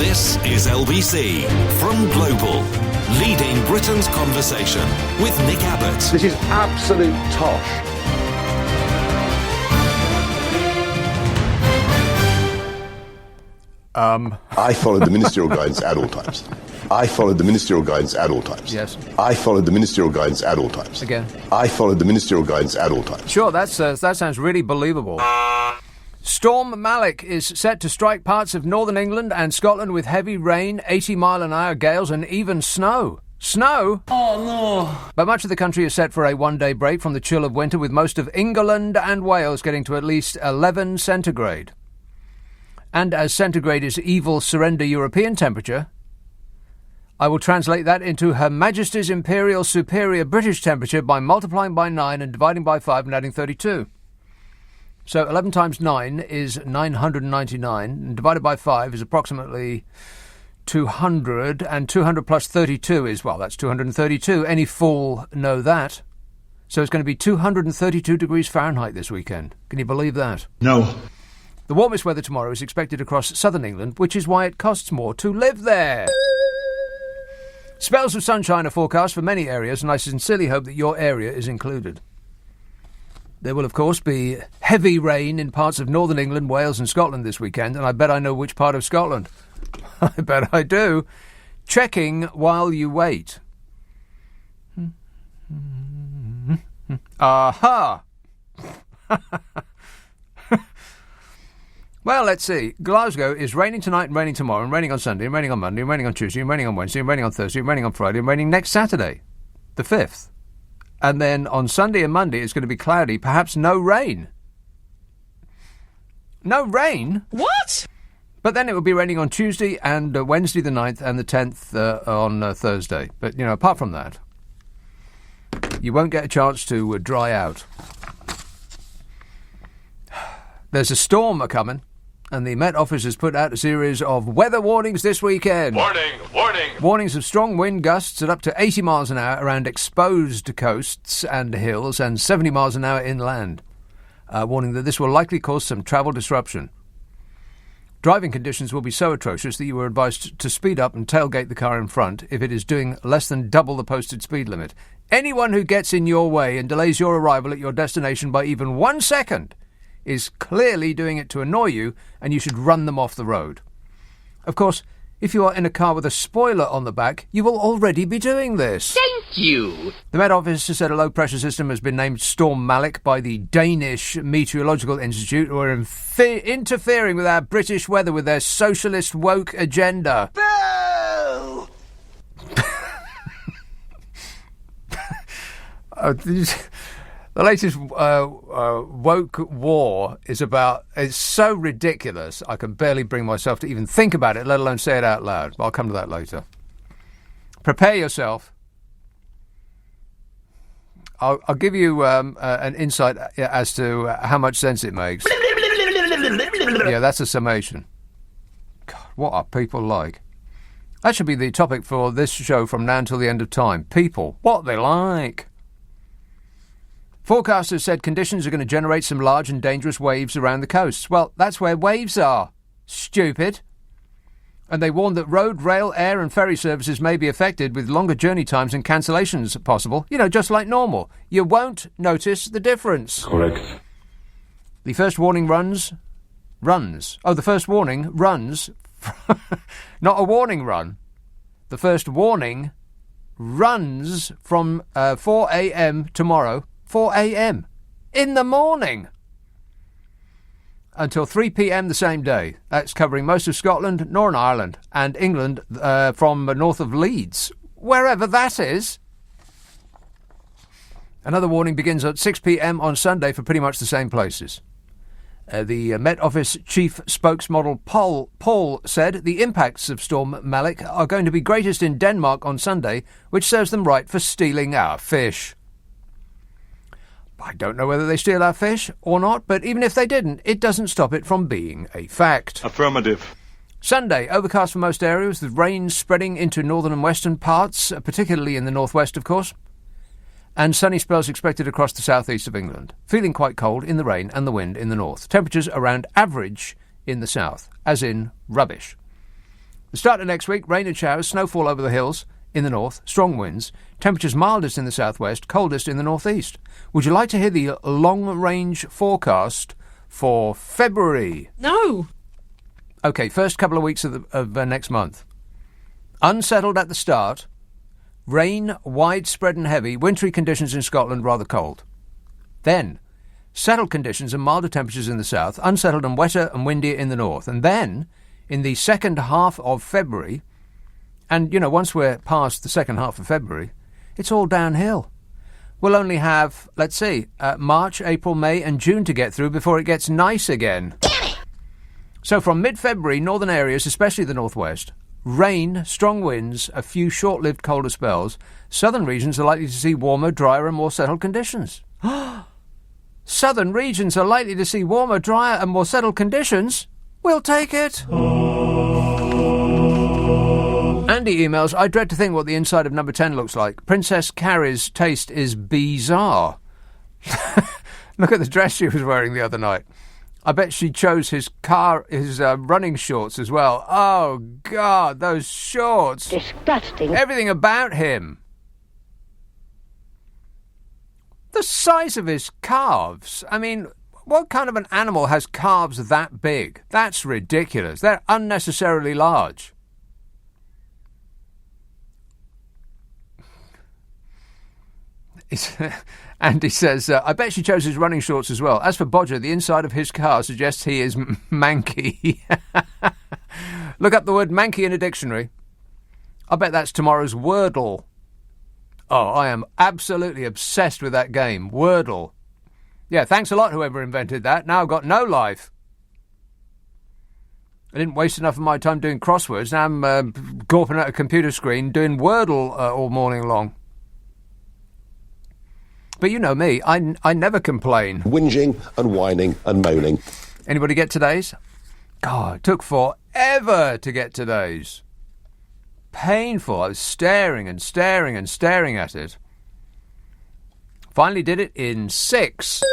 This is LBC from Global, leading Britain's conversation with Nick Abbott. This is absolute tosh. I followed the ministerial guidance at all times. I followed the ministerial guidance at all times. Yes. I followed the ministerial guidance at all times. Again. I followed the ministerial guidance at all times. Sure, that sounds really believable. Storm Malik is set to strike parts of northern England and Scotland with heavy rain, 80-mile-an-hour gales and even snow. Snow? Oh, no. But much of the country is set for a one-day break from the chill of winter, with most of England and Wales getting to at least 11 centigrade. And as centigrade is evil surrender European temperature, I will translate that into Her Majesty's Imperial Superior British temperature by multiplying by 9 and dividing by 5 and adding 32. So 11 times 9 is 999, and divided by 5 is approximately 200, and 200 plus 32 is, well, that's 232. Any fool know that. So it's going to be 232 degrees Fahrenheit this weekend. Can you believe that? No. The warmest weather tomorrow is expected across southern England, which is why it costs more to live there. Spells of sunshine are forecast for many areas, and I sincerely hope that your area is included. There will, of course, be heavy rain in parts of northern England, Wales and Scotland this weekend, and I bet I know which part of Scotland. I bet I do. Checking while you wait. Aha! Well, let's see. Glasgow is raining tonight and raining tomorrow, and raining on Sunday, and raining on Monday, and raining on Tuesday, and raining on Wednesday, and raining on Thursday, and raining on Friday, and raining next Saturday, the 5th. And then on Sunday and Monday, it's going to be cloudy, perhaps no rain. No rain? What? But then it will be raining on Tuesday and Wednesday the 9th and the 10th on Thursday. But, apart from that, you won't get a chance to dry out. There's a storm a-coming, and the Met Office has put out a series of weather warnings this weekend. Warning, warning. Warnings of strong wind gusts at up to 80 miles an hour around exposed coasts and hills, and 70 miles an hour inland. Warning that this will likely cause some travel disruption. Driving conditions will be so atrocious that you are advised to speed up and tailgate the car in front if it is doing less than double the posted speed limit. Anyone who gets in your way and delays your arrival at your destination by even 1 second is clearly doing it to annoy you, and you should run them off the road. Of course, if you are in a car with a spoiler on the back, you will already be doing this. Thank you. The Met Office has said a low-pressure system has been named Storm Malik by the Danish Meteorological Institute, who are interfering with our British weather with their socialist woke agenda. Boo! The latest woke war it's so ridiculous, I can barely bring myself to even think about it, let alone say it out loud. But I'll come to that later. Prepare yourself. I'll give you an insight as to how much sense it makes. Yeah, that's a summation. God, what are people like? That should be the topic for this show from now until the end of time. People, what they like. Forecasters said conditions are going to generate some large and dangerous waves around the coasts. Well, that's where waves are. Stupid. And they warned that road, rail, air and ferry services may be affected, with longer journey times and cancellations possible. Just like normal. You won't notice the difference. Correct. The first warning runs. Oh, the first warning runs. Not a warning run. The first warning runs from 4 a.m. tomorrow. 4 a.m. in the morning until 3 p.m. the same day. That's covering most of Scotland, Northern Ireland and England from north of Leeds, wherever that is. Another warning begins at 6 p.m. on Sunday for pretty much the same places. The Met Office chief spokesmodel Paul said the impacts of Storm Malik are going to be greatest in Denmark on Sunday, which serves them right for stealing our fish. I don't know whether they steal our fish or not, but even if they didn't, it doesn't stop it from being a fact. Affirmative. Sunday, overcast for most areas, with rain spreading into northern and western parts, particularly in the northwest, of course, and sunny spells expected across the southeast of England. Feeling quite cold in the rain and the wind in the north. Temperatures around average in the south, as in rubbish. The start of next week, rain and showers, snowfall over the hills in the north, strong winds, temperatures mildest in the southwest, coldest in the northeast. Would you like to hear the long-range forecast for February? No. OK, first couple of weeks of next month. Unsettled at the start, rain widespread and heavy, wintry conditions in Scotland, rather cold. Then, settled conditions and milder temperatures in the south, unsettled and wetter and windier in the north. And then, in the second half of February, and, you know, once we're past the second half of February, it's all downhill. We'll only have, let's see, March, April, May and June to get through before it gets nice again. So from mid-February, northern areas, especially the northwest, rain, strong winds, a few short-lived colder spells. Southern regions are likely to see warmer, drier and more settled conditions. Southern regions are likely to see warmer, drier and more settled conditions? We'll take it. Andy emails, I dread to think what the inside of number 10 looks like. Princess Carrie's taste is bizarre. Look at the dress she was wearing the other night. I bet she chose his running shorts as well. Oh, God, those shorts. Disgusting. Everything about him. The size of his calves. I mean, what kind of an animal has calves that big? That's ridiculous. They're unnecessarily large. Andy says, I bet she chose his running shorts as well. As for Bodger, the inside of his car suggests he is manky. Look up the word manky in a dictionary. I bet that's tomorrow's Wordle. Oh, I am absolutely obsessed with that game, Wordle. Yeah, thanks a lot, whoever invented that. Now I've got no life. I didn't waste enough of my time doing crosswords. Now I'm gawping at a computer screen doing Wordle all morning long. But you know me, I never complain. Whinging and whining and moaning. Anybody get today's? God, it took forever to get today's. Painful. I was staring and staring and staring at it. Finally did it in 6.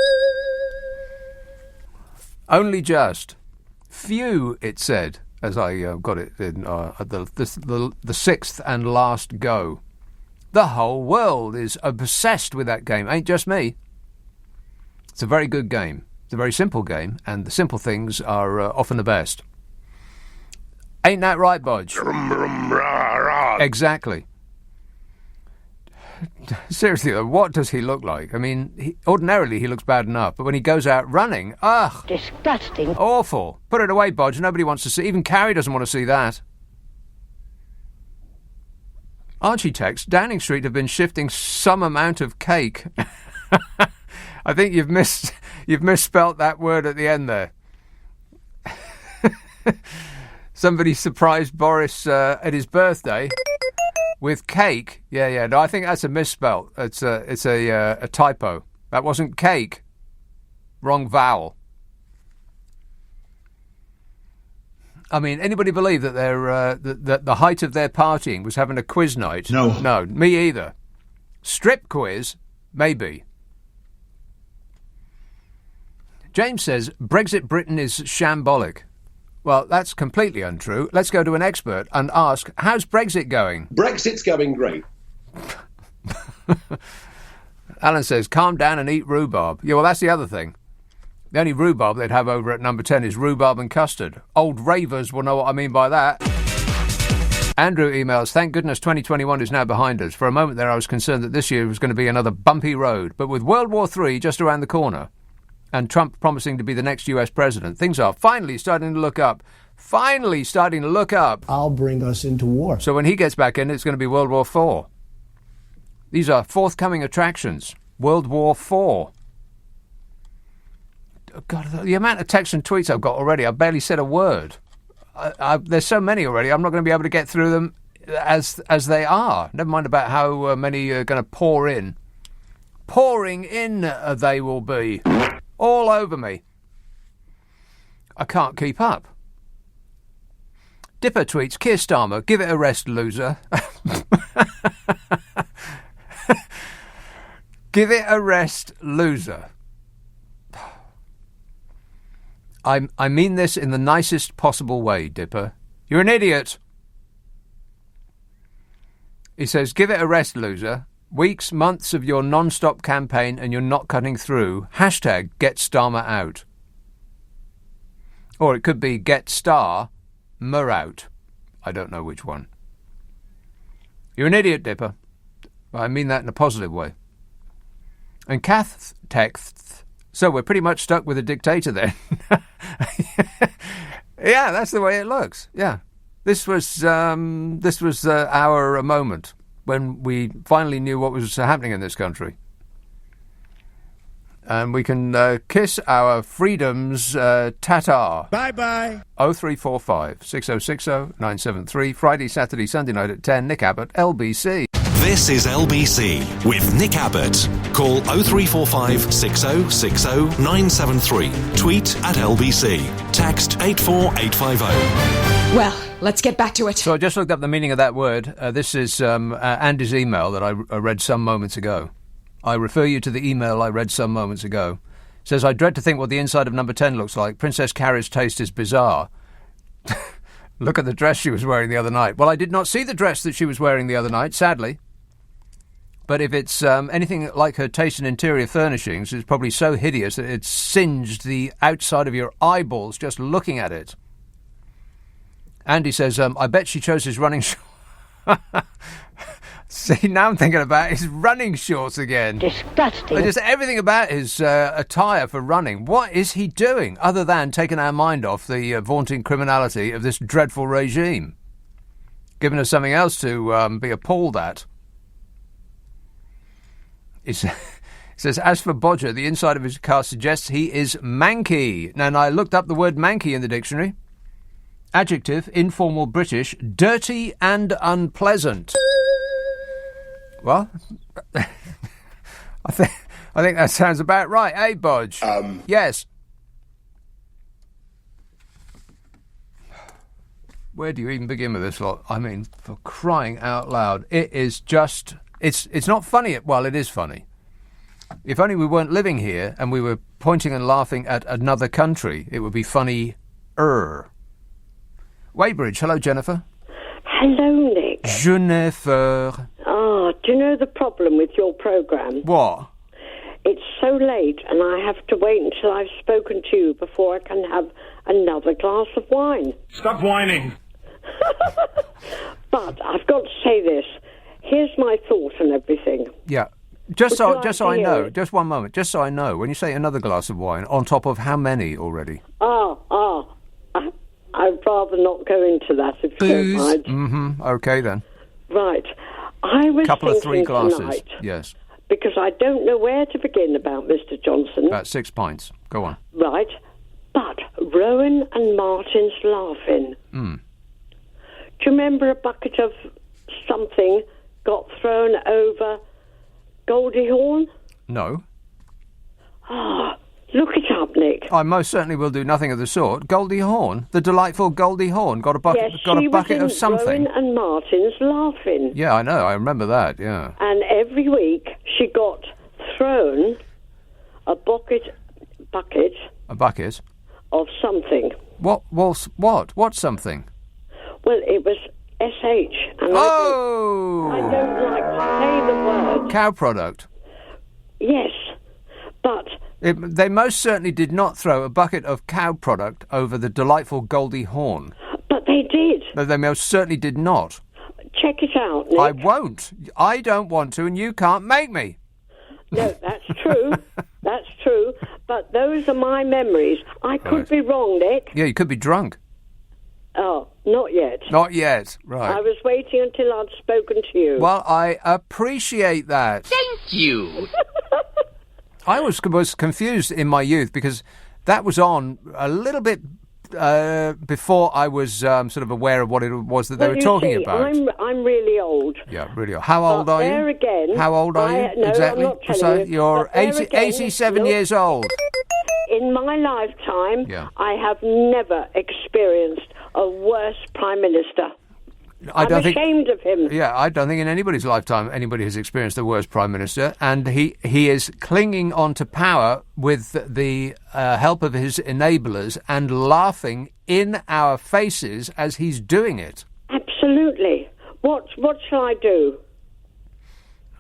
Only just. Phew, it said, as I got it in the 6th and last go. The whole world is obsessed with that game. Ain't just me. It's a very good game. It's a very simple game, and the simple things are often the best. Ain't that right, Bodge? Exactly. Seriously, though, what does he look like? I mean, ordinarily he looks bad enough, but when he goes out running, ugh. Disgusting. Awful. Put it away, Bodge. Nobody wants to see. Even Carrie doesn't want to see that. Archie texts, Downing Street have been shifting some amount of cake. I think you've misspelt that word at the end there. Somebody surprised Boris at his birthday with cake. Yeah. No, I think that's a misspell. It's a typo. That wasn't cake. Wrong vowel. I mean, anybody believe that that the height of their partying was having a quiz night? No, me either. Strip quiz, maybe. James says Brexit Britain is shambolic. Well, that's completely untrue. Let's go to an expert and ask, how's Brexit going? Brexit's going great. Alan says, calm down and eat rhubarb. Yeah, well, that's the other thing. The only rhubarb they'd have over at number 10 is rhubarb and custard. Old ravers will know what I mean by that. Andrew emails, thank goodness 2021 is now behind us. For a moment there I was concerned that this year was going to be another bumpy road. But with World War III just around the corner and Trump promising to be the next US president, things are finally starting to look up. I'll bring us into war. So when he gets back in, it's going to be World War IV. These are forthcoming attractions. World War IV. God, the amount of texts and tweets I've got already, I've barely said a word. There's so many already, I'm not going to be able to get through them as they are. Never mind about how many are going to pour in. Pouring in they will be. All over me. I can't keep up. Dipper tweets, Keir Starmer, give it a rest, loser. Give it a rest, loser. I mean this in the nicest possible way, Dipper. You're an idiot. He says, give it a rest, loser. Weeks, months of your non-stop campaign and you're not cutting through. Hashtag get Starmer out. Or it could be get Starmer out. I don't know which one. You're an idiot, Dipper. I mean that in a positive way. And Kath texts, so we're pretty much stuck with a dictator then. Yeah, that's the way it looks. Yeah. This was our moment when we finally knew what was happening in this country. And we can kiss our freedoms ta-ta. Bye-bye. 0345 6060 973. Friday, Saturday, Sunday night at 10. Nick Abbott, LBC. This is LBC with Nick Abbott. Call 0345 6060 973. Tweet at LBC. Text 84850. Well, let's get back to it. So I just looked up the meaning of that word. This is Andy's email that I read some moments ago. I refer you to the email I read some moments ago. It says, I dread to think what the inside of number 10 looks like. Princess Carrie's taste is bizarre. Look at the dress she was wearing the other night. Well, I did not see the dress that she was wearing the other night, sadly. But if it's anything like her taste in interior furnishings, it's probably so hideous that it's singed the outside of your eyeballs just looking at it. Andy says, I bet she chose his running shorts. See, now I'm thinking about his running shorts again. Disgusting. Just everything about his attire for running. What is he doing other than taking our mind off the vaunting criminality of this dreadful regime? Giving us something else to be appalled at. He says, as for Bodger, the inside of his car suggests he is manky. And I looked up the word manky in the dictionary. Adjective, informal British, dirty and unpleasant. Well, I think that sounds about right, eh, Bodge? Yes. Where do you even begin with this lot? I mean, for crying out loud, it is just... It's not funny. Well, it is funny. If only we weren't living here and we were pointing and laughing at another country, it would be funny-er. Weybridge, hello, Jennifer. Hello, Nick. Jennifer. Do you know the problem with your programme? What? It's so late and I have to wait until I've spoken to you before I can have another glass of wine. Stop whining. But I've got to say this. Here's my thought on everything. Yeah. Just so I know, it? just one moment, just so I know, when you say another glass of wine, on top of how many already? I'd rather not go into that if you don't mind. Mm-hmm. Okay, then. Right. I was couple of 3 glasses, tonight, yes. because I don't know where to begin about Mr. Johnson. About 6 pints. Go on. Right. But Rowan and Martin's laughing. Mm. Do you remember a bucket of something got thrown over Goldie Hawn? No. Look it up, Nick. I most certainly will do nothing of the sort. Goldie Hawn, the delightful Goldie Hawn, got a bucket of something. Rowan and Martin's laughing. Yeah, I know. I remember that. Yeah. And every week she got thrown a bucket. A bucket Of something. What? What's something? Well, it was SH. And I don't like to say the word. Cow product. Yes, but... They most certainly did not throw a bucket of cow product over the delightful Goldie Hawn. But they did. No, they most certainly did not. Check it out, Nick. I won't. I don't want to, and you can't make me. No, that's true. That's true. But those are my memories. I could be wrong, Nick. Yeah, you could be drunk. Oh, not yet. Not yet, right. I was waiting until I'd spoken to you. Well, I appreciate that. Thank you. I was confused in my youth because that was on a little bit before I was sort of aware of what it was that they were talking about. I'm really old. Yeah, really old. How old are you? There again. How old are you? No, exactly. I'm not telling you. You're But there again, 87 years old. In my lifetime, I have never experienced a worse Prime Minister. I'm ashamed of him. Yeah, I don't think in anybody's lifetime anybody has experienced the worst Prime Minister, and he is clinging on to power with the help of his enablers and laughing in our faces as he's doing it. Absolutely. What shall I do?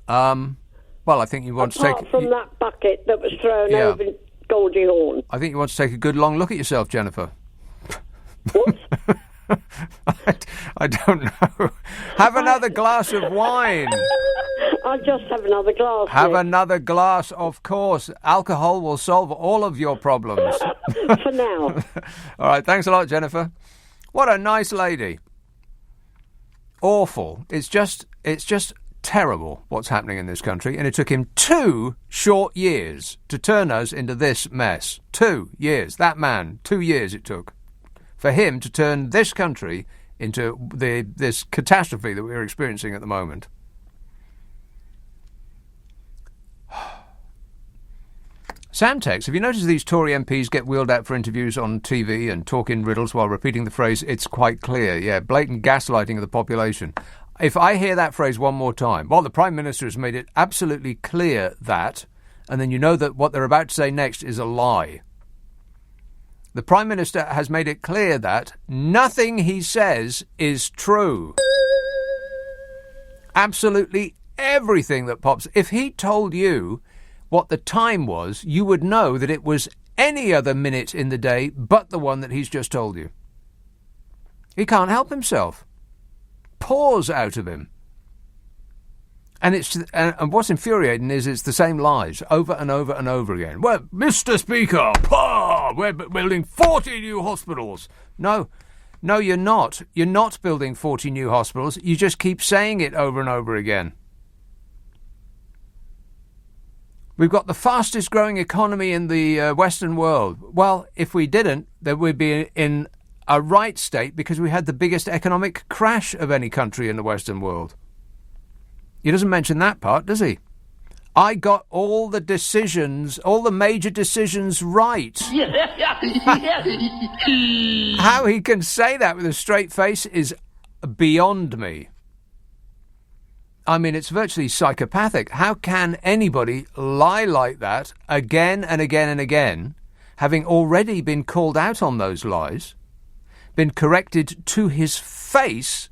Well, I think you want to take... Apart from that bucket that was thrown over Goldie Hawn. I think you want to take a good long look at yourself, Jennifer. What? I don't know. Have another glass of wine. I'll just have another glass. Have Nick. another glass, of course. Alcohol will solve all of your problems. For now. All right, thanks a lot, Jennifer. What a nice lady. Awful. It's just terrible what's happening in this country, and it took him 2 short years to turn us into this mess. 2 years. That man, 2 years it took for him to turn this country into this catastrophe that we're experiencing at the moment. Sam texts, have you noticed these Tory MPs get wheeled out for interviews on TV and talk in riddles while repeating the phrase, it's quite clear? Yeah, blatant gaslighting of the population. If I hear that phrase one more time, well, the Prime Minister has made it absolutely clear that, and then you know that what they're about to say next is a lie. The Prime Minister has made it clear that nothing he says is true. Absolutely everything that pops. If he told you what the time was, you would know that it was any other minute in the day but the one that he's just told you. He can't help himself. Pours out of him. And what's infuriating is it's the same lies over and over and over again. Well, Mr. Speaker, we're building 40 new hospitals. No, you're not. You're not building 40 new hospitals. You just keep saying it over and over again. We've got the fastest growing economy in the Western world. Well, if we didn't, then we'd be in a right state because we had the biggest economic crash of any country in the Western world. He doesn't mention that part, does he? I got all the decisions, all the major decisions right. How he can say that with a straight face is beyond me. I mean, it's virtually psychopathic. How can anybody lie like that again and again and again, having already been called out on those lies, been corrected to his face,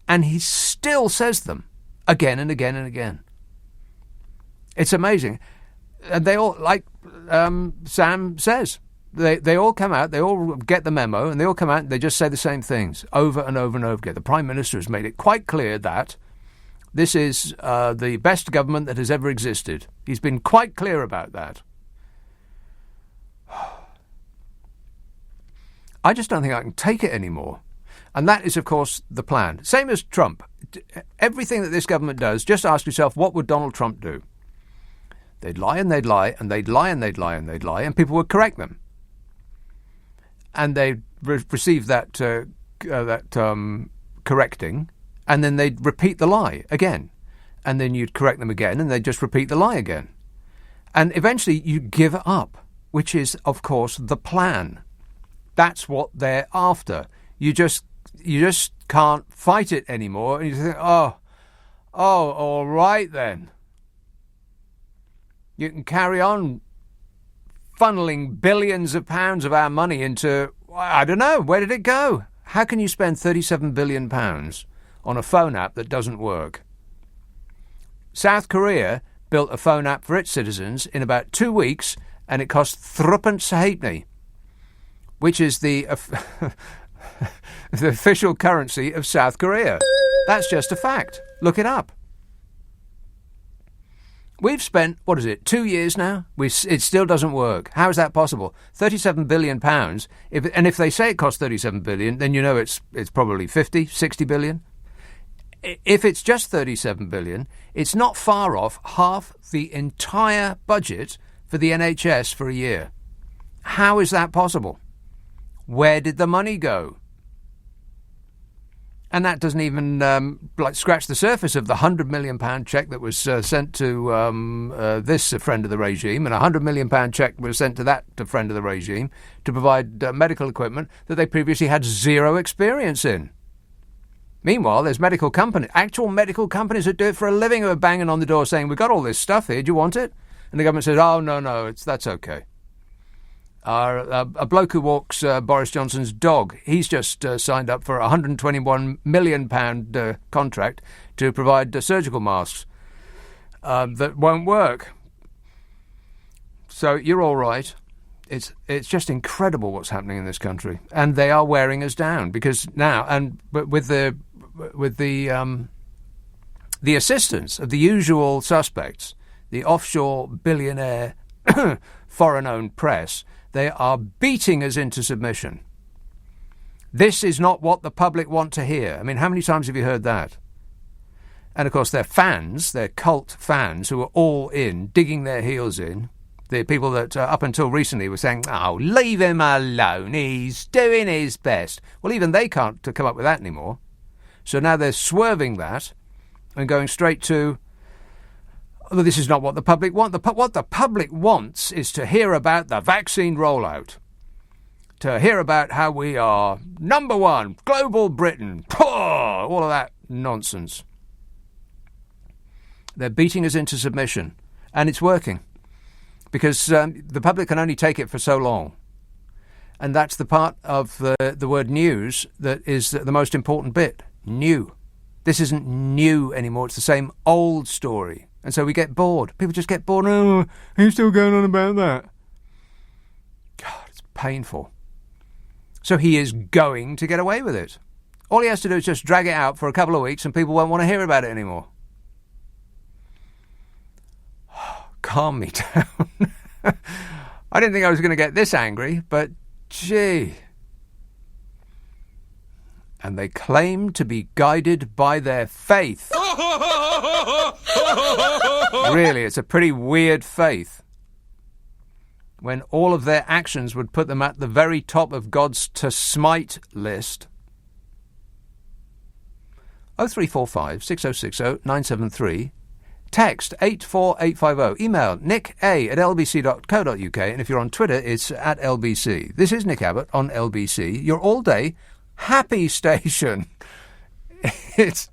and he still says them again and again and again? It's amazing. And they all, like Sam says, they all come out, they all get the memo, and they all come out and they just say the same things over and over and over again. The Prime Minister has made it quite clear that this is the best government that has ever existed. He's been quite clear about that. I just don't think I can take it anymore. And that is, of course, the plan. Same as Trump. Everything that this government does, just ask yourself, what would Donald Trump do? They'd lie and they'd lie and they'd lie and they'd lie and they'd lie, and people would correct them. And they'd receive that correcting, and then they'd repeat the lie again. And then you'd correct them again, and they'd just repeat the lie again. And eventually you'd give up, which is, of course, the plan. That's what they're after. You just can't fight it anymore, and you think, oh, all right then. You can carry on funneling billions of pounds of our money into, I don't know, where did it go? How can you spend £37 billion on a phone app that doesn't work? South Korea built a phone app for its citizens in about 2 weeks, and it cost threepence a halfpenny, which is the official currency of South Korea. That's just a fact. Look it up. We've spent, 2 years now? It still doesn't work. How is that possible? £37 billion. If they say it costs £37 billion, then you know it's probably 50, 60 billion. If it's just £37 billion, it's not far off half the entire budget for the NHS for a year. How is that possible? Where did the money go? And that doesn't even scratch the surface of the £100 million cheque that was sent to this friend of the regime, and a £100 million cheque was sent to that friend of the regime to provide medical equipment that they previously had zero experience in. Meanwhile, there's actual medical companies that do it for a living who are banging on the door saying, we've got all this stuff here, do you want it? And the government says, oh, no, that's okay. A bloke who walks Boris Johnson's dog, he's just signed up for a £121 million contract to provide surgical masks. that won't work. So you're all right. It's just incredible what's happening in this country, and they are wearing us down because now, but with the assistance of the usual suspects, the offshore billionaire foreign-owned press, they are beating us into submission. This is not what the public want to hear. I mean, how many times have you heard that? And of course, their fans, their cult fans, who are all in, digging their heels in. The people that up until recently were saying, oh, leave him alone, he's doing his best. Well, even they can't come up with that anymore. So now they're swerving that and going straight to, well, this is not what the public want. What the public wants is to hear about the vaccine rollout, to hear about how we are number one, global Britain, all of that nonsense. They're beating us into submission, and it's working. Because the public can only take it for so long. And that's the part of the word news that is the most important bit. New. This isn't new anymore. It's the same old story. And so we get bored. People just get bored. Oh, are you still going on about that? God, it's painful. So he is going to get away with it. All he has to do is just drag it out for a couple of weeks and people won't want to hear about it anymore. Calm me down. I didn't think I was going to get this angry, but gee. And they claim to be guided by their faith. Really, it's a pretty weird faith. When all of their actions would put them at the very top of God's to smite list. 0345 6060 973. Text 84850. Email nick@lbc.co.uk. And if you're on Twitter, it's @LBC. This is Nick Abbott on LBC, your all-day happy station. It's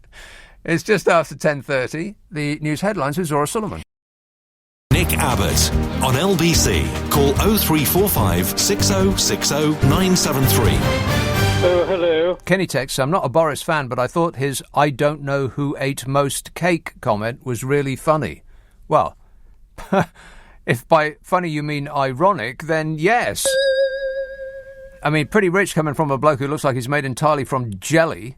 just after 10:30. The news headlines with Zora Sullivan. Nick Abbott on LBC. Call 0345 6060 973. Oh, hello. Kenny texts, I'm not a Boris fan, but I thought his I don't know who ate most cake comment was really funny. Well, if by funny you mean ironic, then yes. I mean, pretty rich coming from a bloke who looks like he's made entirely from jelly.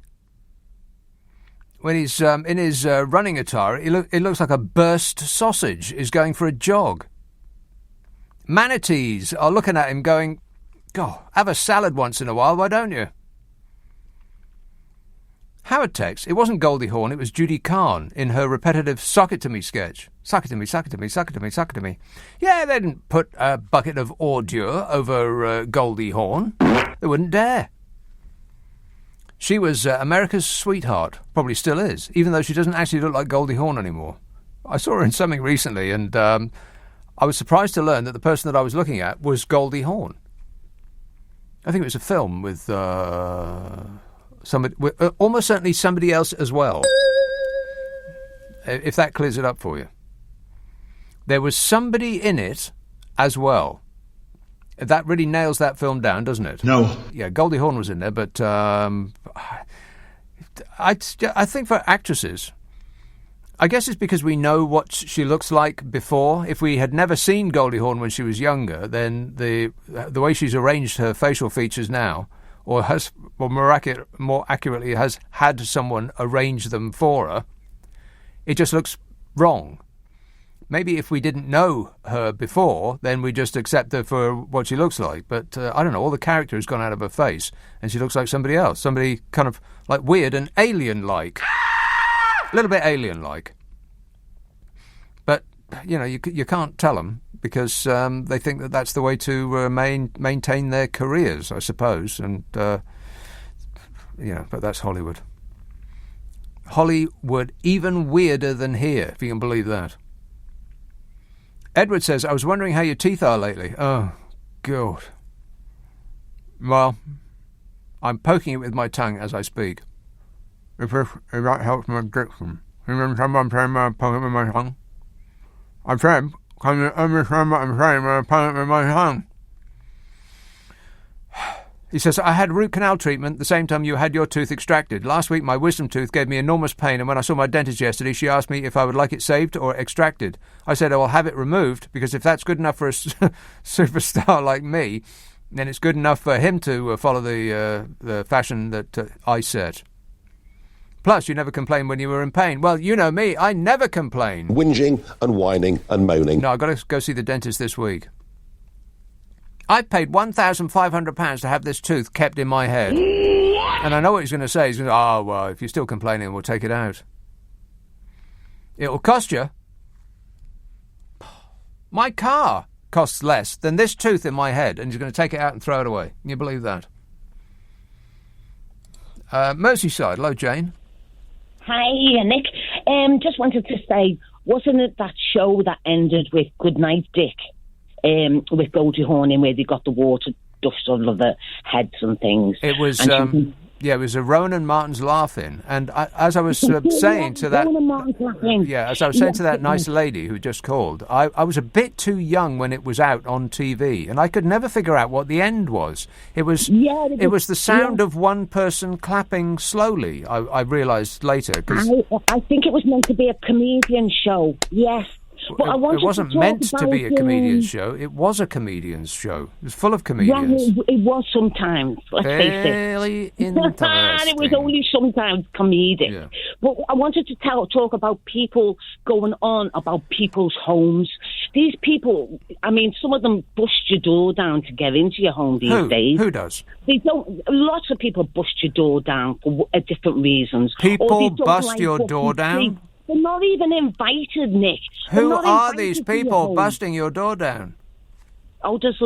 When he's in his running attire, it looks like a burst sausage is going for a jog. Manatees are looking at him going, God, have a salad once in a while, why don't you? Howard texts, it wasn't Goldie Hawn, it was Judy Kahn in her repetitive Sock It To Me sketch. Suck it to me, suck it to me, suck it to me, suck it to me. Yeah, they didn't put a bucket of ordure over Goldie Hawn. They wouldn't dare. She was America's sweetheart, probably still is, even though she doesn't actually look like Goldie Hawn anymore. I saw her in something recently, and I was surprised to learn that the person that I was looking at was Goldie Hawn. I think it was a film with somebody, almost certainly somebody else as well. If that clears it up for you. There was somebody in it as well. That really nails that film down, doesn't it? No. Yeah, Goldie Hawn was in there, but I think for actresses, I guess it's because we know what she looks like before. If we had never seen Goldie Hawn when she was younger, then the way she's arranged her facial features now, or more accurately has had someone arrange them for her, it just looks wrong. Maybe if we didn't know her before, then we just accept her for what she looks like. But I don't know, all the character has gone out of her face, and she looks like somebody else, somebody kind of like weird and alien-like. A little bit alien-like. But, you know, you can't tell them because they think that that's the way to maintain their careers, I suppose. And, but that's Hollywood. Hollywood, even weirder than here, if you can believe that. Edward says, I was wondering how your teeth are lately. Oh, God. Well, I'm poking it with my tongue as I speak. If that helps my diction. Remember I'm saying when I poke it with my tongue? I said, can you understand what I'm saying when I poke it with my tongue? He says, I had root canal treatment the same time you had your tooth extracted. Last week, my wisdom tooth gave me enormous pain, and when I saw my dentist yesterday, she asked me if I would like it saved or extracted. I said, I'll have it removed, because if that's good enough for a superstar like me, then it's good enough for him to follow the fashion that I set. Plus, you never complained when you were in pain. Well, you know me, I never complain. Whinging and whining and moaning. No, I've got to go see the dentist this week. I paid £1,500 to have this tooth kept in my head. And I know what he's going to say. He's going to say, well, if you're still complaining, we'll take it out. It'll cost you. My car costs less than this tooth in my head, and he's going to take it out and throw it away. Can you believe that? Merseyside. Hello, Jane. Hi, Nick. Just wanted to say, wasn't it that show that ended with Goodnight Dick? With Goldie Hawn in where they got the water dust all over the heads and things. It was, it was a Ronan Martin's laughing, and as I was saying to that, as I was saying to that nice lady who just called, I was a bit too young when it was out on TV, and I could never figure out what the end was. It was the sound of one person clapping slowly. I realised later. I think it was meant to be a comedian show. Yes. But it wasn't meant to be a comedian's show. It was a comedian's show. It was full of comedians. Yeah, it was sometimes. Let's face it. Very interesting. And it was only sometimes comedic. Yeah. But I wanted to talk about people going on about people's homes. These people, I mean, some of them bust your door down to get into your home these days. Who does? They don't. Lots of people bust your door down for different reasons. People bust your door down? They're not even invited, Nick. Who are these people busting your door down? Oh, there's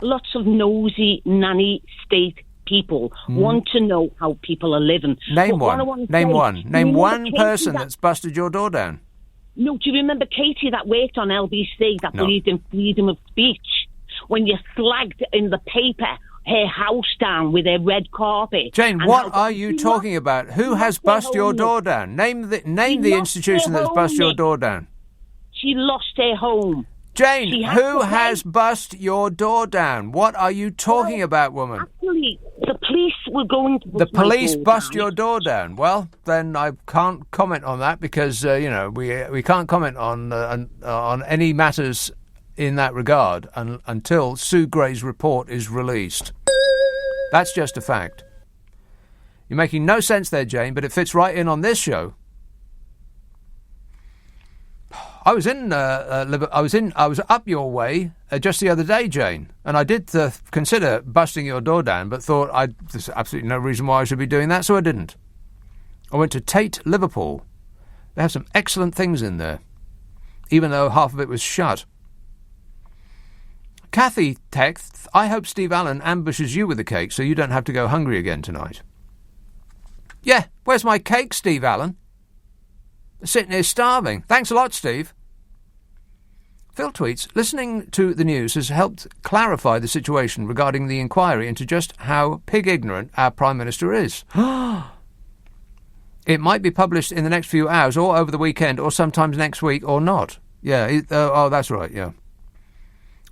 lots of nosy nanny state people want to know how people are living. Name one. Name one person that's busted your door down. No, do you remember Katie that worked on LBC that believed in freedom of speech? When you slagged in the paper her house down with a red carpet. Jane, what are you talking about? Who has bust your door down? Name the institution that's bust your door down. She lost her home. Jane, who has bust your door down? What are you talking about, woman? Actually, the police were going to... The police bust your door down. Well, then I can't comment on that because, we can't comment on any matters in that regard until Sue Gray's report is released. That's just a fact. You're making no sense there, Jane, but it fits right in on this show. I was up your way just the other day, Jane, and I did consider busting your door down, but thought there's absolutely no reason why I should be doing that, so I didn't. I went to Tate, Liverpool. They have some excellent things in there, even though half of it was shut. Kathy texts, I hope Steve Allen ambushes you with a cake so you don't have to go hungry again tonight. Yeah, where's my cake, Steve Allen? Sitting here starving. Thanks a lot, Steve. Phil tweets, listening to the news has helped clarify the situation regarding the inquiry into just how pig-ignorant our Prime Minister is. It might be published in the next few hours or over the weekend or sometimes next week or not. Yeah, that's right, yeah.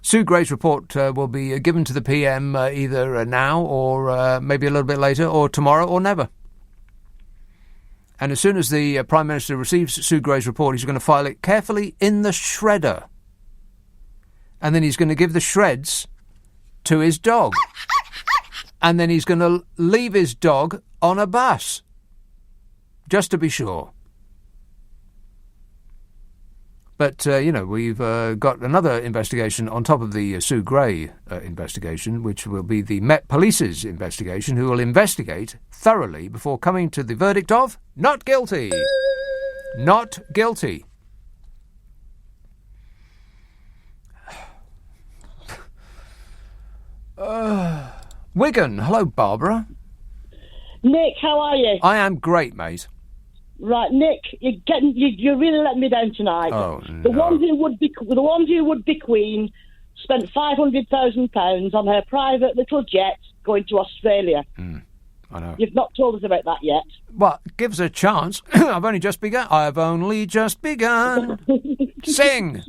Sue Gray's report will be given to the PM either now or maybe a little bit later or tomorrow or never. And as soon as the Prime Minister receives Sue Gray's report, he's going to file it carefully in the shredder. And then he's going to give the shreds to his dog. And then he's going to leave his dog on a bus. Just to be sure. But, we've got another investigation on top of the Sue Gray investigation, which will be the Met Police's investigation, who will investigate thoroughly before coming to the verdict of not guilty. Not guilty. Wigan. Hello, Barbara. Nick, how are you? I am great, mate. Right, Nick, you're really letting me down tonight. Oh, no. The ones who would be Queen spent £500,000 on her private little jet going to Australia. I know. You've not told us about that yet. Well, give us a chance. I've only just begun. Sing.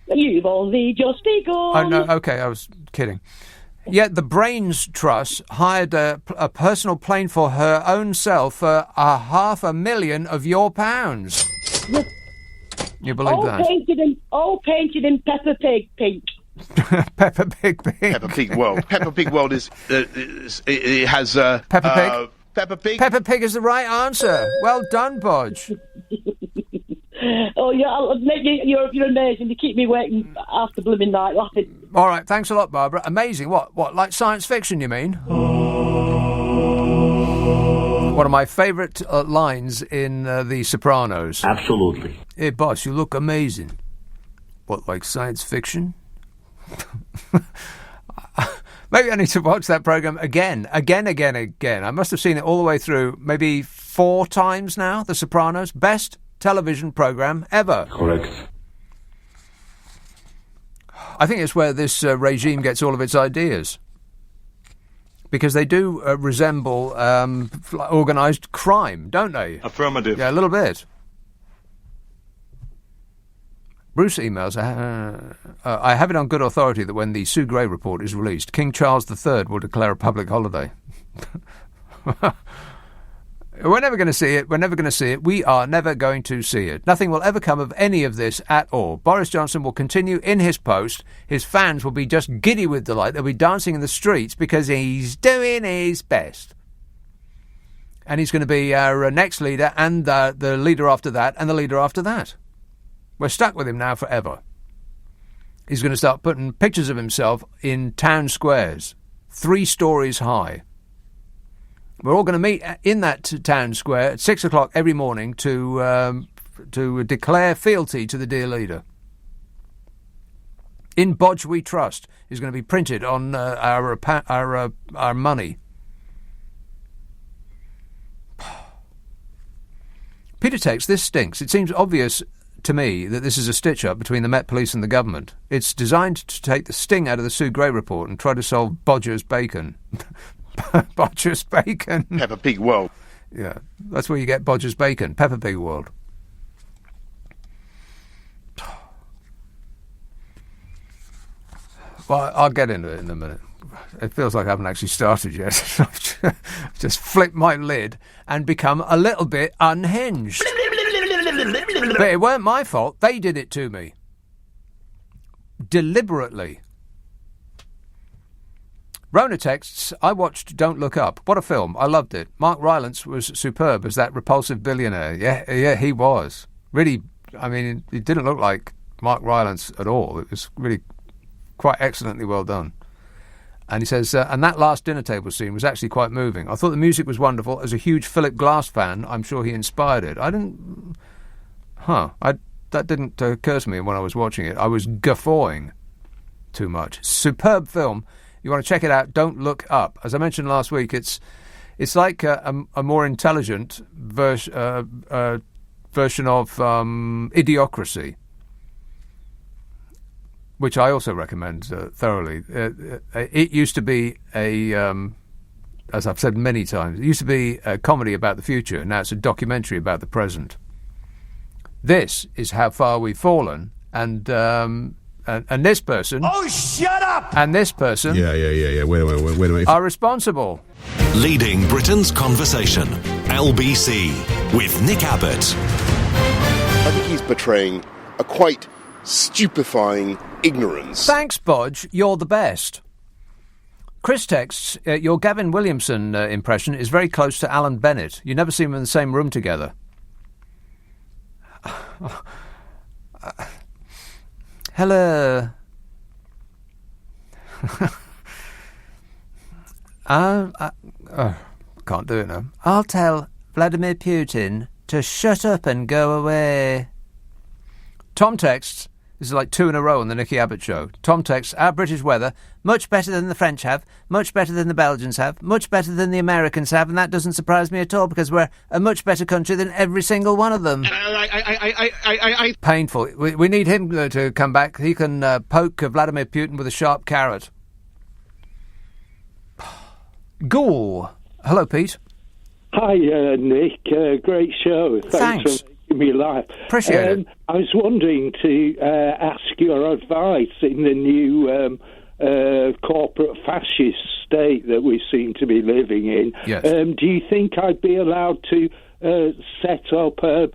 You've only just begun. Oh, no, okay, I was kidding. Yet the Brains Trust hired a personal plane for her own self for £500,000 of your pounds. You believe that? All painted in Peppa Pig pink. Peppa Pig pink. Peppa Pig World. Peppa Pig World is it has Peppa Pig. Peppa Pig. Peppa Pig is the right answer. Well done, Bodge. Oh, yeah, you're amazing. You keep me waiting half the blooming night laughing. All right, thanks a lot, Barbara. Amazing. What, like science fiction, you mean? One of my favourite lines in The Sopranos. Absolutely. Hey, boss, you look amazing. What, like science fiction? Maybe I need to watch that programme again. I must have seen it all the way through, maybe 4 times now, The Sopranos. Best television programme ever. Correct. I think it's where this regime gets all of its ideas. Because they do resemble organised crime, don't they? Affirmative. Yeah, a little bit. Bruce emails, I have it on good authority that when the Sue Gray report is released, King Charles III will declare a public holiday. We're never going to see it. We are never going to see it. Nothing will ever come of any of this at all. Boris Johnson will continue in his post. His fans will be just giddy with delight. They'll be dancing in the streets because he's doing his best. And he's going to be our next leader and the leader after that and the leader after that. We're stuck with him now forever. He's going to start putting pictures of himself in town squares, 3 stories high. We're all going to meet in that town square at 6 o'clock every morning to declare fealty to the dear leader. In Bodge We Trust is going to be printed on our money. Peter takes, this stinks. It seems obvious to me that this is a stitch-up between the Met Police and the government. It's designed to take the sting out of the Sue Gray report and try to solve Bodger's bacon. Bodger's bacon. Peppa Pig World. Yeah, that's where you get Bodger's bacon. Peppa Pig World. Well, I'll get into it in a minute. It feels like I haven't actually started yet. I've just flipped my lid and become a little bit unhinged. But it weren't my fault. They did it to me. Deliberately. Rona texts, I watched Don't Look Up. What a film. I loved it. Mark Rylance was superb as that repulsive billionaire. Yeah, he was. Really, I mean, it didn't look like Mark Rylance at all. It was really quite excellently well done. And he says, and that last dinner table scene was actually quite moving. I thought the music was wonderful. As a huge Philip Glass fan, I'm sure he inspired it. That didn't occur to me when I was watching it. I was guffawing too much. Superb film. You want to check it out, Don't Look Up. As I mentioned last week, it's like a more intelligent version of Idiocracy, which I also recommend thoroughly. It used to be as I've said many times, it used to be a comedy about the future, and now it's a documentary about the present. This is how far we've fallen, and this person... Oh, shut up! And this person... Yeah. Wait a minute. ...are responsible. Leading Britain's conversation. LBC with Nick Abbott. I think he's betraying a quite stupefying ignorance. Thanks, Bodge. You're the best. Chris texts, your Gavin Williamson impression is very close to Alan Bennett. You never see them in the same room together. Hello. Can't do it now. I'll tell Vladimir Putin to shut up and go away. Tom texts, this is like 2 in a row on the Nicky Abbott show. Tom texts, our British weather, much better than the French have, much better than the Belgians have, much better than the Americans have, and that doesn't surprise me at all because we're a much better country than every single one of them. Painful. We need him to come back. He can poke Vladimir Putin with a sharp carrot. Ghoul. Hello, Pete. Hi, Nick. Great show. Thanks. For making me laugh. Appreciate it. I was wanting to ask your advice in the new corporate fascist state that we seem to be living in. Yes. Do you think I'd be allowed to set up a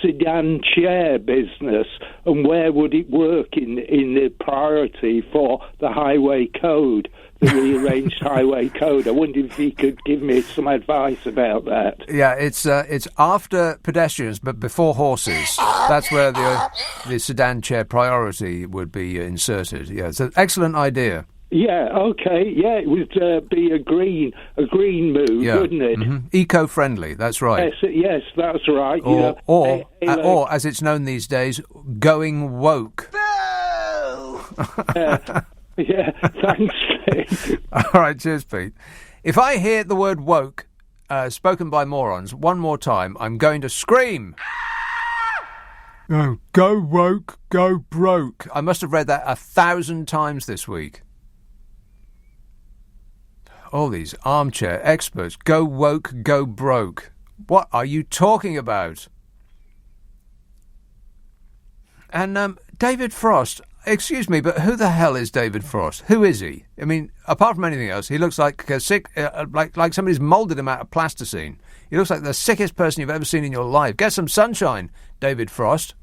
sedan chair business, and where would it work in the priority for the highway code, the rearranged highway code? I wonder if you could give me some advice about that. Yeah, it's after pedestrians but before horses. That's where the sedan chair priority would be inserted. Yeah, it's an excellent idea. Yeah, okay, yeah, it would be a green move, wouldn't it? Mm-hmm. Eco-friendly, that's right. Yes, that's right. Or, as it's known these days, going woke. Yeah, thanks, Pete. All right, cheers, Pete. If I hear the word woke spoken by morons one more time, I'm going to scream. Oh, go woke, go broke. I must have read that 1,000 times this week. All these armchair experts. Go woke, go broke. What are you talking about? And David Frost, excuse me, but who the hell is David Frost? Who is he? I mean, apart from anything else, he looks like like somebody's moulded him out of plasticine. He looks like the sickest person you've ever seen in your life. Get some sunshine, David Frost,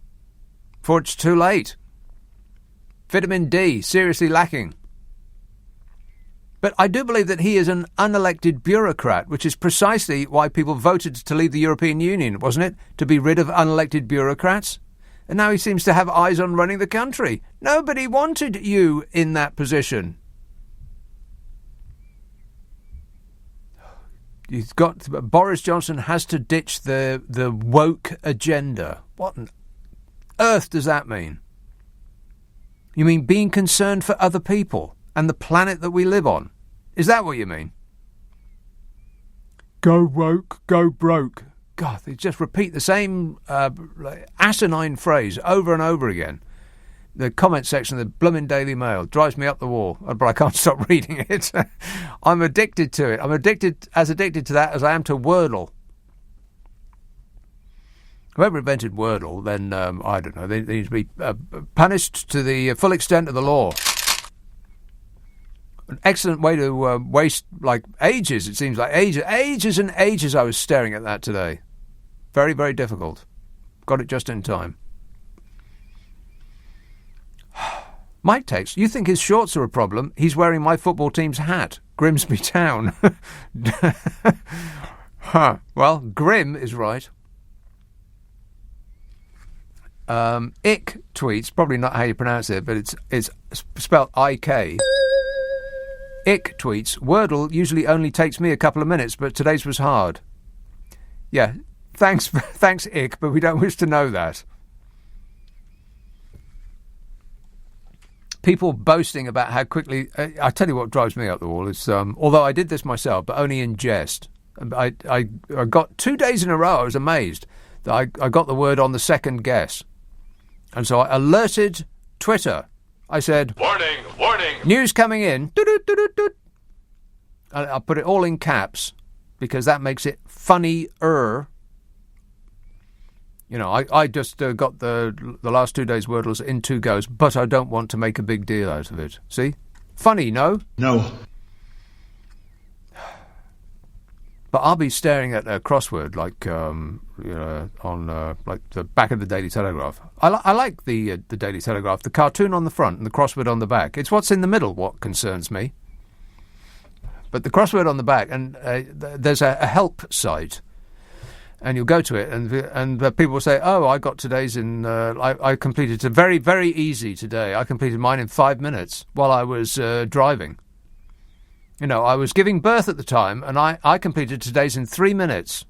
before it's too late. Vitamin D, seriously lacking. But I do believe that he is an unelected bureaucrat, which is precisely why people voted to leave the European Union, wasn't it? To be rid of unelected bureaucrats? And now he seems to have eyes on running the country. Nobody wanted you in that position. Boris Johnson has to ditch the woke agenda. What on earth does that mean? You mean being concerned for other people and the planet that we live on? Is that what you mean? Go woke, go broke. God, they just repeat the same asinine phrase over and over again. The comment section of the blooming Daily Mail drives me up the wall, but I can't stop reading it. I'm addicted to it. I'm addicted to that as I am to Wordle. Whoever invented Wordle, then, I don't know, they need to be punished to the full extent of the law. An excellent way to waste, ages, it seems like. Ages and ages I was staring at that today. Very, very difficult. Got it just in time. Mike takes, you think his shorts are a problem? He's wearing my football team's hat. Grimsby Town. Well, Grim is right. Ick tweets, probably not how you pronounce it, but it's spelled I-K. Ick tweets, Wordle usually only takes me a couple of minutes, but today's was hard. Yeah, thanks, Ick, but we don't wish to know that. People boasting about how quickly... I tell you what drives me up the wall is, although I did this myself, but only in jest. I got 2 days in a row, I was amazed that I got the word on the second guess. And so I alerted Twitter. I said, Warning! News coming in. I'll put it all in caps because that makes it funnier. You know, I just got the last 2 days' Wordles in 2 goes, but I don't want to make a big deal out of it. See? Funny, no? No. But I'll be staring at a crossword on the back of the Daily Telegraph. I like the Daily Telegraph, the cartoon on the front and the crossword on the back. It's what's in the middle what concerns me. But the crossword on the back, and there's a help site, and you'll go to it, and people will say, "Oh, I got today's in. I completed it very, very easy today. I completed mine in 5 minutes while I was driving." You know, I was giving birth at the time, and I completed today's in 3 minutes.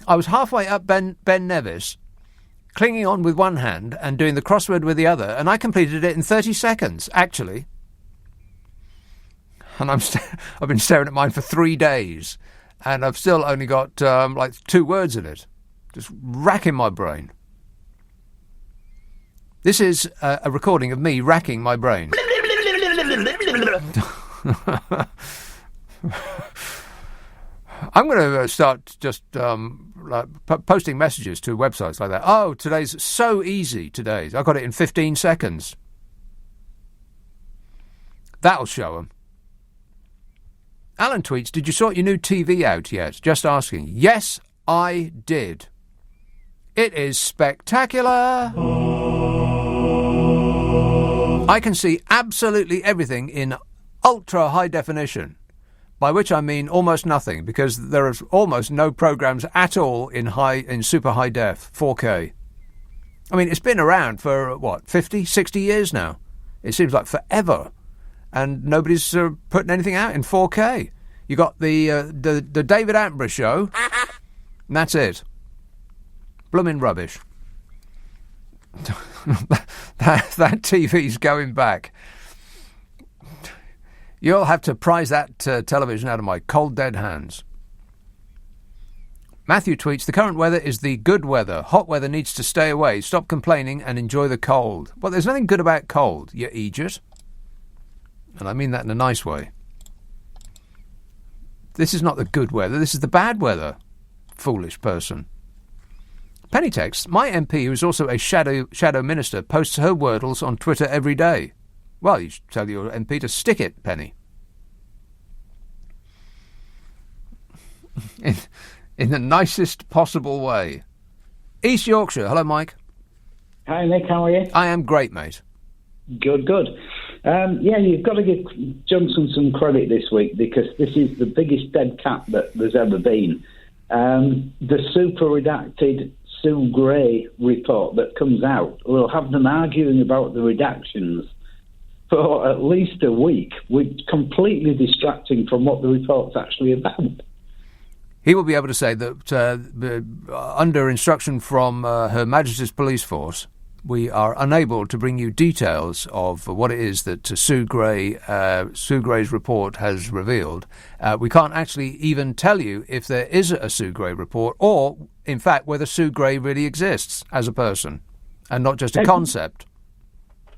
I was halfway up Ben Nevis, clinging on with one hand and doing the crossword with the other, and I completed it in 30 seconds, actually. And I've been staring at mine for 3 days, and I've still only got 2 words in it. Just racking my brain. This is a recording of me racking my brain. I'm going to start just posting messages to websites like that. Oh, today's so easy. I got it in 15 seconds. That'll show them. Alan tweets, did you sort your new TV out yet? Just asking. Yes, I did. It is spectacular. I can see absolutely everything in ultra high definition, by which I mean almost nothing, because there are almost no programs at all in super high def, 4K. I mean, it's been around for, 50, 60 years now? It seems like forever. And nobody's putting anything out in 4K. You got the David Attenborough show, and that's it. Blooming rubbish. that TV's going back. You'll have to prize that television out of my cold, dead hands. Matthew tweets, the current weather is the good weather. Hot weather needs to stay away. Stop complaining and enjoy the cold. Well, there's nothing good about cold, you idiot. And I mean that in a nice way. This is not the good weather. This is the bad weather. Foolish person. Penny texts, my MP, who is also a shadow minister, posts her wordles on Twitter every day. Well, you should tell your MP to stick it, Penny. In the nicest possible way. East Yorkshire. Hello, Mike. Hi, Nick. How are you? I am great, mate. Good. You've got to give Johnson some credit this week, because this is the biggest dead cat that there's ever been. The super redacted Sue Gray report that comes out will have them arguing about the redactions for at least a week, with completely distracting from what the report's actually about. He will be able to say that under instruction from Her Majesty's Police Force, we are unable to bring you details of what it is that Sue Gray's report has revealed. We can't actually even tell you if there is a Sue Gray report, or, in fact, whether Sue Gray really exists as a person and not just a concept.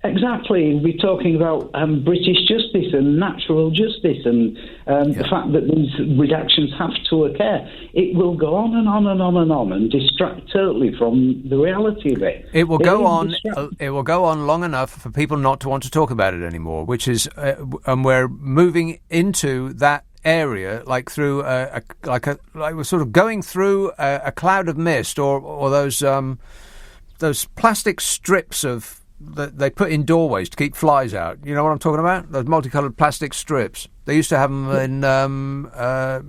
Exactly. We're talking about British justice and natural justice, and the fact that these redactions have to occur. It will go on and on and on and on, and distract totally from the reality of it. It will go on. It will go on long enough for people not to want to talk about it anymore. Which is, and we're moving into that area, like through like we're sort of going through a cloud of mist, or those plastic strips of that they put in doorways to keep flies out. You know what I'm talking about? Those multicoloured plastic strips. They used to have them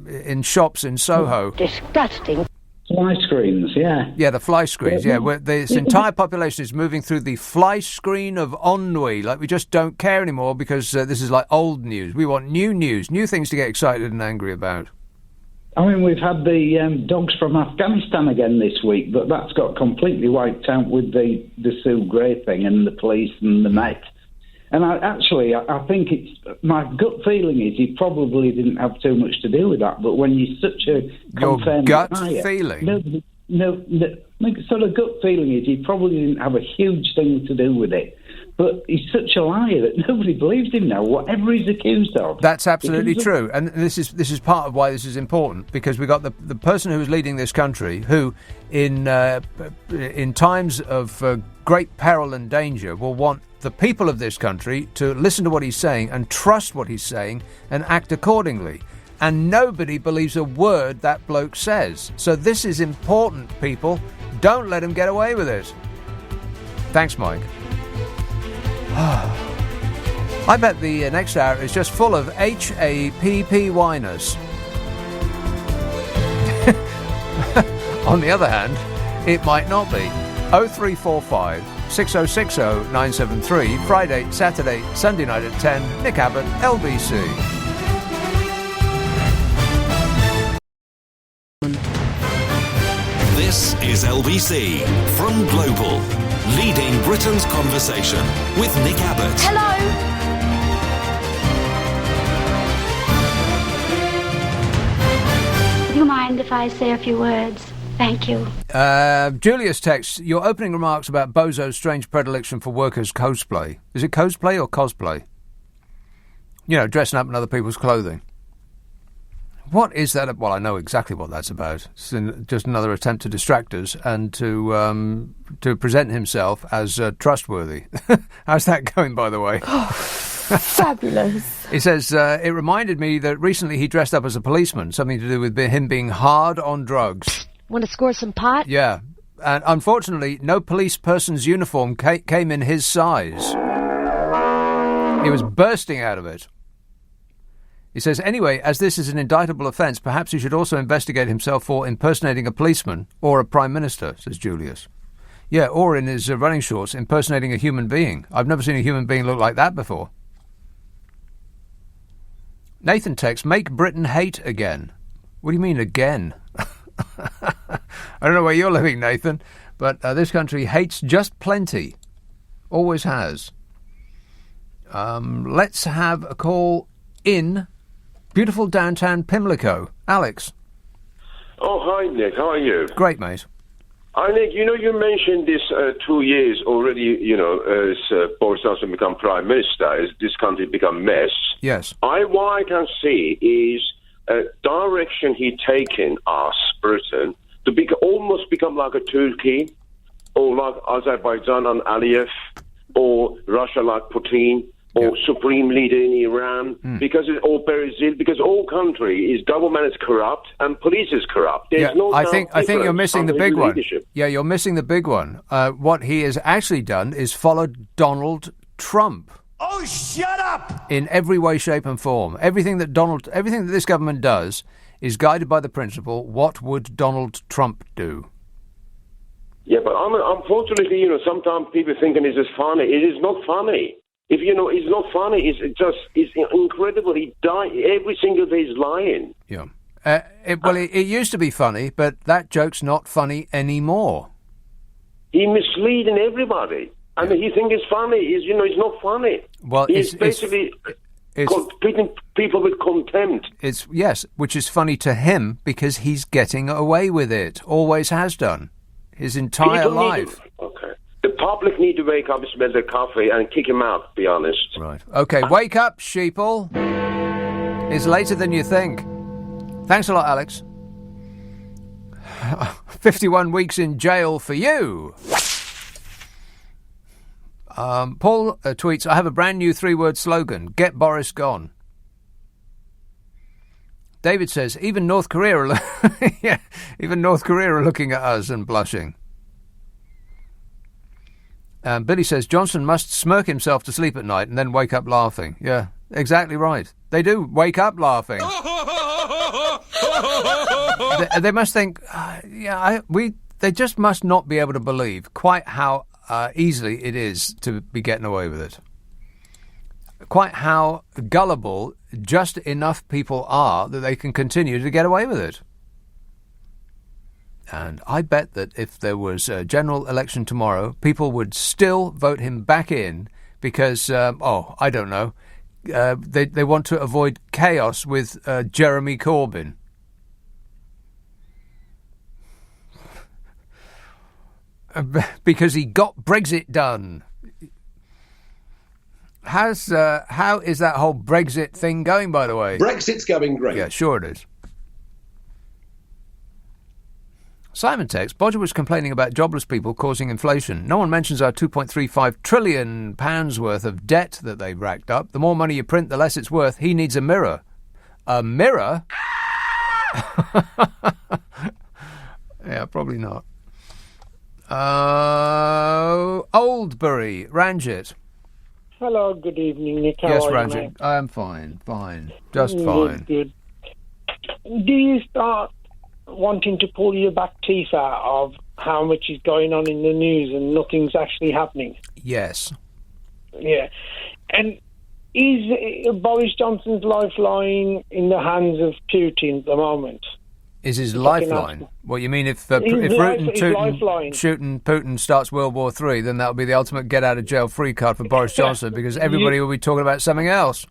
in shops in Soho. Disgusting. Fly screens, yeah. Yeah, the fly screens, yeah. Where this entire population is moving through the fly screen of ennui. Like, we just don't care anymore, because this is like old news. We want new news, new things to get excited and angry about. I mean, we've had the dogs from Afghanistan again this week, but that's got completely wiped out with the Sue Gray thing and the police and the Met. And I think my gut feeling is he probably didn't have too much to do with that. But when you're such a confirmed gut liar, feeling? No, my sort of gut feeling is he probably didn't have a huge thing to do with it. But he's such a liar that nobody believes him now, whatever he's accused of. That's absolutely true. And this is part of why this is important, because we got the person who is leading this country, who in times of great peril and danger will want the people of this country to listen to what he's saying and trust what he's saying and act accordingly. And nobody believes a word that bloke says. So this is important, people. Don't let him get away with it. Thanks, Mike. I bet the next hour is just full of HAPPY-ness. On the other hand, it might not be. 0345 6060 973, Friday, Saturday, Sunday night at 10, Nick Abbot, LBC. This is LBC from Global, leading Britain's conversation with Nick Abbot. Hello. Do you mind if I say a few words? Thank you. Julius texts, your opening remarks about Bozo's strange predilection for workers' cosplay. Is it cosplay or cosplay? You know, dressing up in other people's clothing. What is that? Well, I know exactly what that's about. It's just another attempt to distract us and to present himself as trustworthy. How's that going, by the way? Oh, fabulous. He says, it reminded me that recently he dressed up as a policeman, something to do with him being hard on drugs. Want to score some pot? Yeah. And unfortunately, no police person's uniform came in his size. He was bursting out of it. He says, anyway, as this is an indictable offence, perhaps he should also investigate himself for impersonating a policeman or a prime minister, says Julius. Yeah, or in his running shorts, impersonating a human being. I've never seen a human being look like that before. Nathan texts, make Britain hate again. What do you mean, again? I don't know where you're living, Nathan, but this country hates just plenty. Always has. Let's have a call in beautiful downtown Pimlico. Alex. Oh, hi, Nick. How are you? Great, mate. Hi, Nick. You mentioned this 2 years already, as Boris Johnson become Prime Minister, as this country become mess. Yes. What I can see is direction he taken us, Britain, to almost become like a Turkey, or like Azerbaijan and Aliyev, or Russia like Putin, or supreme leader in Iran, or Brazil, because all country is government is corrupt and police is corrupt. There's I think you're missing the big one. Yeah, you're missing the big one. What he has actually done is followed Donald Trump. Oh, shut up! In every way, shape, and form. Everything that this government does is guided by the principle: what would Donald Trump do? Yeah, but unfortunately, sometimes people thinking this is funny. It is not funny. If it's not funny. It's incredible. He died every single day. He's lying. Yeah. It used to be funny, but that joke's not funny anymore. He misleading everybody. I mean, he thinks it's funny. It's not funny. Well, he's basically treating people with contempt. Which is funny to him because he's getting away with it. Always has done. His entire life. Okay. The public need to wake up, smell their coffee, and kick him out, to be honest. Right. Okay, wake up, sheeple. It's later than you think. Thanks a lot, Alex. 51 weeks in jail for you. Paul tweets, I have a brand new 3-word slogan, get Boris gone. David says, even North Korea are looking at us and blushing. Billy says, Johnson must smirk himself to sleep at night and then wake up laughing. Yeah, exactly right. They do wake up laughing. they must think, they just must not be able to believe quite how easily it is to be getting away with it. Quite how gullible just enough people are that they can continue to get away with it. And I bet that if there was a general election tomorrow, people would still vote him back in because, I don't know, they want to avoid chaos with Jeremy Corbyn. Because he got Brexit done. How is that whole Brexit thing going, by the way? Brexit's going great. Yeah, sure it is. Simon texts, Bodger was complaining about jobless people causing inflation. No one mentions our £2.35 trillion worth of debt that they've racked up. The more money you print, the less it's worth. He needs a mirror. A mirror? Yeah, probably not. Oldbury, Ranjit. Hello, good evening, Nick. How yes, are Ranjit. you, mate? I'm fine, just fine. Good. Do you start wanting to pull your back teeth out of how much is going on in the news and nothing's actually happening? Yes. Yeah. And is Boris Johnson's lifeline in the hands of Putin at the moment? Is his lifeline? Well, you mean if Putin starts World War III, then that will be the ultimate get-out-of-jail-free card for Boris Johnson because everybody will be talking about something else.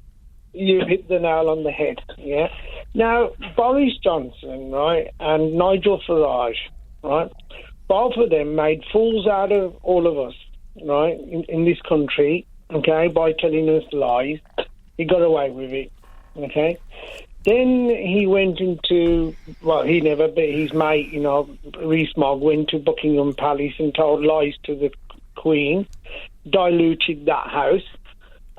You hit the nail on the head, yeah? Now, Boris Johnson, right, and Nigel Farage, right, both of them made fools out of all of us, right, in this country, okay, by telling us lies. He got away with it, okay? Then he went into, well, he never, but his mate, Rees-Mogg, went to Buckingham Palace and told lies to the Queen, diluted that house,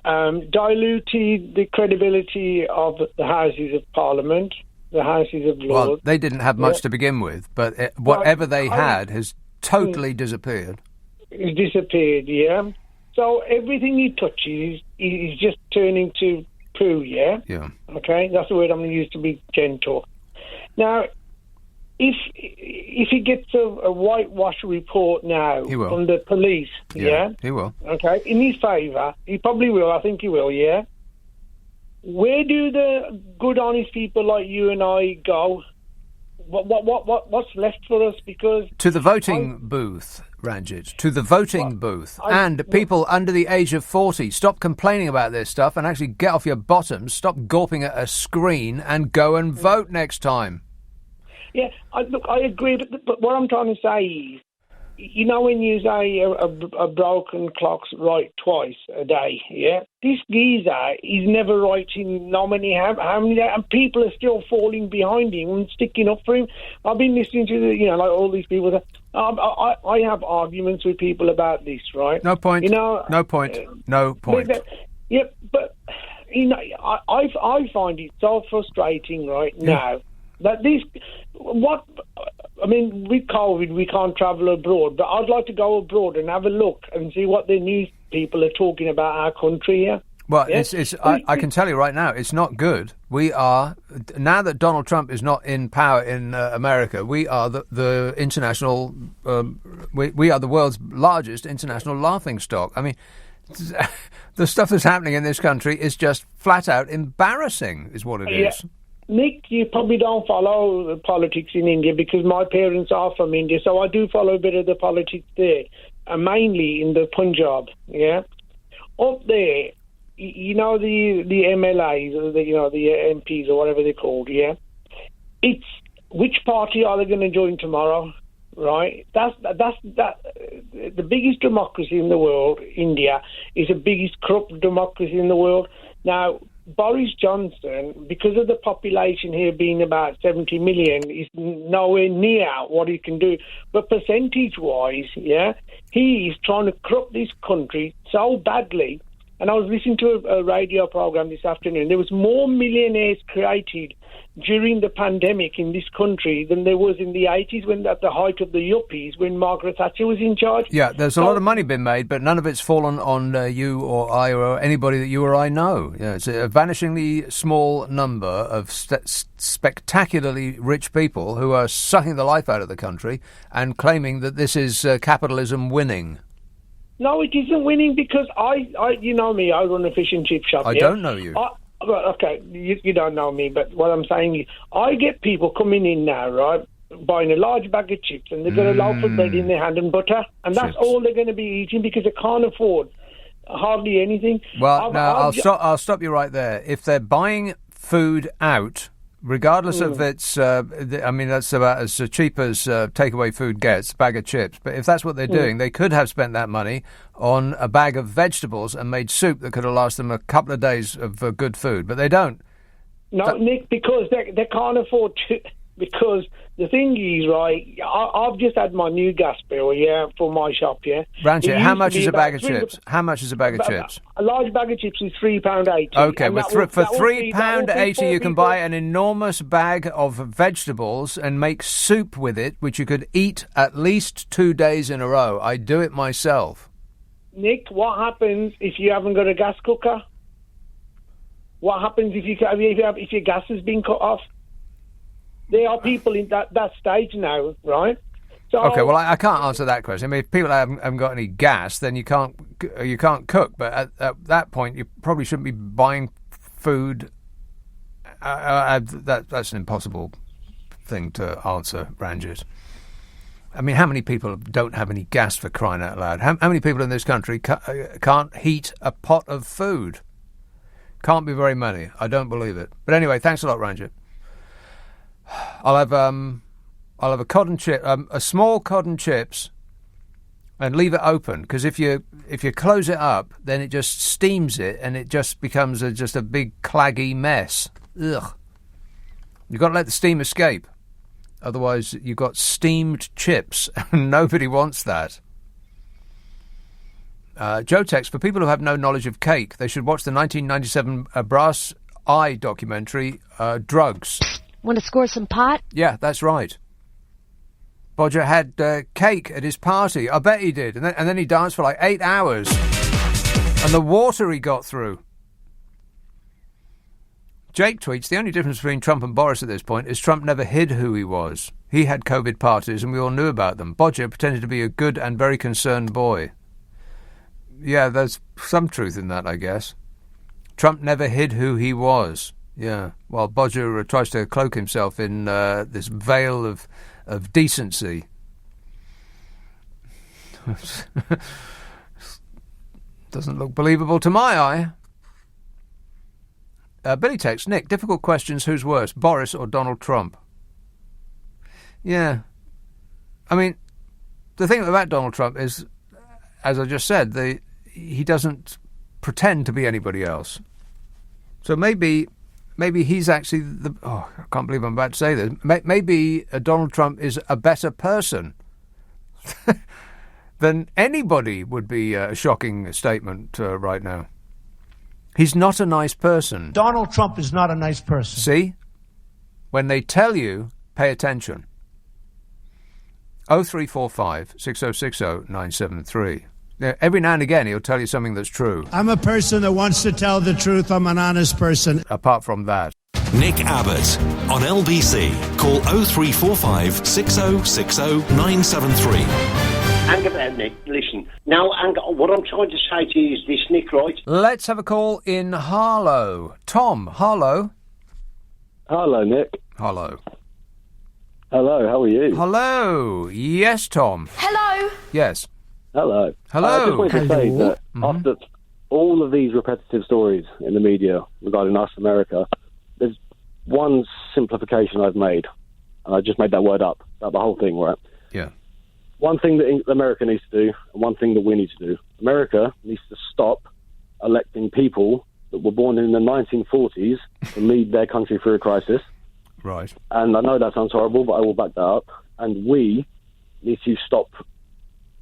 diluted the credibility of the Houses of Parliament, the Houses of Lords. Well, they didn't have much to begin with, but whatever they had has totally disappeared. It's disappeared, yeah. So everything he touches is just turning to poo, yeah? Yeah. Okay, that's the word I'm going to use to be gentle. Now, if he gets a whitewash report now from the police, yeah? He will. Okay, in his favour, he probably will, I think he will, yeah? Where do the good, honest people like you and I go? What's left for us? Because to the voting booth, Ranjit. To the voting booth. And people under the age of 40, stop complaining about this stuff and actually get off your bottoms, stop gawping at a screen and go and vote next time. Yeah, I agree, but what I'm trying to say is, when you say a broken clock's right twice a day, yeah? This geezer is never writing nominee how many, and people are still falling behind him and sticking up for him. I've been listening to like all these people. I have arguments with people about this, right? No point. No point. No point. But I find it so frustrating right now that with COVID, we can't travel abroad, but I'd like to go abroad and have a look and see what the news people are talking about our country here. Well, I can tell you right now, it's not good. We are, now that Donald Trump is not in power in America, we are the international, we are the world's largest international laughingstock. I mean, the stuff that's happening in this country is just flat out embarrassing, is what it is. Nick, you probably don't follow the politics in India because my parents are from India, so I do follow a bit of the politics there, mainly in the Punjab, yeah? Up there, the MLAs, or the MPs or whatever they're called, yeah? It's which party are they going to join tomorrow, right? That's the biggest democracy in the world, India, is the biggest corrupt democracy in the world. Now, Boris Johnson, because of the population here being about 70 million, is nowhere near what he can do. But percentage-wise, yeah, he is trying to corrupt this country so badly. And I was listening to a radio program this afternoon. There was more millionaires created during the pandemic in this country than there was in the 80s, when at the height of the yuppies, when Margaret Thatcher was in charge. Yeah, there's a lot of money been made, but none of it's fallen on you or I or anybody that you or I know. Yeah, it's a vanishingly small number of spectacularly rich people who are sucking the life out of the country and claiming that this is capitalism winning. No, it isn't winning because you know me, I run a fish and chip shop. I don't know you. Okay, you don't know me, but what I'm saying is I get people coming in now, right, buying a large bag of chips, and they've got a loaf of bread in their hand and butter, and that's all they're going to be eating because they can't afford hardly anything. Well, I'll stop you right there. If they're buying food out, regardless of its, that's about as cheap as takeaway food gets, a bag of chips. But if that's what they're doing, they could have spent that money on a bag of vegetables and made soup that could have lasted them a couple of days of good food. But they don't. No, Nick, because they can't afford to. Because the thing is, right, I've just had my new gas bill, for my shop, Ranjit, how much is a bag of chips? How much is a bag of chips? A large bag of chips is £3.80. Okay, for £3.80 you can buy an enormous bag of vegetables and make soup with it, which you could eat at least 2 days in a row. I do it myself. Nick, what happens if you haven't got a gas cooker? What happens if your gas has been cut off? There are people in that stage now, right? So, okay, well, I can't answer that question. I mean, if people haven't got any gas, then you can't cook. But at that point, you probably shouldn't be buying food. That's an impossible thing to answer, Ranjit. I mean, how many people don't have any gas, for crying out loud? How many people in this country can't heat a pot of food? Can't be very many. I don't believe it. But anyway, thanks a lot, Ranjit. I'll have a cod chip, a small cod and chips, and leave it open, because if you close it up, then it just steams it and it just becomes just a big claggy mess. Ugh. You've got to let the steam escape. Otherwise, you've got steamed chips, and nobody wants that. Joe texts, for people who have no knowledge of cake, they should watch the 1997 Brass Eye documentary, Drugs. Want to score some pot? Yeah, that's right. Bodger had cake at his party. I bet he did. And then he danced for like 8 hours. And the water he got through. Jake tweets, the only difference between Trump and Boris at this point is Trump never hid who he was. He had COVID parties and we all knew about them. Bodger pretended to be a good and very concerned boy. Yeah, there's some truth in that, I guess. Trump never hid who he was. Yeah, while Bodger tries to cloak himself in this veil of decency. Doesn't look believable to my eye. Billy texts, Nick, difficult questions, who's worse, Boris or Donald Trump? Yeah. I mean, the thing about Donald Trump is, as I just said, he doesn't pretend to be anybody else. So maybe he's actually I can't believe I'm about to say this. Maybe Donald Trump is a better person than anybody would be a shocking statement right now. He's not a nice person. Donald Trump is not a nice person. See? When they tell you, pay attention. 0345 6060 973. Every now and again, he'll tell you something that's true. I'm a person that wants to tell the truth. I'm an honest person. Apart from that. Nick Abbott on LBC. Call 0345 6060 973. Hang about, Nick. Listen. Now, what I'm trying to say to you is this, Nick, right? Let's have a call in Harlow. Tom, Harlow. Hello, Nick. Hello. Hello, how are you? Hello. Yes, Tom. Hello. Yes. Hello. Hello. I just wanted to say that after all of these repetitive stories in the media regarding us, America, there's one simplification I've made. And I just made that word up, about the whole thing, right? Yeah. One thing that America needs to do, and one thing that we need to do. America needs to stop electing people that were born in the 1940s to lead their country through a crisis. Right. And I know that sounds horrible, but I will back that up. And we need to stop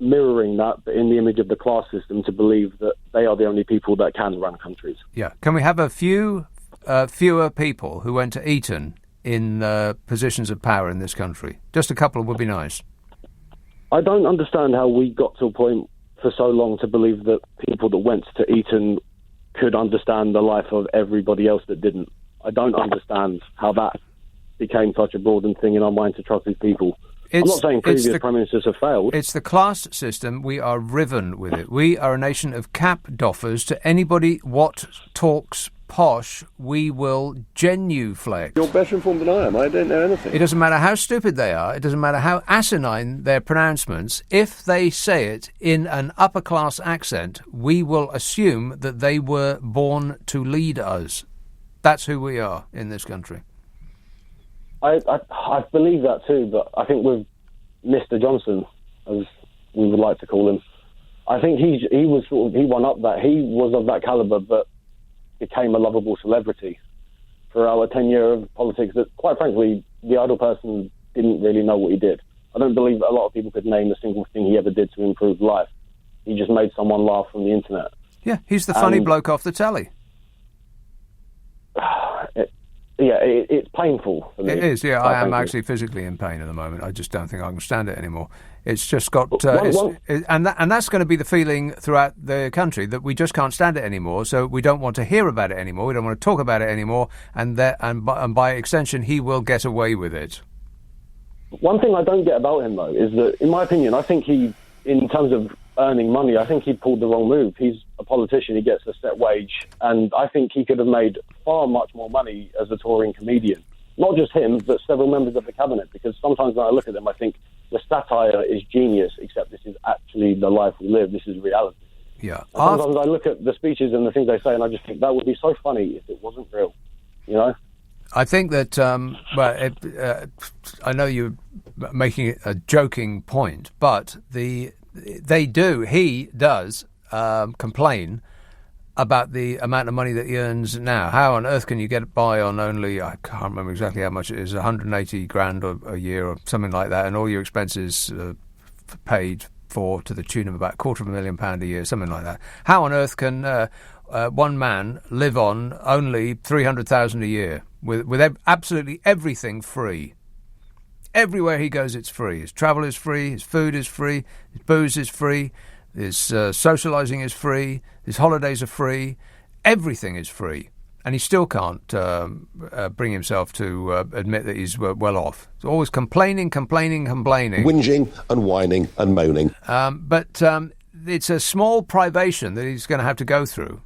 mirroring that, but in the image of the class system, to believe that they are the only people that can run countries. Yeah. Can we have a fewer people who went to Eton in positions of power in this country? Just a couple would be nice. I don't understand how we got to a point for so long to believe that people that went to Eton could understand the life of everybody else that didn't. I don't understand how that became such a broadened thing in our mind to trust these people. I'm not saying previous prime ministers have failed. It's the class system. We are riven with it. We are a nation of cap doffers. To anybody what talks posh, we will genuflect. You're better informed than I am. I don't know anything. It doesn't matter how stupid they are. It doesn't matter how asinine their pronouncements. If they say it in an upper-class accent, we will assume that they were born to lead us. That's who we are in this country. I believe that too, but I think with Mr. Johnson, as we would like to call him, I think he won up that. He was of that calibre, but became a lovable celebrity for our tenure of politics that, quite frankly, the idle person didn't really know what he did. I don't believe that a lot of people could name a single thing he ever did to improve life. He just made someone laugh from the internet. Yeah, he's the funny bloke off the telly. It's painful for me. It is, yeah. I am actually physically in pain at the moment. I just don't think I can stand it anymore. It's just got... and that's going to be the feeling throughout the country, that we just can't stand it anymore, so we don't want to hear about it anymore, we don't want to talk about it anymore, and by extension, he will get away with it. One thing I don't get about him, though, is that, in my opinion, I think he, in terms of earning money, I think he pulled the wrong move. He's a politician, he gets a set wage, and I think he could have made far much more money as a touring comedian. Not just him, but several members of the cabinet, because sometimes when I look at them, I think the satire is genius, except this is actually the life we live, this is reality. Yeah. And sometimes I look at the speeches and the things they say, and I just think that would be so funny if it wasn't real, you know? I think that, I know you're making a joking point, but he does complain about the amount of money that he earns now. How on earth can you get by on only, I can't remember exactly how much it is, 180 grand a year or something like that, and all your expenses paid for to the tune of about £250,000 a year, something like that. How on earth can one man live on only 300,000 a year with absolutely everything free? Everywhere he goes, it's free. His travel is free, his food is free, his booze is free, his socialising is free, his holidays are free, everything is free. And he still can't bring himself to admit that he's well off. He's always complaining. Whinging and whining and moaning. But it's a small privation that he's going to have to go through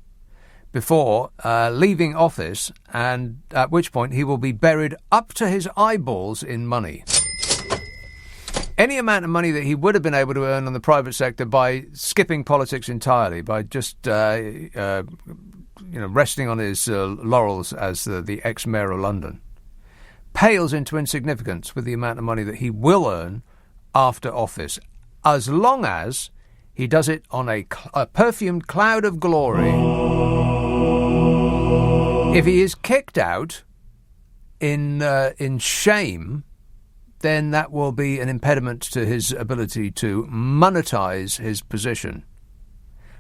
before leaving office, and at which point he will be buried up to his eyeballs in money. Any amount of money that he would have been able to earn on the private sector by skipping politics entirely, by just resting on his laurels as the ex-mayor of London, pales into insignificance with the amount of money that he will earn after office, as long as he does it on a perfumed cloud of glory. If he is kicked out in shame, then that will be an impediment to his ability to monetize his position.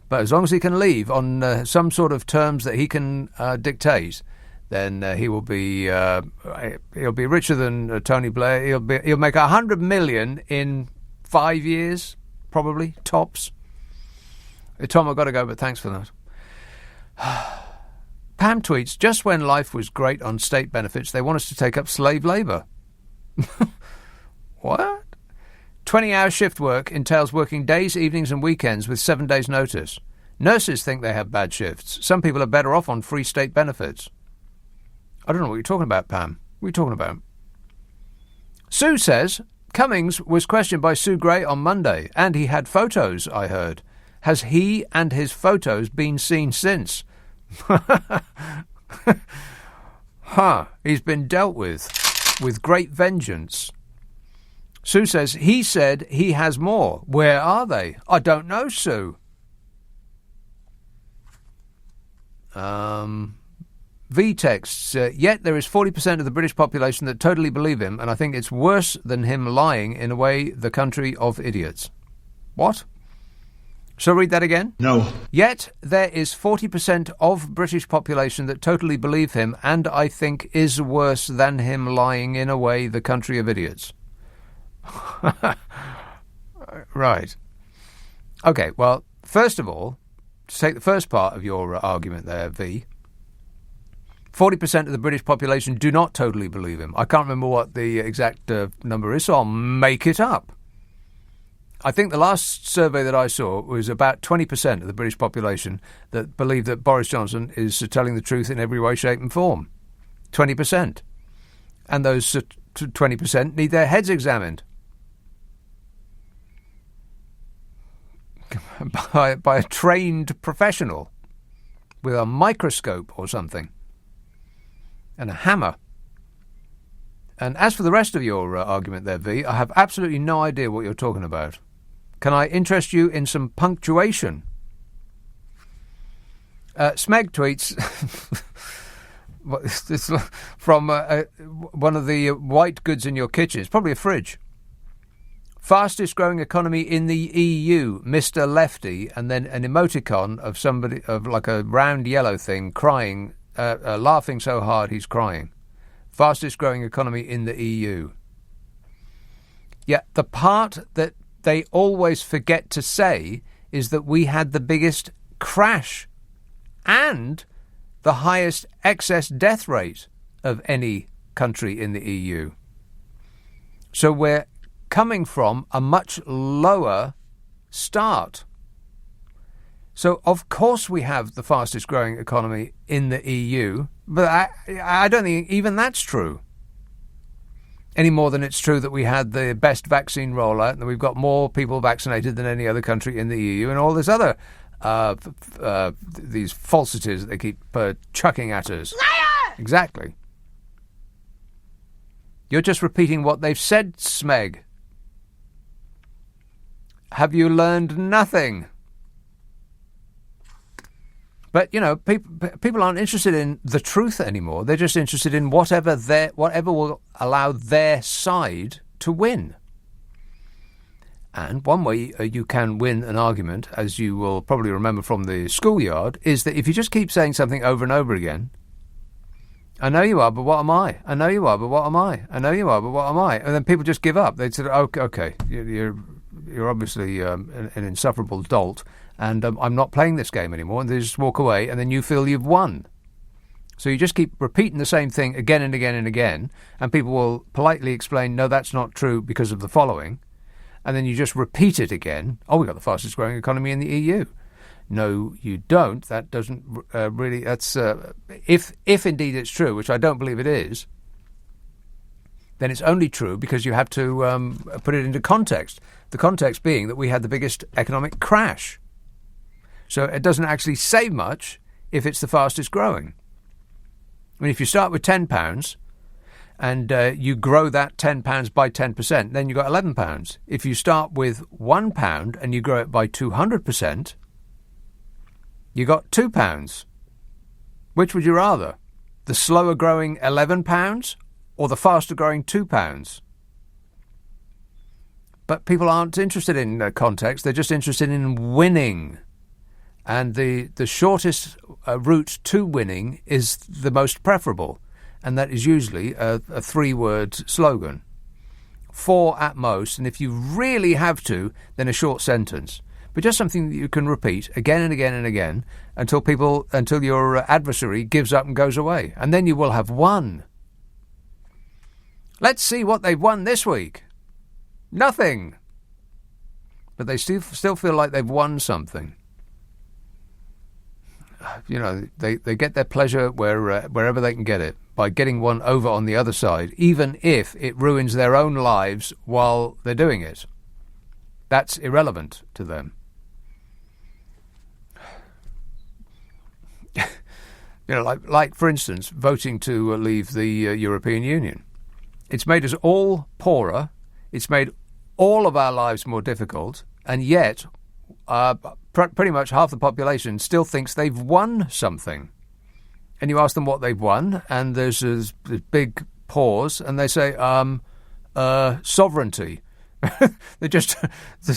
But as long as he can leave on some sort of terms that he can dictate, then he'll be richer than Tony Blair. He'll make 100 million in 5 years, probably tops. Tom, I've got to go, but thanks for that. Pam tweets, just when life was great on state benefits, they want us to take up slave labour. What? 20-hour shift work entails working days, evenings and weekends with 7 days' notice. Nurses think they have bad shifts. Some people are better off on free state benefits. I don't know what you're talking about, Pam. What are you talking about? Sue says, Cummings was questioned by Sue Gray on Monday, and he had photos, I heard. Has he and his photos been seen since? He's been dealt with great vengeance. Sue says, he said he has more. Where are they? I don't know, Sue. V texts, yet there is 40% of the British population that totally believe him, and I think it's worse than him lying in a way, the country of idiots. What? Shall I read that again? No. Yet there is 40% of British population that totally believe him, and I think is worse than him lying in a way, the country of idiots. Right. Okay, well, first of all, to take the first part of your argument there, V, 40% of the British population do not totally believe him. I can't remember what the exact number is, so I'll make it up. I think the last survey that I saw was about 20% of the British population that believe that Boris Johnson is telling the truth in every way, shape and form. 20%. And those 20% need their heads examined. By a trained professional with a microscope or something and a hammer. And as for the rest of your argument there, V, I have absolutely no idea what you're talking about. Can I interest you in some punctuation? Smeg tweets from one of the white goods in your kitchen. It's probably a fridge. Fastest growing economy in the EU, Mr. Lefty, and then an emoticon of somebody, of like a round yellow thing, crying, laughing so hard he's crying. Fastest growing economy in the EU. Yeah, the part that they always forget to say is that we had the biggest crash and the highest excess death rate of any country in the EU. So we're coming from a much lower start. So, of course, we have the fastest growing economy in the EU, but I don't think even that's true. Any more than it's true that we had the best vaccine rollout and that we've got more people vaccinated than any other country in the EU and all this other these falsities that they keep chucking at us. Liar! Exactly. You're just repeating what they've said, Smeg. Have you learned nothing? But, people aren't interested in the truth anymore. They're just interested in whatever will allow their side to win. And one way you can win an argument, as you will probably remember from the schoolyard, is that if you just keep saying something over and over again, I know you are, but what am I? I know you are, but what am I? I know you are, but what am I? And then people just give up. They say, okay, you're obviously an insufferable dolt, and I'm not playing this game anymore, and they just walk away, and then you feel you've won. So you just keep repeating the same thing again and again and again, and people will politely explain, no, that's not true because of the following, and then you just repeat it again. Oh, we've got the fastest growing economy in the EU. No, you don't. That doesn't really... That's if indeed it's true, which I don't believe it is, then it's only true because you have to put it into context. The context being that we had the biggest economic crash. So it doesn't actually say much if it's the fastest growing. I mean, if you start with £10 and you grow that £10 by 10%, then you've got £11. If you start with £1 and you grow it by 200%, you got £2. Which would you rather? The slower growing £11 or the faster growing £2? But people aren't interested in context. They're just interested in winning. And the shortest route to winning is the most preferable. And that is usually a 3-word slogan. 4 at most. And if you really have to, then a short sentence. But just something that you can repeat again and again and again until your adversary gives up and goes away. And then you will have won. Let's see what they've won this week. Nothing. But they still feel like they've won something. They get their pleasure wherever they can get it, by getting one over on the other side, even if it ruins their own lives while they're doing it. That's irrelevant to them. Like for instance, voting to leave the European Union. It's made us all poorer. It's made all of our lives more difficult, and yet pretty much half the population still thinks they've won something. And you ask them what they've won, and there's this big pause, and they say, sovereignty. They just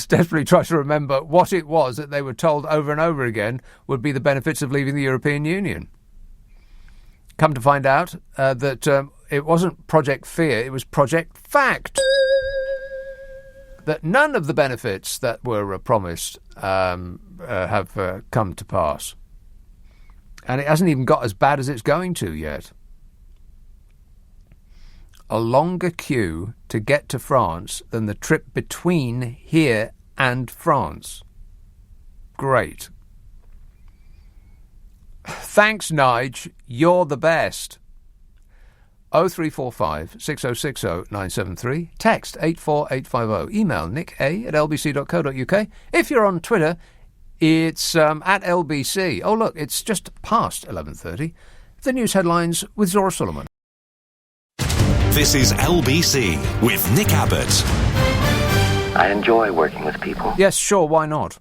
desperately try to remember what it was that they were told over and over again would be the benefits of leaving the European Union. Come to find out that it wasn't Project Fear, it was Project Fact. That none of the benefits that were promised have come to pass. And it hasn't even got as bad as it's going to yet. A longer queue to get to France than the trip between here and France. Great. Thanks, Nige. You're the best. 0345 6060 973. Text 84850. Email nick@lbc.co.uk. If you're on Twitter, it's at LBC. Oh, look, it's just past 11:30. The news headlines with Zora Solomon. This is LBC with Nick Abbott. I enjoy working with people. Yes, sure, why not?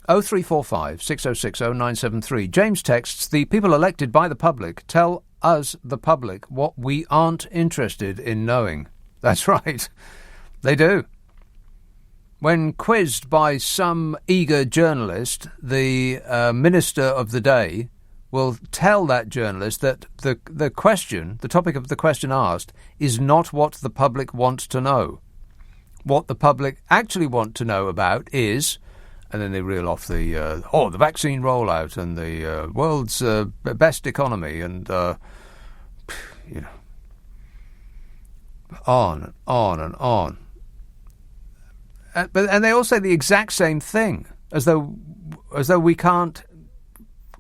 0345 6060 973. James texts, the people elected by the public tell us, the public, what we aren't interested in knowing. That's right. They do. When quizzed by some eager journalist, the minister of the day will tell that journalist that the question, the topic of the question asked, is not what the public want to know. What the public actually want to know about is, and then they reel off the vaccine rollout and the world's best economy and, on and on and on. And they all say the exact same thing, as though we can't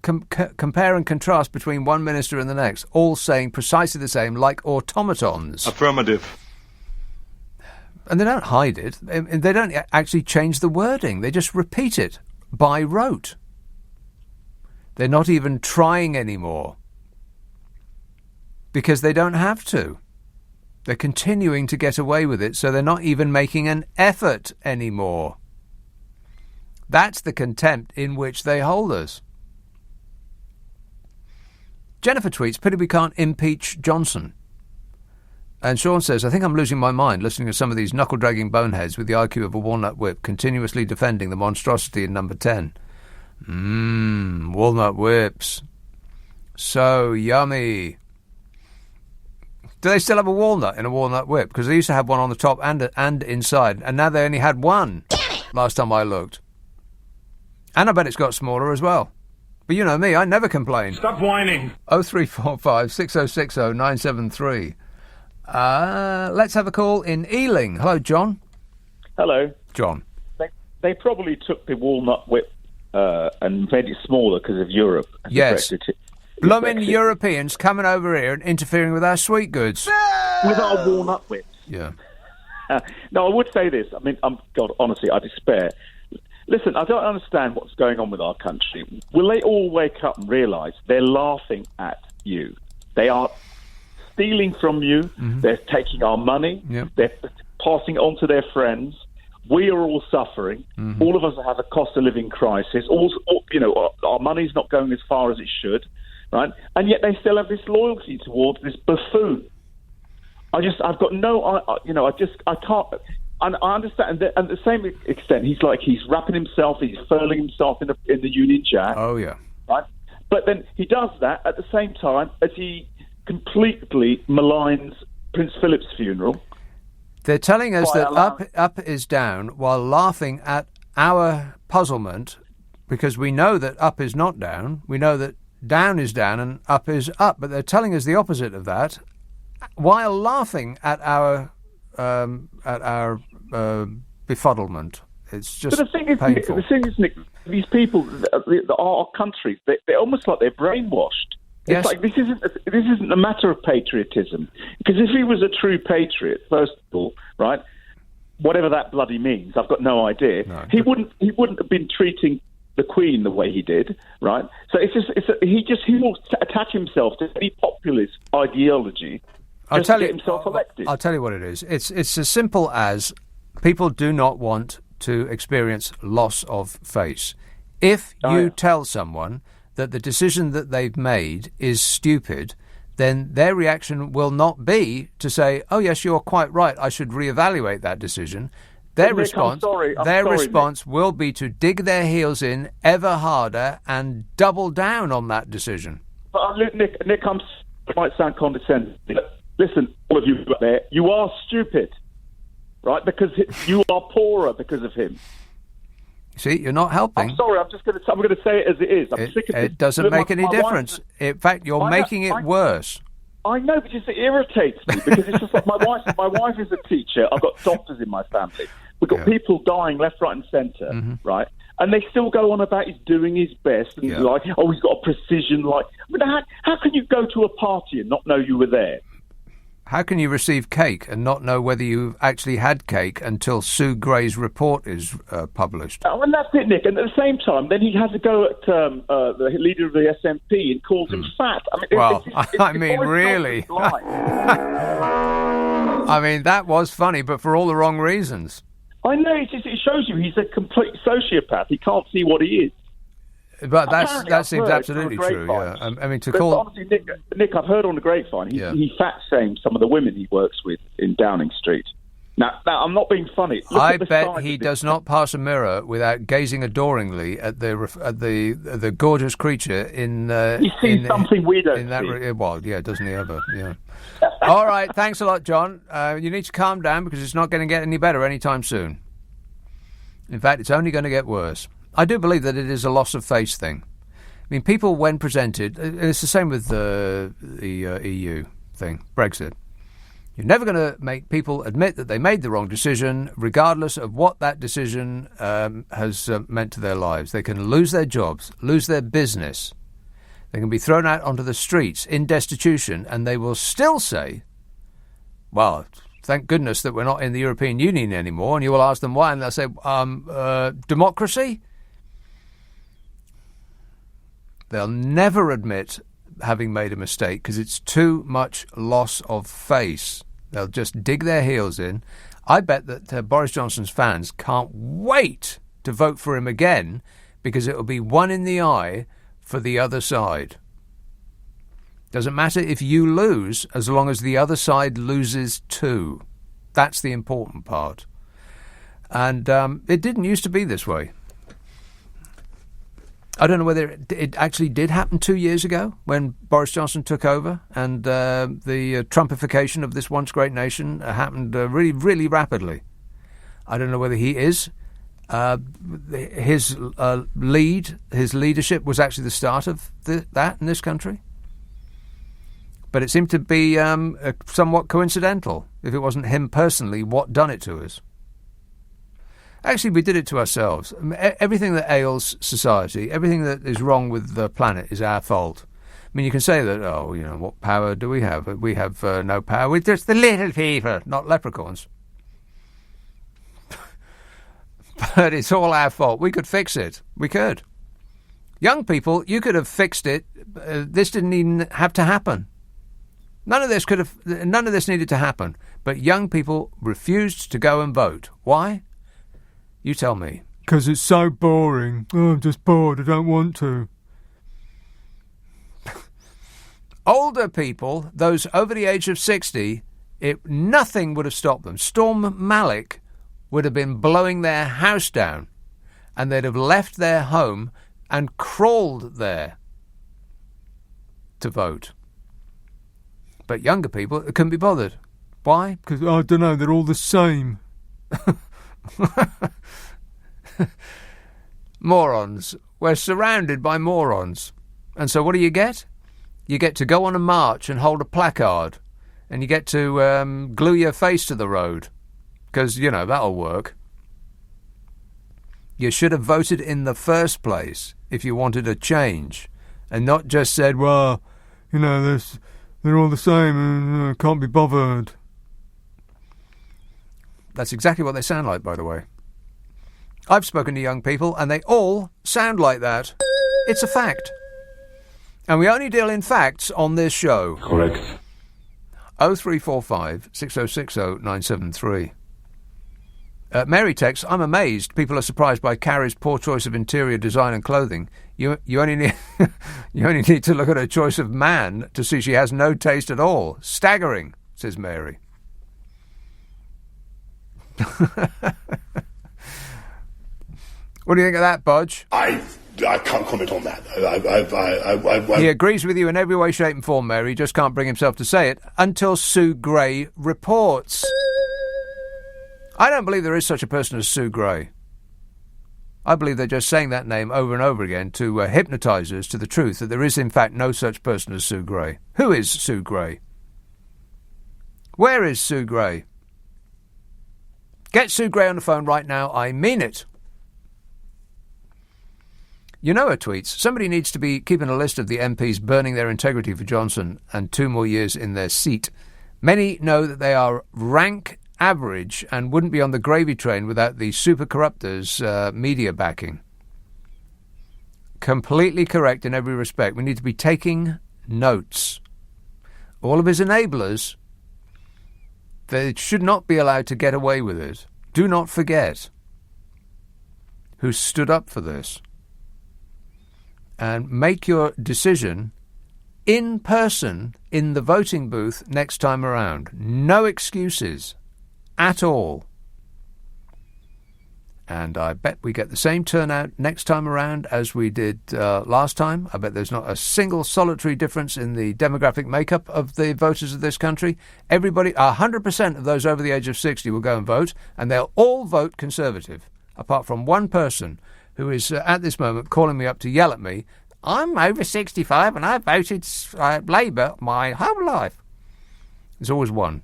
compare and contrast between one minister and the next, all saying precisely the same, like automatons. Affirmative. And they don't hide it. They don't actually change the wording. They just repeat it by rote. They're not even trying anymore because they don't have to. They're continuing to get away with it, so they're not even making an effort anymore. That's the contempt in which they hold us. Jennifer tweets, pity we can't impeach Johnson. And Sean says, I think I'm losing my mind listening to some of these knuckle-dragging boneheads with the IQ of a walnut whip continuously defending the monstrosity in number 10. Walnut whips. So yummy. Do they still have a walnut in a walnut whip? Because they used to have one on the top and inside, and now they only had one last time I looked. And I bet it's got smaller as well. But you know me, I never complain. Stop whining. 0345 6060 973. Let's have a call in Ealing. Hello, John. Hello. John. They probably took the walnut whip and made it smaller because of Europe. Yes. Blooming Europeans coming over here and interfering with our sweet goods. With our walnut whips. Yeah. No, I would say this. I mean, God, honestly, I despair. Listen, I don't understand what's going on with our country. Will they all wake up and realise they're laughing at you? They are stealing from you. Mm-hmm. They're taking our money. Yep. They're passing it on to their friends. We are all suffering. Mm-hmm. All of us have a cost of living crisis. Our money's not going as far as it should, right? And yet they still have this loyalty towards this buffoon. I can't. And I understand that, and at the same extent, he's wrapping himself, he's furling himself in the Union Jack. Oh yeah, right. But then he does that at the same time as he completely maligns Prince Philip's funeral. They're telling us that up is down, while laughing at our puzzlement, because we know that up is not down. We know that down is down and up is up. But they're telling us the opposite of that, while laughing at our befuddlement. It's just painful. The thing is, Nick, these people, our countries, they're almost like they're brainwashed. Yes. It's like this isn't a matter of patriotism. Because if he was a true patriot, first of all, right, whatever that bloody means, I've got no idea. No. He wouldn't have been treating the Queen the way he did, right? So he will attach himself to any populist ideology. I'll tell you what it is. It's as simple as people do not want to experience loss of face. If you tell someone that the decision that they've made is stupid, then their reaction will not be to say, "Oh yes, you're quite right. I should reevaluate that decision." Their response will be to dig their heels in ever harder and double down on that decision. But Nick, it might sound condescending. Listen, all of you out there, you are stupid, right? Because you are poorer because of him. See, you're not helping. I'm sorry. I'm going to say it as it is. I'm sick of it. It doesn't make any difference. In fact, you're making it worse. I know, but it irritates me because it's just like my wife is a teacher. I've got doctors in my family. We've got people dying left, right, and centre, right? And they still go on about he's doing his best and he's got a precision. How can you go to a party and not know you were there? How can you receive cake and not know whether you've actually had cake until Sue Gray's report is published? Oh, and that's it, Nick. And at the same time, then he has a go at the leader of the SNP and calls him fat. I mean, really? I mean, that was funny, but for all the wrong reasons. I know. It shows you he's a complete sociopath. He can't see what he is. But that seems absolutely true. Yeah, I mean, honestly, Nick, I've heard on the grapevine he fat shames some of the women he works with in Downing Street. Now I'm not being funny. I bet he does not pass a mirror without gazing adoringly at the gorgeous creature in. He sees something we don't see. Well, yeah, doesn't he ever? Yeah. All right, thanks a lot, John. You need to calm down because it's not going to get any better anytime soon. In fact, it's only going to get worse. I do believe that it is a loss of face thing. I mean, people, when presented, it's the same with the EU thing, Brexit. You're never going to make people admit that they made the wrong decision, regardless of what that decision has meant to their lives. They can lose their jobs, lose their business. They can be thrown out onto the streets in destitution, and they will still say, well, thank goodness that we're not in the European Union anymore. And you will ask them why, and they'll say, democracy? They'll never admit having made a mistake because it's too much loss of face. They'll just dig their heels in. I bet that Boris Johnson's fans can't wait to vote for him again because it will be one in the eye for the other side. Doesn't matter if you lose, as long as the other side loses too. That's the important part. And it didn't used to be this way. I don't know whether it actually did happen 2 years ago when Boris Johnson took over and the Trumpification of this once great nation happened really, really rapidly. I don't know whether he is. His leadership was actually the start of that in this country. But it seemed to be somewhat coincidental. If it wasn't him personally, what done it to us? Actually, we did it to ourselves. Everything that ails society, everything that is wrong with the planet is our fault. I mean, you can say that, what power do we have? We have no power. We're just the little people, not leprechauns. But it's all our fault. We could fix it. We could. Young people, you could have fixed it. This didn't even have to happen. None of this needed to happen. But young people refused to go and vote. Why? You tell me. Because it's so boring. Oh, I'm just bored. I don't want to. Older people, those over the age of 60, nothing would have stopped them. Storm Malik would have been blowing their house down, and they'd have left their home and crawled there to vote. But younger people couldn't be bothered. Why? Because, I don't know, they're all the same. Morons. We're surrounded by morons. And so what do you get? You get to go on a march and hold a placard. And you get to glue your face to the road. Because, that'll work. You should have voted in the first place if you wanted a change. And not just said, well, they're all the same and can't be bothered. That's exactly what they sound like, by the way. I've spoken to young people, and they all sound like that. It's a fact. And we only deal in facts on this show. Correct. 0345 6060 973. Mary texts, I'm amazed. People are surprised by Carrie's poor choice of interior design and clothing. You only need you only need to look at her choice of man to see she has no taste at all. Staggering, says Mary. What do you think of that, Bodge? I can't comment on that. He agrees with you in every way, shape and form, Mary. He just can't bring himself to say it until Sue Gray reports. I don't believe there is such a person as Sue Gray. I believe they're just saying that name over and over again to hypnotise us to the truth that there is, in fact, no such person as Sue Gray. Who is Sue Gray? Where is Sue Gray? Get Sue Gray on the phone right now. I mean it. You know her tweets. Somebody needs to be keeping a list of the MPs burning their integrity for Johnson and 2 more years in their seat. Many know that they are rank average and wouldn't be on the gravy train without the super corruptors' media backing. Completely correct in every respect. We need to be taking notes. All of his enablers, they should not be allowed to get away with it. Do not forget who stood up for this. And make your decision in person in the voting booth next time around. No excuses at all. And I bet we get the same turnout next time around as we did last time. I bet there's not a single solitary difference in the demographic makeup of the voters of this country. Everybody, 100% of those over the age of 60 will go and vote, and they'll all vote Conservative, apart from one person who is at this moment calling me up to yell at me. I'm over 65 and I voted Labour my whole life. There's always one.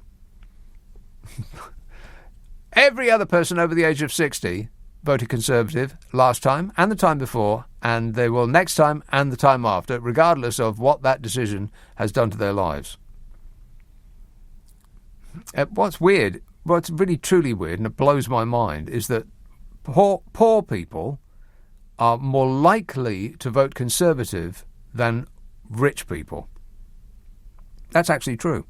Every other person over the age of 60 voted Conservative last time and the time before, and they will next time and the time after, regardless of what that decision has done to their lives. What's weird, what's really truly weird, and it blows my mind, is that poor people are more likely to vote Conservative than rich people. That's actually true.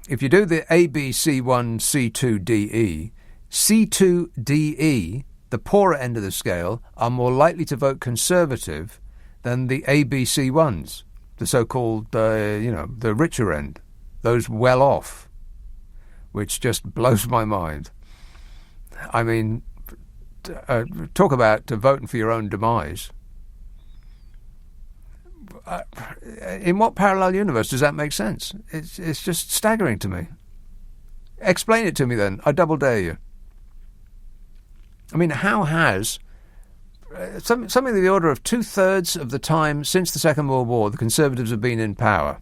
If you do the A, B, C1, C2, D, E, C2, D, E, the poorer end of the scale, are more likely to vote Conservative than the A, B, C1s. the so-called, the richer end, those well off, which just blows my mind. I mean, talk about voting for your own demise. In what parallel universe does that make sense? It's just staggering to me. Explain it to me then. I double dare you. I mean, how has something of the order of 2/3 of the time since the Second World War the Conservatives have been in power?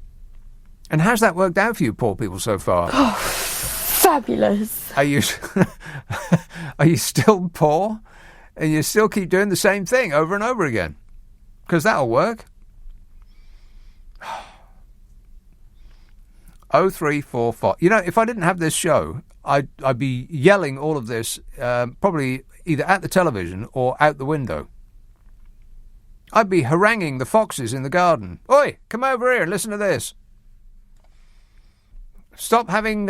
And how's that worked out for you poor people so far? Oh, fabulous. Are you still poor? And you still keep doing the same thing over and over again? Because that'll work. 0345. You know, if I didn't have this show, I'd be yelling all of this probably either at the television or out the window. I'd be haranguing the foxes in the garden. Oi, come over here and listen to this. Stop having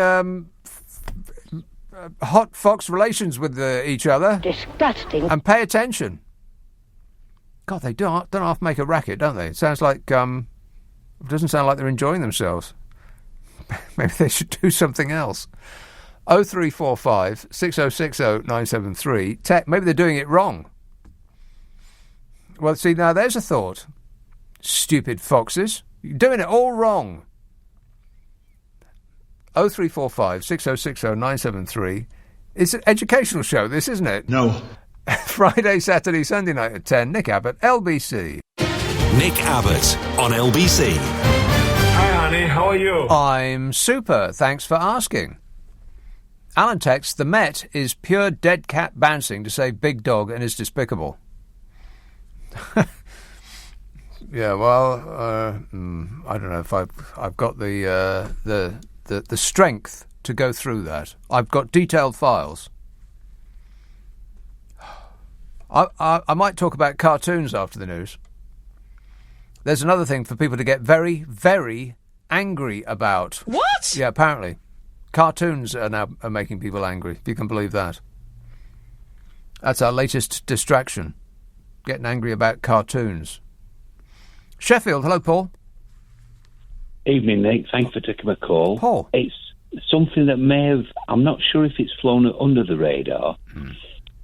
hot fox relations with each other. Disgusting. And pay attention. God, they don't half make a racket, don't they? It sounds like, it doesn't sound like they're enjoying themselves. Maybe they should do something else. 0345 6060 973. Maybe they're doing it wrong. Well, see, now there's a thought. Stupid foxes. You're doing it all wrong. 0345 6060 973. It's an educational show, this, isn't it? No. Friday, Saturday, Sunday night at 10. Nick Abbott, LBC. Nick Abbott on LBC. Hi, honey. How are you? I'm super. Thanks for asking. Alan texts, the Met is pure dead cat bouncing to say big dog and is despicable. Yeah, well, I don't know if I've got the strength to go through that. I've got detailed files. I might talk about cartoons after the news. There's another thing for people to get very, very angry about. What? Yeah, apparently. Cartoons are now making people angry, if you can believe that. That's our latest distraction. Getting angry about cartoons. Sheffield, hello, Paul. Evening, Nick. Thanks for taking my call. Paul. It's something that may have, I'm not sure if it's flown under the radar,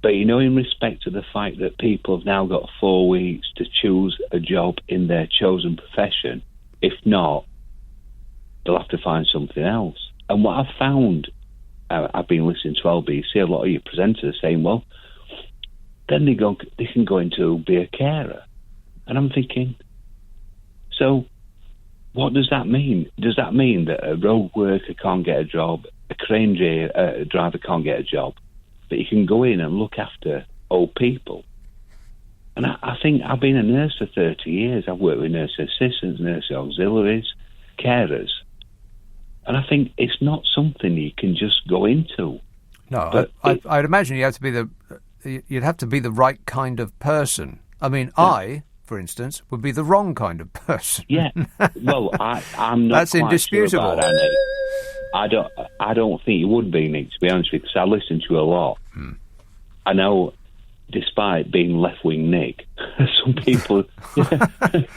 but, you know, in respect to the fact that people have now got 4 weeks to choose a job in their chosen profession. If not, they'll have to find something else. And what I've found, I've been listening to LBC, a lot of your presenters are saying, well, then they can go into be a carer. And I'm thinking, so what does that mean? Does that mean that a road worker can't get a job, a crane driver can't get a job, but you can go in and look after old people? And I think I've been a nurse for 30 years. I've worked with nurse assistants, nurse auxiliaries, carers. And I think it's not something you can just go into. No, but I'd imagine you'd have to be the right kind of person. I mean, I, for instance, would be the wrong kind of person. Yeah. Well, I'm not. That's quite indisputable. Sure about that, Nick. I don't think you would be, Nick, to be honest with you, because I listen to you a lot. I know, despite being left-wing Nick, some people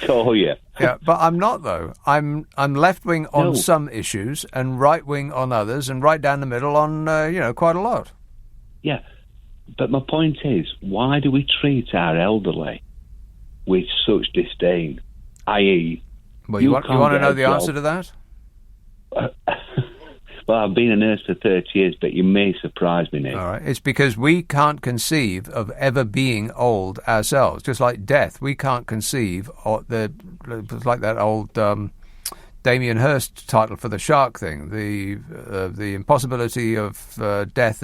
call you. Yeah, but I'm not, though. I'm left-wing on some issues and right-wing on others, and right down the middle on quite a lot. Yeah, but my point is, why do we treat our elderly with such disdain? I.e., well, you want to know the answer to that? Well, I've been a nurse for 30 years, but you may surprise me, Nick. All right. It's because we can't conceive of ever being old ourselves. Just like death, we can't conceive of like that old Damien Hirst title for the shark thing, the impossibility of death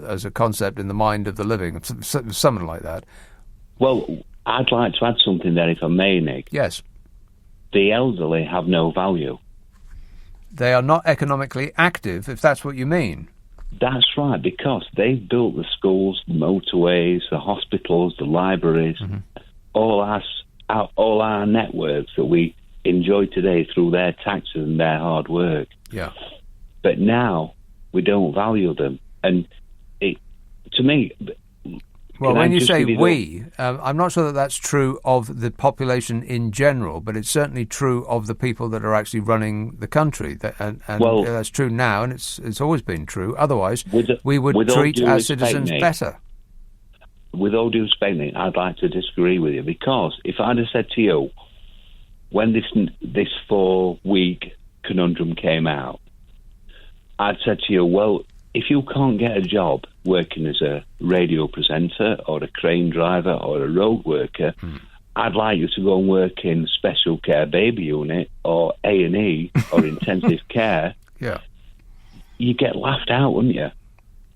as a concept in the mind of the living, something like that. Well, I'd like to add something there, if I may, Nick. Yes. The elderly have no value. They are not economically active, if that's what you mean. That's right, because they've built the schools, the motorways, the hospitals, the libraries, all our networks that we enjoy today through their taxes and their hard work. Yeah. But now we don't value them. And to me, Well, when you say we, I'm not sure that that's true of the population in general, but it's certainly true of the people that are actually running the country. Well, that's true now, and it's always been true. Otherwise, we would treat our citizens better. With all due respect, Nick, I'd like to disagree with you, because if I'd have said to you, when this 4-week conundrum came out, I'd said to you, well, if you can't get a job working as a radio presenter or a crane driver or a road worker, I'd like you to go and work in special care baby unit or A&E or intensive care. Yeah. You get laughed out, wouldn't you?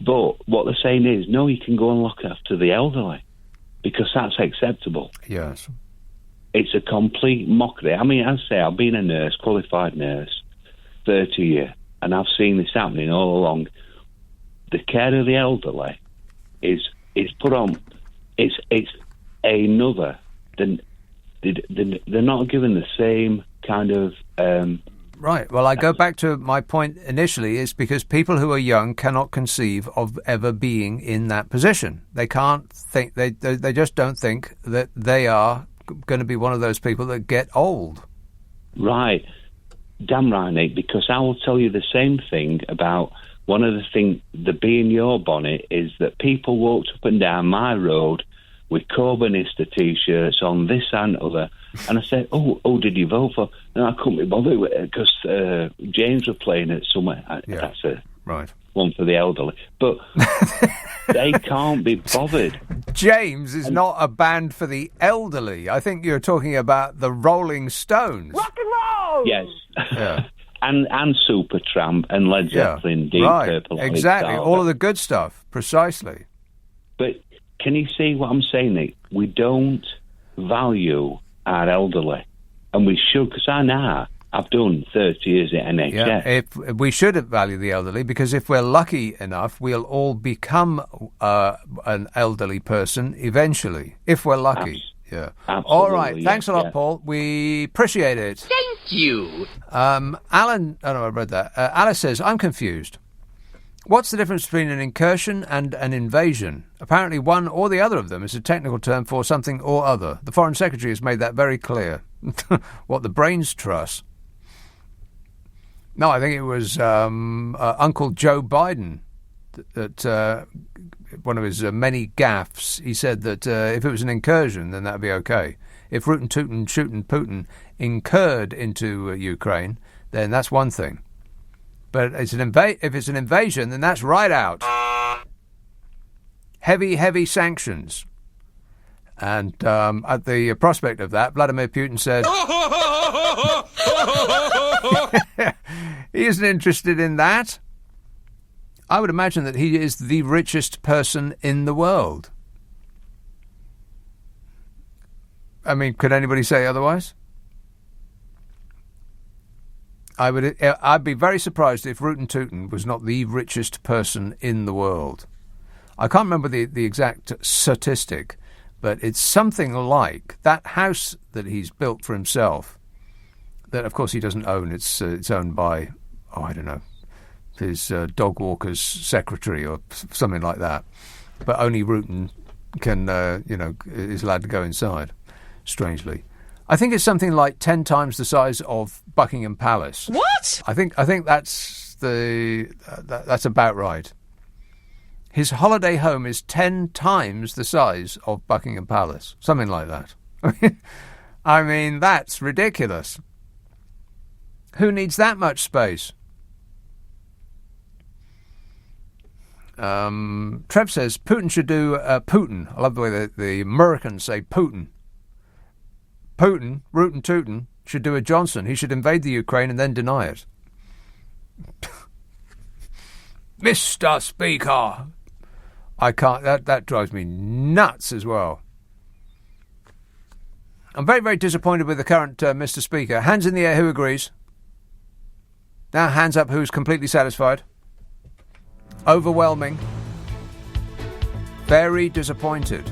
But what they're saying is, no, you can go and look after the elderly because that's acceptable. Yes. It's a complete mockery. I mean, I say I've been a nurse, qualified nurse, 30 years, and I've seen this happening all along. The care of the elderly is put on. It's another. They're not given the same kind of. Right. Well, I go back to my point initially, is because people who are young cannot conceive of ever being in that position. They can't think. They just don't think that they are going to be one of those people that get old. Right. Damn right, Nick. Because I will tell you the same thing about. One of the things, the bee in your bonnet, is that people walked up and down my road with Corbynista T-shirts on, this and other. And I said, oh, did you vote for? And I couldn't be bothered with it because James were playing it somewhere. Yeah. That's a right. one for the elderly. But they can't be bothered. James is not a band for the elderly. I think you're talking about the Rolling Stones. Rock and roll! Yes. Yeah. And Supertramp and Led Zeppelin, Deep Purple. Exactly, all of the good stuff, precisely. But can you see what I'm saying, Nick? We don't value our elderly, and we should, because I've done 30 years at NHS. Yeah, if we should value the elderly, because if we're lucky enough, we'll all become an elderly person eventually, if we're lucky. Yeah. Absolutely, all right. Thanks a lot, Paul. We appreciate it. Thank you. Alan, I read that. Alice says, I'm confused. What's the difference between an incursion and an invasion? Apparently one or the other of them is a technical term for something or other. The Foreign Secretary has made that very clear. What the brains trust. No, I think it was Uncle Joe Biden that one of his many gaffes, he said that if it was an incursion, then that would be okay. If Rootin' Tootin' Shootin' Putin incurred into Ukraine, then that's one thing. But if it's an invasion, then that's right out. Heavy sanctions. And at the prospect of that, Vladimir Putin said he isn't interested in that. I would imagine that he is the richest person in the world. I mean, could anybody say otherwise? I'd be very surprised if Rootin' Tootin' was not the richest person in the world. I can't remember the exact statistic, but it's something like that house that he's built for himself, that of course he doesn't own. It's owned by, I don't know, his dog walker's secretary or something like that. But only Rootin' can, is allowed to go inside, strangely. I think it's something like 10 times the size of Buckingham Palace. What? I think that's that's about right. His holiday home is 10 times the size of Buckingham Palace, something like that. I mean, that's ridiculous. Who needs that much space? Trev says Putin should do Putin. I love the way the Americans say Putin. Putin, Rootin' Tootin', should do a Johnson. He should invade the Ukraine and then deny it. Mr. Speaker. I can't. That drives me nuts as well. I'm very, very disappointed with the current Mr. Speaker. Hands in the air, who agrees? Now hands up, who's completely satisfied? Overwhelming. Very disappointed.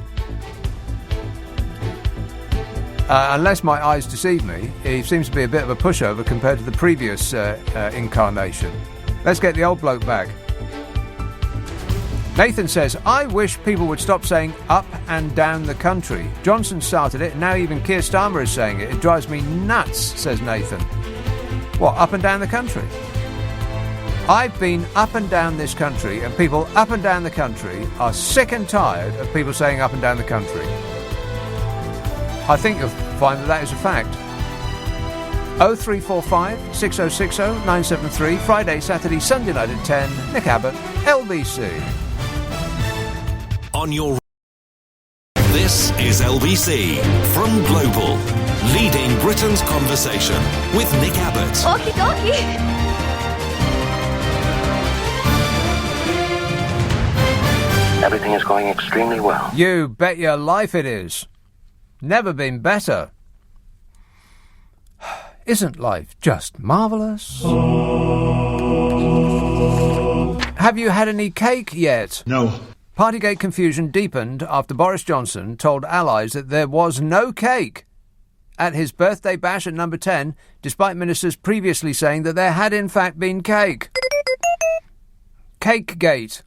Unless my eyes deceive me, he seems to be a bit of a pushover compared to the previous incarnation. Let's get the old bloke back. Nathan says, I wish people would stop saying up and down the country. Johnson started it, and now even Keir Starmer is saying it. It drives me nuts, says Nathan. What, up and down the country? I've been up and down this country, and people up and down the country are sick and tired of people saying up and down the country. I think you'll find that is a fact. 0345 6060 973, Friday, Saturday, Sunday night at 10. Nick Abbott, LBC. On your... This is LBC from Global, leading Britain's conversation with Nick Abbott. Okie dokie. Everything is going extremely well. You bet your life it is. Never been better. Isn't life just marvellous? Have you had any cake yet? No. Partygate confusion deepened after Boris Johnson told allies that there was no cake at his birthday bash at Number 10, despite ministers previously saying that there had in fact been cake. Cakegate.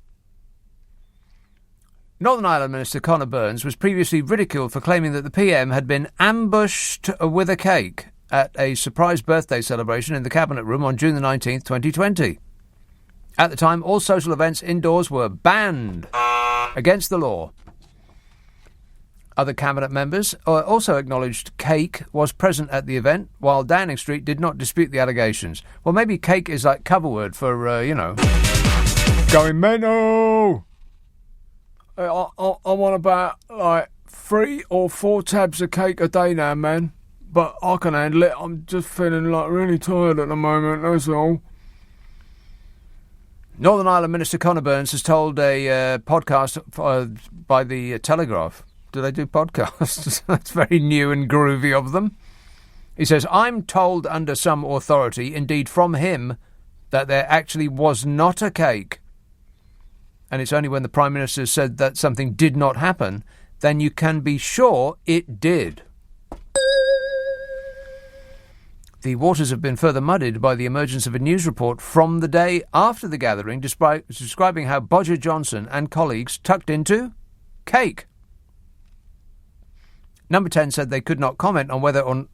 Northern Ireland Minister Conor Burns was previously ridiculed for claiming that the PM had been ambushed with a cake at a surprise birthday celebration in the Cabinet Room on June the 19th, 2020. At the time, all social events indoors were banned against the law. Other Cabinet members also acknowledged cake was present at the event, while Downing Street did not dispute the allegations. Well, maybe cake is like cover word for, going mental. I want about, 3 or 4 tabs of cake a day now, man. But I can handle it. I'm just feeling, really tired at the moment, that's all. Northern Ireland Minister Conor Burns has told a podcast by the Telegraph. Do they do podcasts? That's very new and groovy of them. He says, I'm told under some authority, indeed from him, that there actually was not a cake. And it's only when the Prime Minister said that something did not happen, then you can be sure it did. The waters have been further muddied by the emergence of a news report from the day after the gathering describing how Bodger Johnson and colleagues tucked into cake. Number 10 said they could not comment on whether or...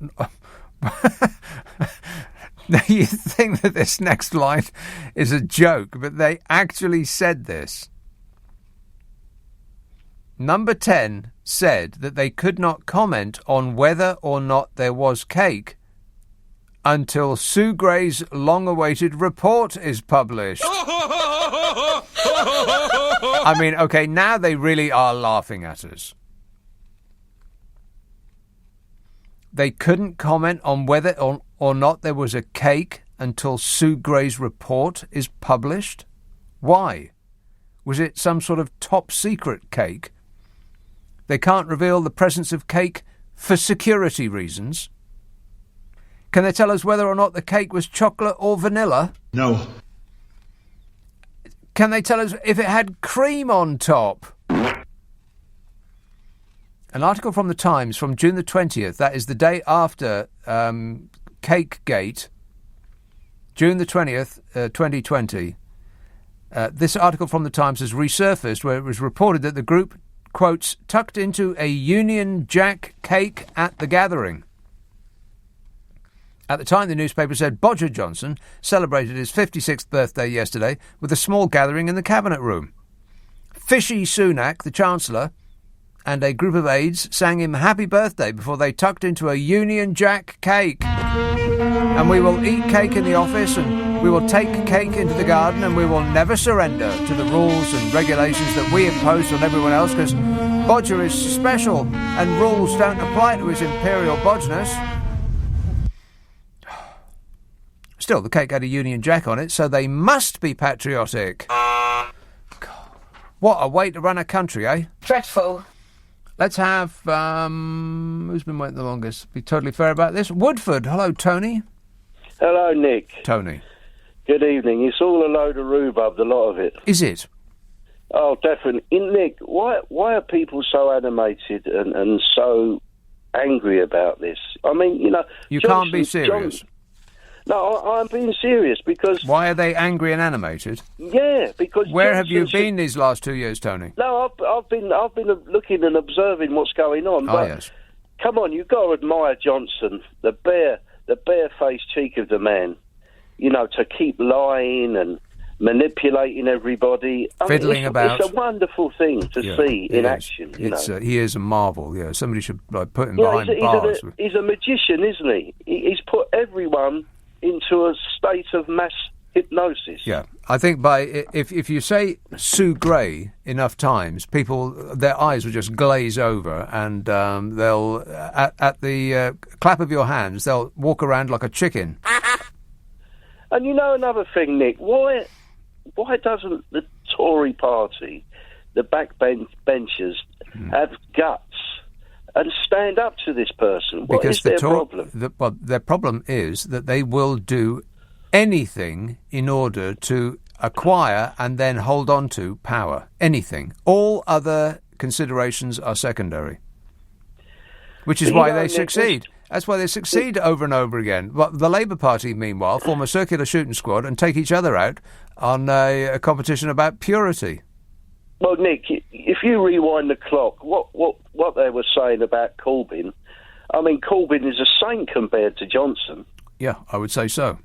Now, you think that this next line is a joke, but they actually said this. Number 10 said that they could not comment on whether or not there was cake until Sue Gray's long-awaited report is published. I mean, OK, now they really are laughing at us. They couldn't comment on whether or not there was a cake until Sue Gray's report is published? Why? Was it some sort of top-secret cake? They can't reveal the presence of cake for security reasons. Can they tell us whether or not the cake was chocolate or vanilla? No. Can they tell us if it had cream on top? An article from the Times from June the 20th, that is the day after Cakegate, June the 20th, 2020. This article from the Times has resurfaced where it was reported that the group, quotes, tucked into a Union Jack cake at the gathering. At the time, the newspaper said Bodger Johnson celebrated his 56th birthday yesterday with a small gathering in the Cabinet Room. Fishy Sunak, the Chancellor, and a group of aides sang him happy birthday before they tucked into a Union Jack cake. And we will eat cake in the office, and we will take cake into the garden, and we will never surrender to the rules and regulations that we imposed on everyone else, because Bodger is special and rules don't apply to his imperial bodgeness. Still, the cake had a Union Jack on it, so they must be patriotic. God. What a way to run a country, eh? Dreadful. Let's have, who's been waiting the longest? Be totally fair about this. Woodford. Hello, Tony. Hello, Nick. Tony. Good evening. It's all a load of rhubarb, the lot of it. Is it? Oh, definitely. Nick, why are people so animated and so angry about this? I mean, You can't be serious. No, I'm being serious because... Why are they angry and animated? Yeah, because... Where have you been these last 2 years, Tony? No, I've been looking and observing what's going on. Oh, yes. Come on, you've got to admire Johnson, the bare-faced cheek of the man. You know, to keep lying and manipulating everybody. Fiddling about. It's a wonderful thing to see in action. He is a marvel, yeah. Somebody should put him behind bars. He's a magician, isn't he? He's put everyone into a state of mass hypnosis. Yeah, I think if you say Sue Gray enough times, people, their eyes will just glaze over, and they'll at the clap of your hands, they'll walk around like a chicken. And you know another thing, Nick, why doesn't the Tory party, the backbenchers, have guts and stand up to this person? What is their problem? Their problem is that they will do anything in order to acquire and then hold on to power. Anything. All other considerations are secondary. Which is why they succeed. That's why they succeed over and over again. But the Labour Party, meanwhile, form a circular shooting squad and take each other out on a competition about purity. Well, Nick, if you rewind the clock, what they were saying about Corbyn, I mean, Corbyn is a saint compared to Johnson. Yeah, I would say so.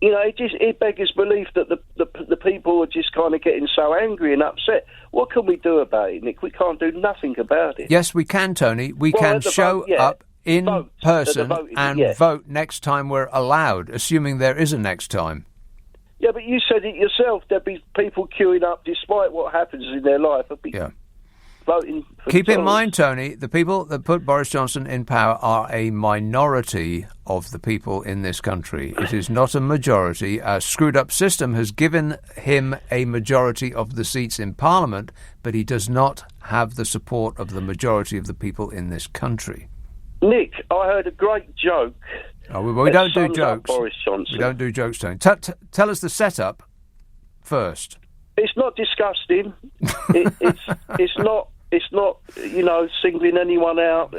You know, it beggars belief that the people are just kind of getting so angry and upset. What can we do about it, Nick? We can't do nothing about it. Yes, we can, Tony. We can show up in person and vote next time we're allowed, assuming there is a next time. Yeah, but you said it yourself. There'd be people queuing up despite what happens in their life. Voting for Keep in mind, Tony, the people that put Boris Johnson in power are a minority of the people in this country. It is not a majority. Our screwed-up system has given him a majority of the seats in Parliament, but he does not have the support of the majority of the people in this country. Nick, I heard a great joke. Oh, we don't do jokes. Boris Johnson. We don't do jokes, Tony. Tell us the setup first. It's not disgusting. It's not, you know, singling anyone out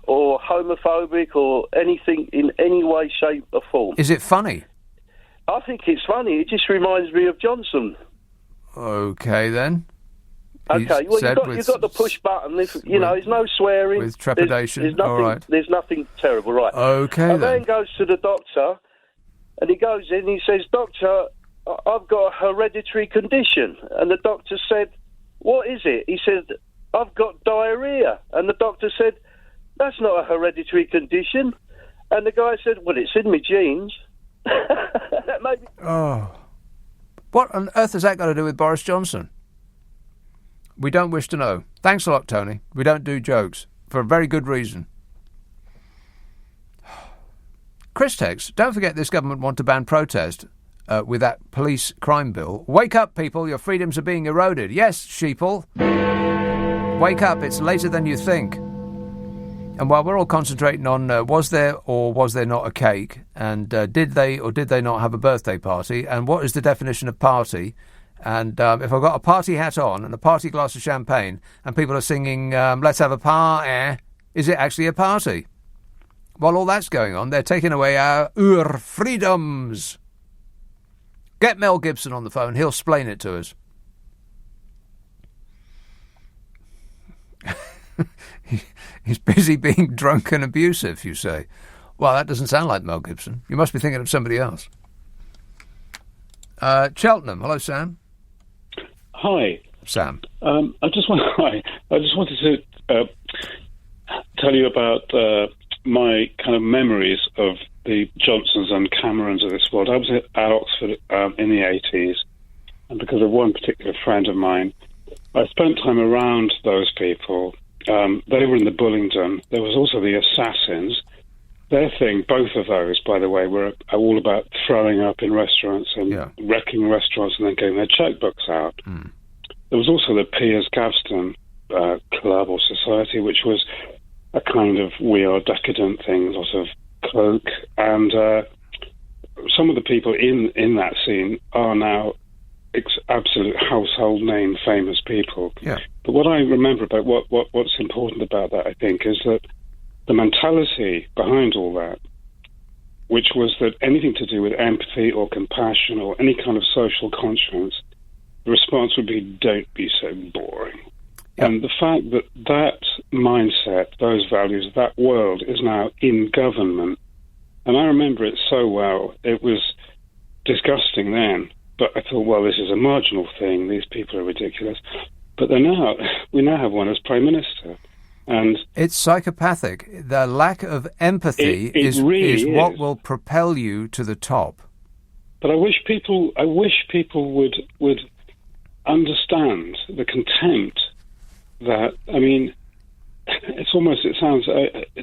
or homophobic or anything in any way, shape or form. Is it funny? I think it's funny. It just reminds me of Johnson. Okay, then. Okay, well, you've got the push button. There's no swearing. With trepidation, there's nothing, all right. There's nothing terrible, right. Okay, a man goes to the doctor, and he goes in, he says, "Doctor, I've got a hereditary condition." And the doctor said, "What is it?" He said, "I've got diarrhea." And the doctor said, "That's not a hereditary condition." And the guy said, "Well, it's in my genes." That made me... Oh. What on earth has that got to do with Boris Johnson? We don't wish to know. Thanks a lot, Tony. We don't do jokes, for a very good reason. Chris Tex, don't forget this government want to ban protest with that police crime bill. Wake up, people, your freedoms are being eroded. Yes, sheeple. Wake up, it's later than you think. And while we're all concentrating on was there or was there not a cake, and did they or did they not have a birthday party, and what is the definition of party, and if I've got a party hat on and a party glass of champagne and people are singing let's have a party, is it actually a party? While all that's going on, they're taking away our freedoms. Get Mel Gibson on the phone, he'll explain it to us. He's busy being drunk and abusive, you say. Well, that doesn't sound like Mel Gibson. You must be thinking of somebody else. Cheltenham. Hello, Sam. Hi. Sam. I just wanted to tell you about my kind of memories of the Johnsons and Camerons of this world. I was at Oxford in the 80s, and because of one particular friend of mine, I spent time around those people. They were in the Bullingdon. There was also the Assassins. Their thing, both of those, by the way, were all about throwing up in restaurants and wrecking restaurants and then getting their checkbooks out. Mm. There was also the Piers Gaveston Club or Society, which was a kind of we are decadent thing, lots of coke. And some of the people in that scene are now absolute household name famous people. Yeah. But what I remember about what's important about that, I think, is that the mentality behind all that which was that anything to do with empathy or compassion or any kind of social conscience, the response would be, don't be so boring. Yep. And the fact that that mindset, those values, that world is now in government, and I remember it so well, it was disgusting then, but I thought, well, this is a marginal thing, these people are ridiculous. But we now have one as Prime Minister. And it's psychopathic. The lack of empathy is what will propel you to the top. But I wish people would understand the contempt that, I mean, it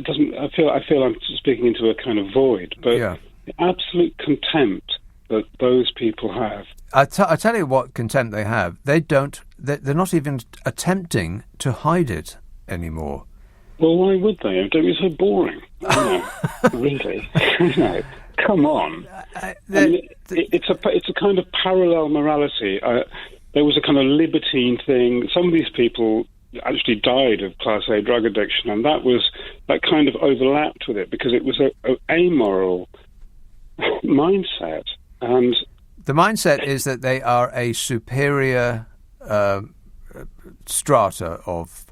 doesn't, I feel I'm speaking into a kind of void, but the absolute contempt that those people have. I tell you what contempt they have. They're not even attempting to hide it anymore. Well, why would they? Don't be so boring. Really? Come on. It's a kind of parallel morality. There was a kind of libertine thing. Some of these people actually died of Class A drug addiction, and that kind of overlapped with it because it was an amoral mindset. And the mindset is that they are a superior strata of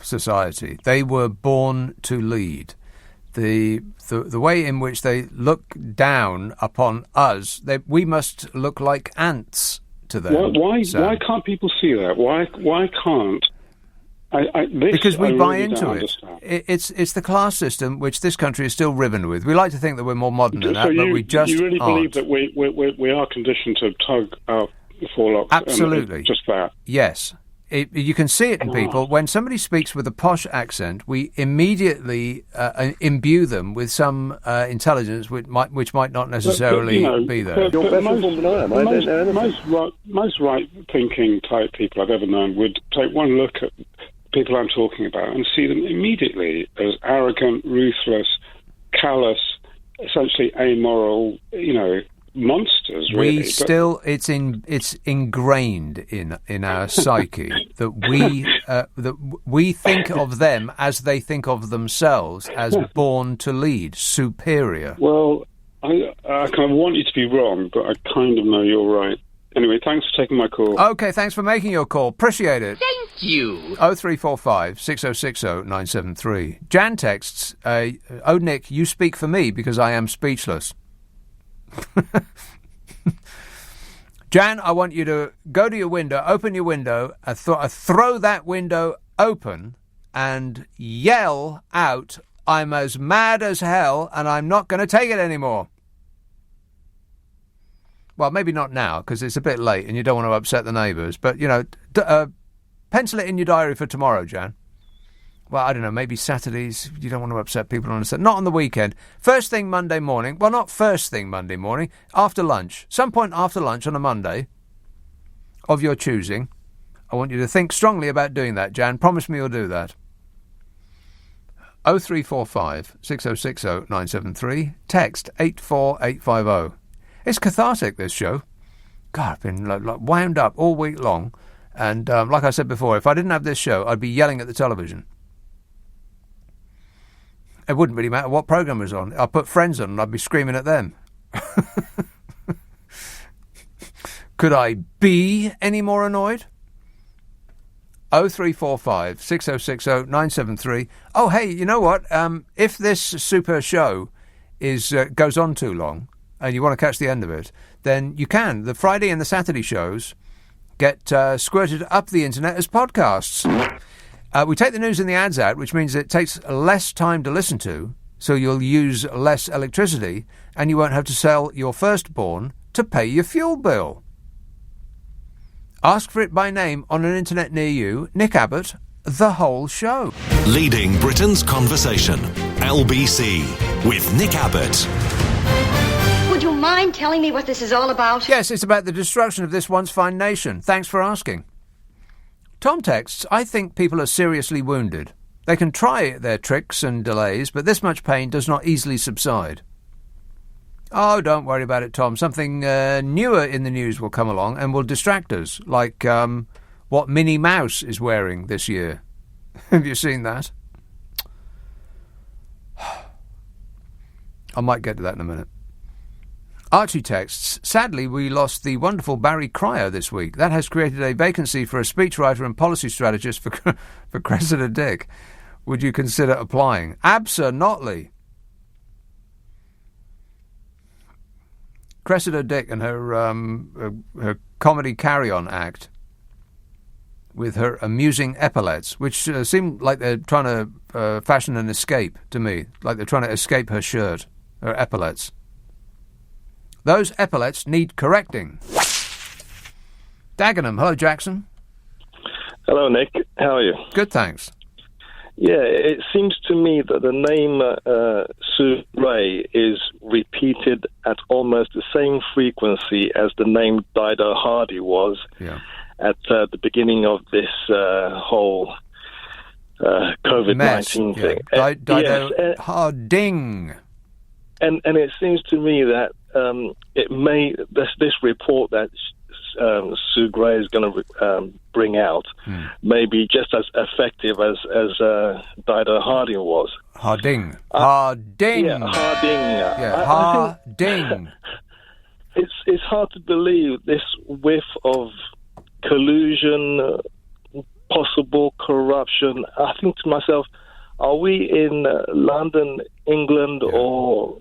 society. They were born to lead. The way in which they look down upon us, we must look like ants to them. Why can't people see that? Why can't? Because we buy into it. It's the class system which this country is still riven with. We like to think that we're more modern than that, but we just you really aren't. Believe that we are conditioned to tug our forelocks? Absolutely. Just that. Yes. You can see it in people. When somebody speaks with a posh accent, we immediately imbue them with some intelligence which might not necessarily be there. Most right-thinking type people I've ever known would take one look at people I'm talking about and see them immediately as arrogant, ruthless, callous, essentially amoral, monsters. Really. It's ingrained in our psyche that we think of them as they think of themselves, as born to lead, superior. Well, I kind of want you to be wrong, but I kind of know you're right. Anyway, thanks for taking my call. Okay, thanks for making your call. Appreciate it. Thank you. 0345 6060 973. Jan texts, oh, Nick, you speak for me because I am speechless. Jan, I want you to go to your window, open your window, throw that window open and yell out, I'm as mad as hell and I'm not going to take it anymore. Well, maybe not now, because it's a bit late and you don't want to upset the neighbours. But, pencil it in your diary for tomorrow, Jan. Well, I don't know, maybe Saturdays. You don't want to upset people on a Saturday. Not on the weekend. First thing Monday morning. Well, not first thing Monday morning. After lunch. Some point after lunch on a Monday of your choosing. I want you to think strongly about doing that, Jan. Promise me you'll do that. 0345 6060 973. Text 84850. It's cathartic, this show. God, I've been wound up all week long. And like I said before, if I didn't have this show, I'd be yelling at the television. It wouldn't really matter what programme was on. I'd put Friends on and I'd be screaming at them. Could I be any more annoyed? 0345 6060 973. Oh, hey, you know what? If this super show goes on too long, and you want to catch the end of it, then you can. The Friday and the Saturday shows get squirted up the internet as podcasts. We take the news and the ads out, which means it takes less time to listen to, so you'll use less electricity, and you won't have to sell your firstborn to pay your fuel bill. Ask for it by name on an internet near you. Nick Abbott, the whole show. Leading Britain's conversation. LBC with Nick Abbott. Would you mind telling me what this is all about? Yes, it's about the destruction of this once fine nation. Thanks for asking. Tom texts, I think people are seriously wounded. They can try their tricks and delays, but this much pain does not easily subside. Oh, don't worry about it, Tom. Something newer in the news will come along and will distract us, like what Minnie Mouse is wearing this year. Have you seen that? I might get to that in a minute. Archie texts, sadly, we lost the wonderful Barry Cryer this week. That has created a vacancy for a speechwriter and policy strategist for Cressida Dick. Would you consider applying? Absolutely. Cressida Dick and her comedy carry-on act with her amusing epaulets, which seem like they're trying to fashion an escape to me, like they're trying to escape her shirt, her epaulets. Those epaulets need correcting. Dagenham, hello, Jackson. Hello, Nick. How are you? Good, thanks. Yeah, it seems to me that the name Sue Gray is repeated at almost the same frequency as the name Dido Hardy was at the beginning of this whole COVID-19 thing. Dido Harding. And it seems to me that it may this report that Sue Gray is going to bring out may be just as effective as Dido Harding was. Harding. Harding. It's hard to believe this whiff of collusion, possible corruption. I think to myself, are we in London, England, or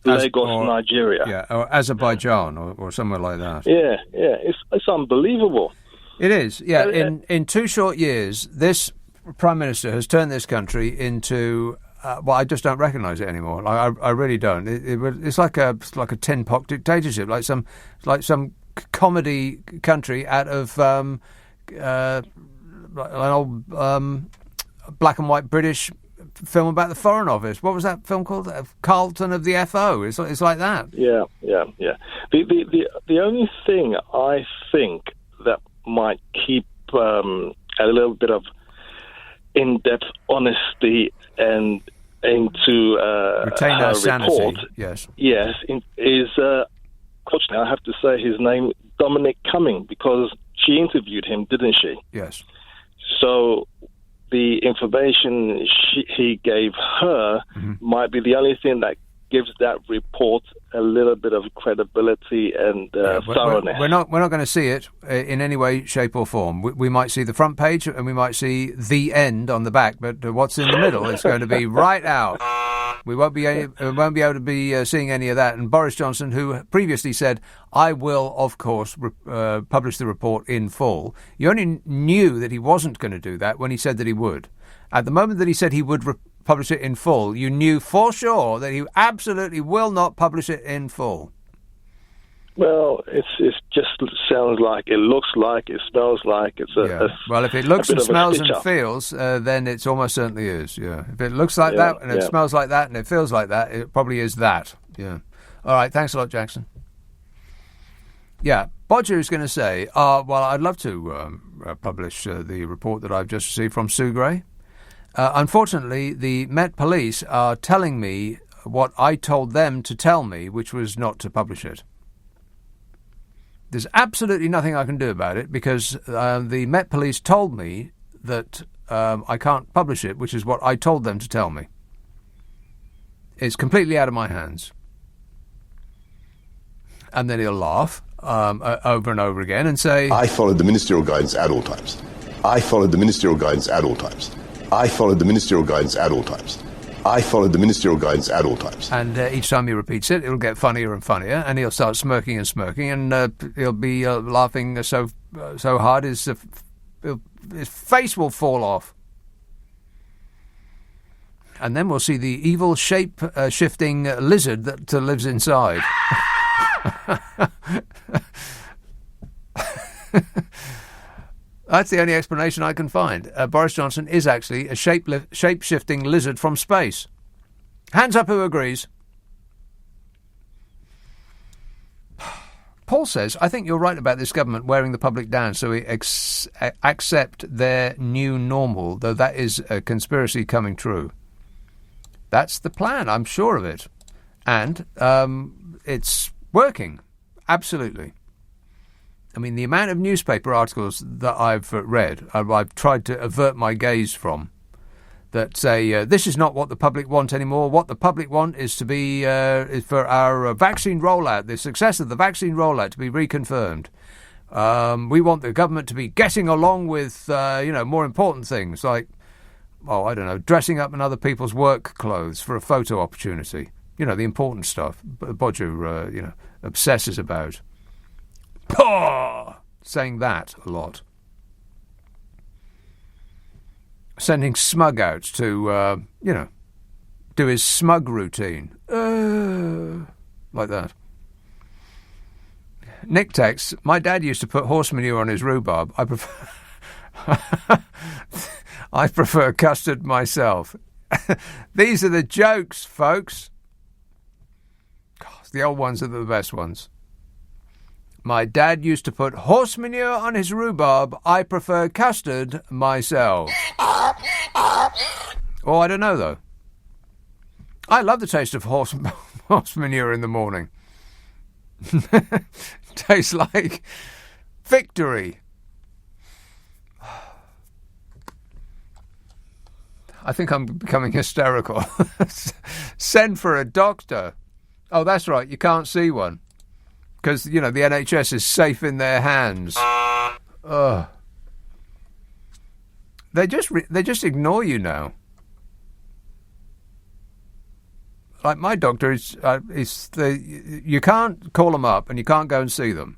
Lagos, Nigeria? Yeah, or Azerbaijan, or somewhere like that. Yeah, it's unbelievable. It is, yeah. In 2 short years, this Prime Minister has turned this country into, well, I just don't recognise it anymore. I really don't. It's like a tin pot dictatorship, like some comedy country out of an old black and white British film about the Foreign Office. What was that film called? Carlton of the FO. It's like that. Yeah. The only thing I think that might keep a little bit of in-depth honesty and into retain our sanity. Report, yes, is unfortunately I have to say his name, Dominic Cumming, because she interviewed him, didn't she? Yes. So the information he gave her might be the only thing that gives that report a little bit of credibility and thoroughness. We're not going to see it in any way, shape or form. We might see the front page and we might see the end on the back, but what's in the middle is going to be right out. We won't be able to be seeing any of that. And Boris Johnson, who previously said, I will, of course, publish the report in full. You only knew that he wasn't going to do that when he said that he would. At the moment that he said he would publish it in full, you knew for sure that he absolutely will not publish it in full. Well, it just sounds like, it looks like, it smells like it's well, if it looks and smells and feels, then it almost certainly is. Yeah, if it looks like that and it smells like that and it feels like that, it probably is that. Yeah. All right. Thanks a lot, Jackson. Yeah, Bodger is going to say, well, I'd love to publish the report that I've just received from Sue Gray. Unfortunately, the Met Police are telling me what I told them to tell me, which was not to publish it. There's absolutely nothing I can do about it because the Met Police told me that I can't publish it, which is what I told them to tell me. It's completely out of my hands. And then he'll laugh over and over again and say, I followed the ministerial guidance at all times. I followed the ministerial guidance at all times. I followed the ministerial guidance at all times. I followed the ministerial guidance at all times. And each time he repeats it, it'll get funnier and funnier, and he'll start smirking and smirking, and he'll be laughing so hard his face will fall off. And then we'll see the evil shape-shifting lizard that lives inside. That's the only explanation I can find. Boris Johnson is actually a shape-shifting lizard from space. Hands up who agrees. Paul says, I think you're right about this government wearing the public down so we accept their new normal, though that is a conspiracy coming true. That's the plan, I'm sure of it. And it's working, absolutely. I mean, the amount of newspaper articles that I've read, I've tried to avert my gaze from, that say this is not what the public want anymore. What the public want is to be is for our vaccine rollout, the success of the vaccine rollout to be reconfirmed. We want the government to be getting along with more important things like, I don't know, dressing up in other people's work clothes for a photo opportunity. The important stuff. Bodger, obsesses about. Saying that a lot. Sending Smug out to, do his smug routine. Like that. Nick texts, my dad used to put horse manure on his rhubarb. I prefer custard myself. These are the jokes, folks. God, the old ones are the best ones. My dad used to put horse manure on his rhubarb. I prefer custard myself. Oh, I don't know, though. I love the taste of horse manure in the morning. Tastes like victory. I think I'm becoming hysterical. Send for a doctor. Oh, that's right. You can't see one. Because, the NHS is safe in their hands. Ugh. They just ignore you now. Like my doctor you can't call them up and you can't go and see them.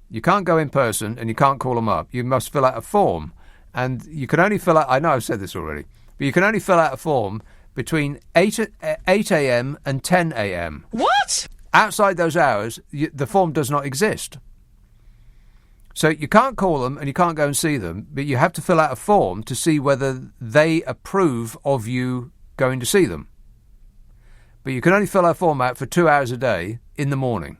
You can't go in person and you can't call them up. You must fill out a form, and you can only fill out. I know I've said this already, but you can only fill out a form between 8 a.m. and 10 a.m. What? Outside those hours, the form does not exist. So you can't call them and you can't go and see them, but you have to fill out a form to see whether they approve of you going to see them. But you can only fill a form out for 2 hours a day in the morning.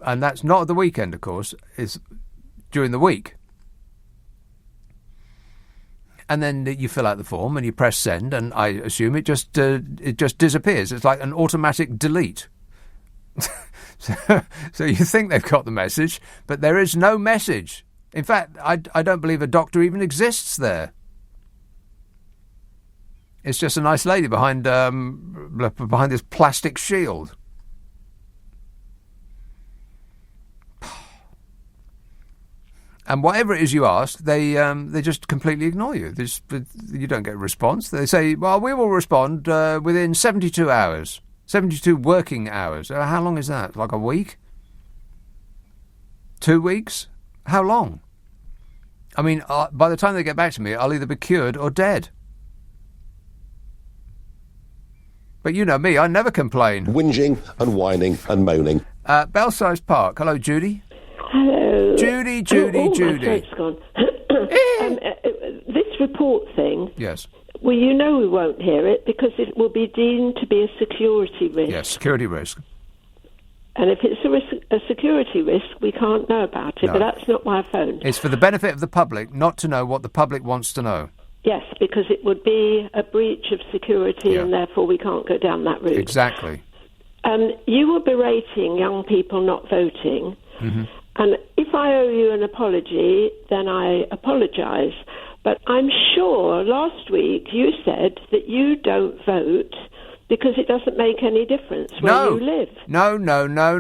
And that's not at the weekend, of course. It's during the week. And then you fill out the form and you press send, and I assume it just disappears. It's like an automatic delete. So you think they've got the message, but there is no message. In fact, I don't believe a doctor even exists there. It's just a nice lady behind this plastic shield. And whatever it is you ask, they just completely ignore you. You don't get a response. They say, well, we will respond within 72 hours. 72 working hours. How long is that? Like a week? 2 weeks? How long? I mean, by the time they get back to me, I'll either be cured or dead. But you know me, I never complain. Whinging and whining and moaning. Belsize Park. Hello, Judy. Hello. Judy. My throat's gone. This report thing. Yes. Well, you know we won't hear it because it will be deemed to be a security risk. Yes, security risk. And if it's a security risk, we can't know about it, No. but that's not my phone. It's for the benefit of the public not to know what the public wants to know. Yes, because it would be a breach of security and therefore we can't go down that route. Exactly. You were berating young people not voting, and if I owe you an apology, then I apologise. But I'm sure last week you said that you don't vote because it doesn't make any difference where you live. No. Then I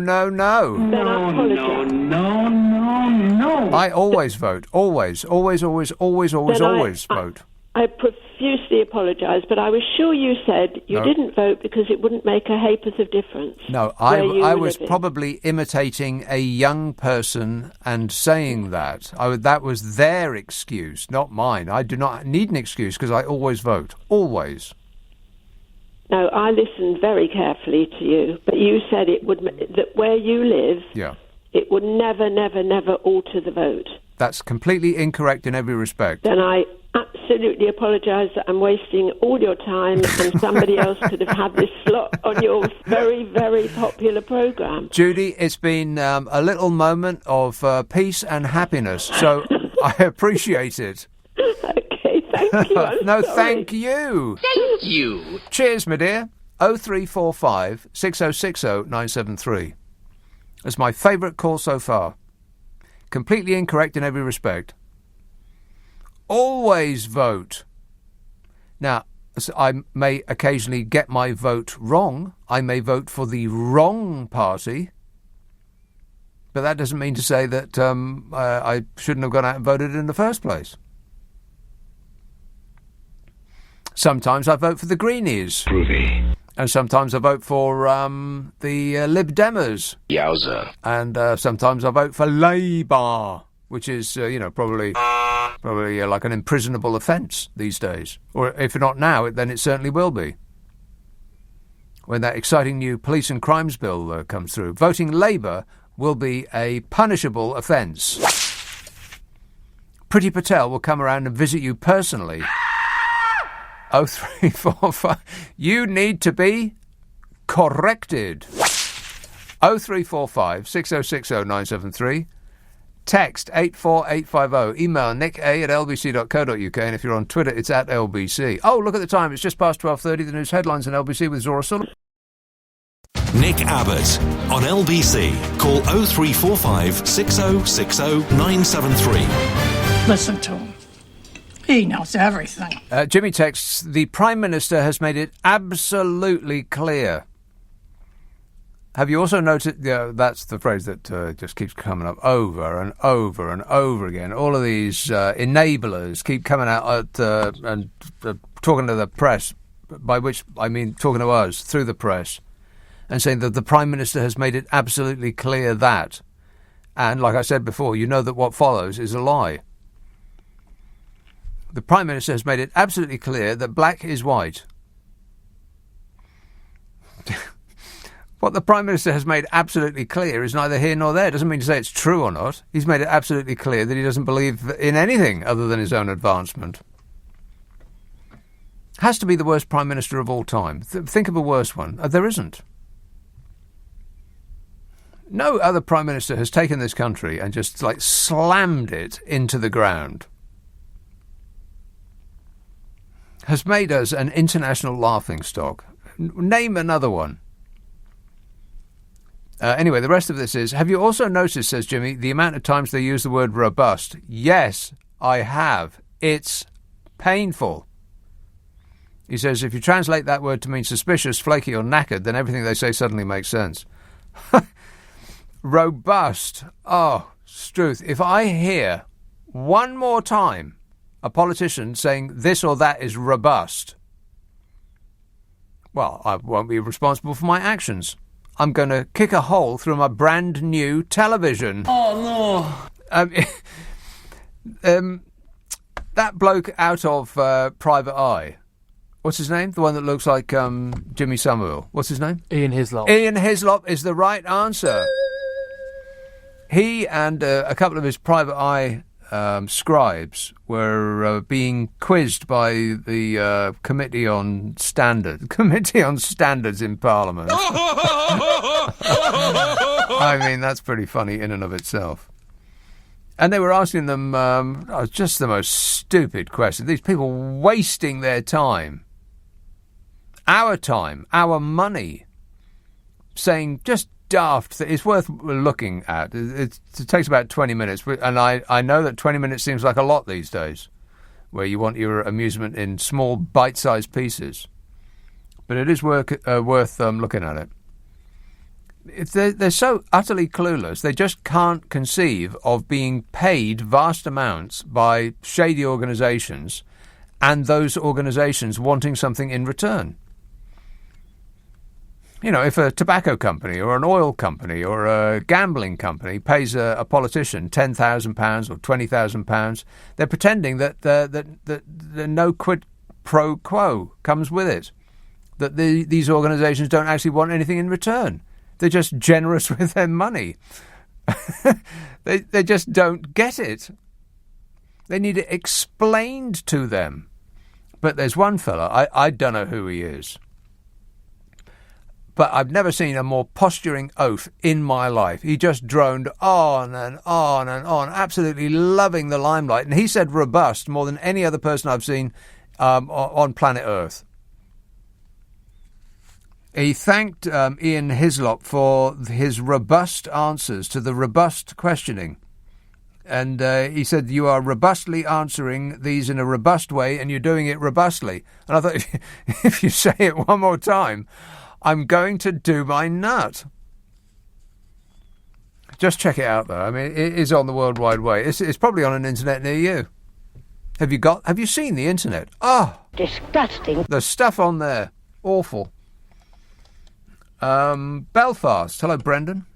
apologise. No. I always vote. Always vote. I profusely apologise, but I was sure you said you didn't vote because it wouldn't make a ha'porth of difference. No, I was probably imitating a young person and saying that. That was their excuse, not mine. I do not need an excuse because I always vote. Always. No, I listened very carefully to you, but you said that where you live, it would never, never, never alter the vote. That's completely incorrect in every respect. Then I absolutely apologise that I'm wasting all your time and somebody else could have had this slot on your very, very popular programme. Judy, it's been a little moment of peace and happiness, so I appreciate it. Okay, thank you. No, thank you. Thank you. Cheers, my dear. 0345 6060 973. That's my favourite call so far. Completely incorrect in every respect. Always vote. Now, I may occasionally get my vote wrong. I may vote for the wrong party. But that doesn't mean to say that I shouldn't have gone out and voted in the first place. Sometimes I vote for the Greenies. Groovy. And sometimes I vote for the Lib Demers. Yowza. And sometimes I vote for Labour, which is, probably like an imprisonable offence these days. Or if not now, then it certainly will be. When that exciting new police and crimes bill comes through. Voting Labour will be a punishable offence. Priti Patel will come around and visit you personally. 0345. You need to be corrected. 0345 6060 973. Text 84850. Email nick@lbc.co.uk. And if you're on Twitter, it's at LBC. Oh, look at the time. It's just past 12:30. The news headlines on LBC with Zora Sullivan. Nick Abbott on LBC. Call 0345 6060 973. Listen to him. He knows everything. Jimmy texts, the Prime Minister has made it absolutely clear. Have you also noted, that's the phrase that just keeps coming up over and over and over again. All of these enablers keep coming out and talking to the press, by which I mean talking to us through the press, and saying that the Prime Minister has made it absolutely clear that. And like I said before, you know that what follows is a lie. The Prime Minister has made it absolutely clear that black is white. What the Prime Minister has made absolutely clear is neither here nor there. Doesn't mean to say it's true or not. He's made it absolutely clear that he doesn't believe in anything other than his own advancement. Has to be the worst Prime Minister of all time. Think of a worse one. There isn't. No other Prime Minister has taken this country and just slammed it into the ground. Has made us an international laughingstock. Name another one. Anyway, the rest of this is, have you also noticed, says Jimmy, the amount of times they use the word robust? Yes, I have. It's painful. He says, if you translate that word to mean suspicious, flaky or knackered, then everything they say suddenly makes sense. Robust. Oh, Struth, if I hear one more time a politician saying this or that is robust, well, I won't be responsible for my actions. I'm going to kick a hole through my brand new television. Oh, no. That bloke out of Private Eye, what's his name? The one that looks like Jimmy Somerville. What's his name? Ian Hislop. Ian Hislop is the right answer. He and a couple of his Private Eye scribes were being quizzed by the Committee on Standards in Parliament. I mean, that's pretty funny in and of itself. And they were asking them just the most stupid questions. These people wasting their time, our money, saying just daft that it's worth looking at. It takes about 20 minutes, and I know that 20 minutes seems like a lot these days, where you want your amusement in small bite-sized pieces. But it is worth looking at it. They're so utterly clueless, they just can't conceive of being paid vast amounts by shady organisations and those organisations wanting something in return. You know, if a tobacco company or an oil company or a gambling company pays a politician £10,000 or £20,000, they're pretending that no quid pro quo comes with it, that these organisations don't actually want anything in return. They're just generous with their money. They just don't get it. They need it explained to them. But there's one fella, I don't know who he is, but I've never seen a more posturing oaf in my life. He just droned on and on and on, absolutely loving the limelight. And he said robust more than any other person I've seen on planet Earth. He thanked Ian Hislop for his robust answers to the robust questioning. And he said, you are robustly answering these in a robust way, and you're doing it robustly. And I thought, if you say it one more time, I'm going to do my nut. Just check it out, though. I mean, it is on the World Wide Way. It's probably on an internet near you. Have you seen the internet? Oh, disgusting. The stuff on there, awful. Belfast. Hello, Brendan.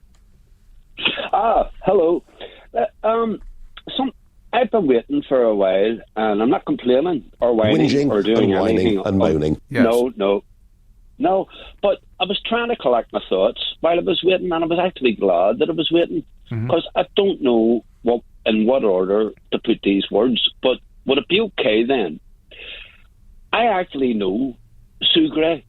Hello. I've been waiting for a while, and I'm not complaining or whining Whinging or doing and whining anything. and moaning. Yes. No. But I was trying to collect my thoughts while I was waiting, and I was actually glad that I was waiting, because I don't know in what order to put these words. But would it be okay then? I actually know Sue Gray.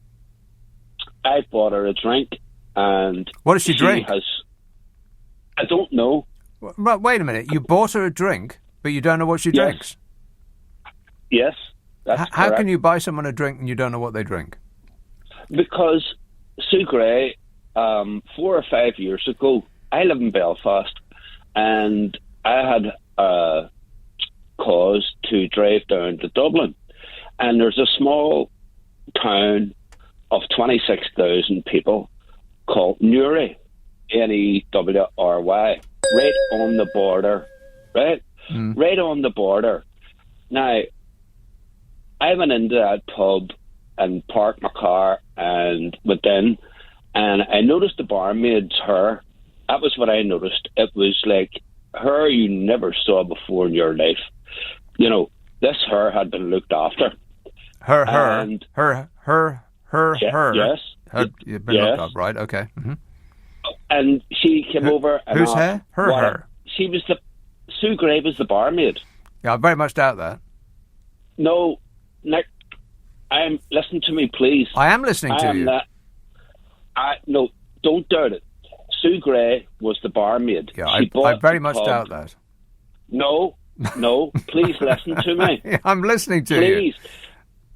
I bought her a drink, and what does she drink? I don't know. Wait a minute. You bought her a drink, but you don't know what she drinks? Yes, that's How correct. can you buy someone a drink and you don't know what they drink? Because Sue Gray, 4 or 5 years ago, I live in Belfast, and I had cause to drive down to Dublin, and there's a small town of 26,000 people called Newry, Newry, right on the border, right? Right on the border. Now, I went into that pub and parked my car and went in, and I noticed the barmaid's hair. That was what I noticed. It was like hair you never saw before in your life. You know, this hair had been looked after. Her. Yes. You've been looked up, right? Okay. Mm-hmm. And she came over. And whose hair? Her. She was Sue Gray was the barmaid. Yeah, I very much doubt that. No, Nick, listen to me, please. I am listening to you. No, don't doubt it. Sue Gray was the barmaid. Yeah, I very much doubt that. No, please listen to me. I'm listening to you. Please.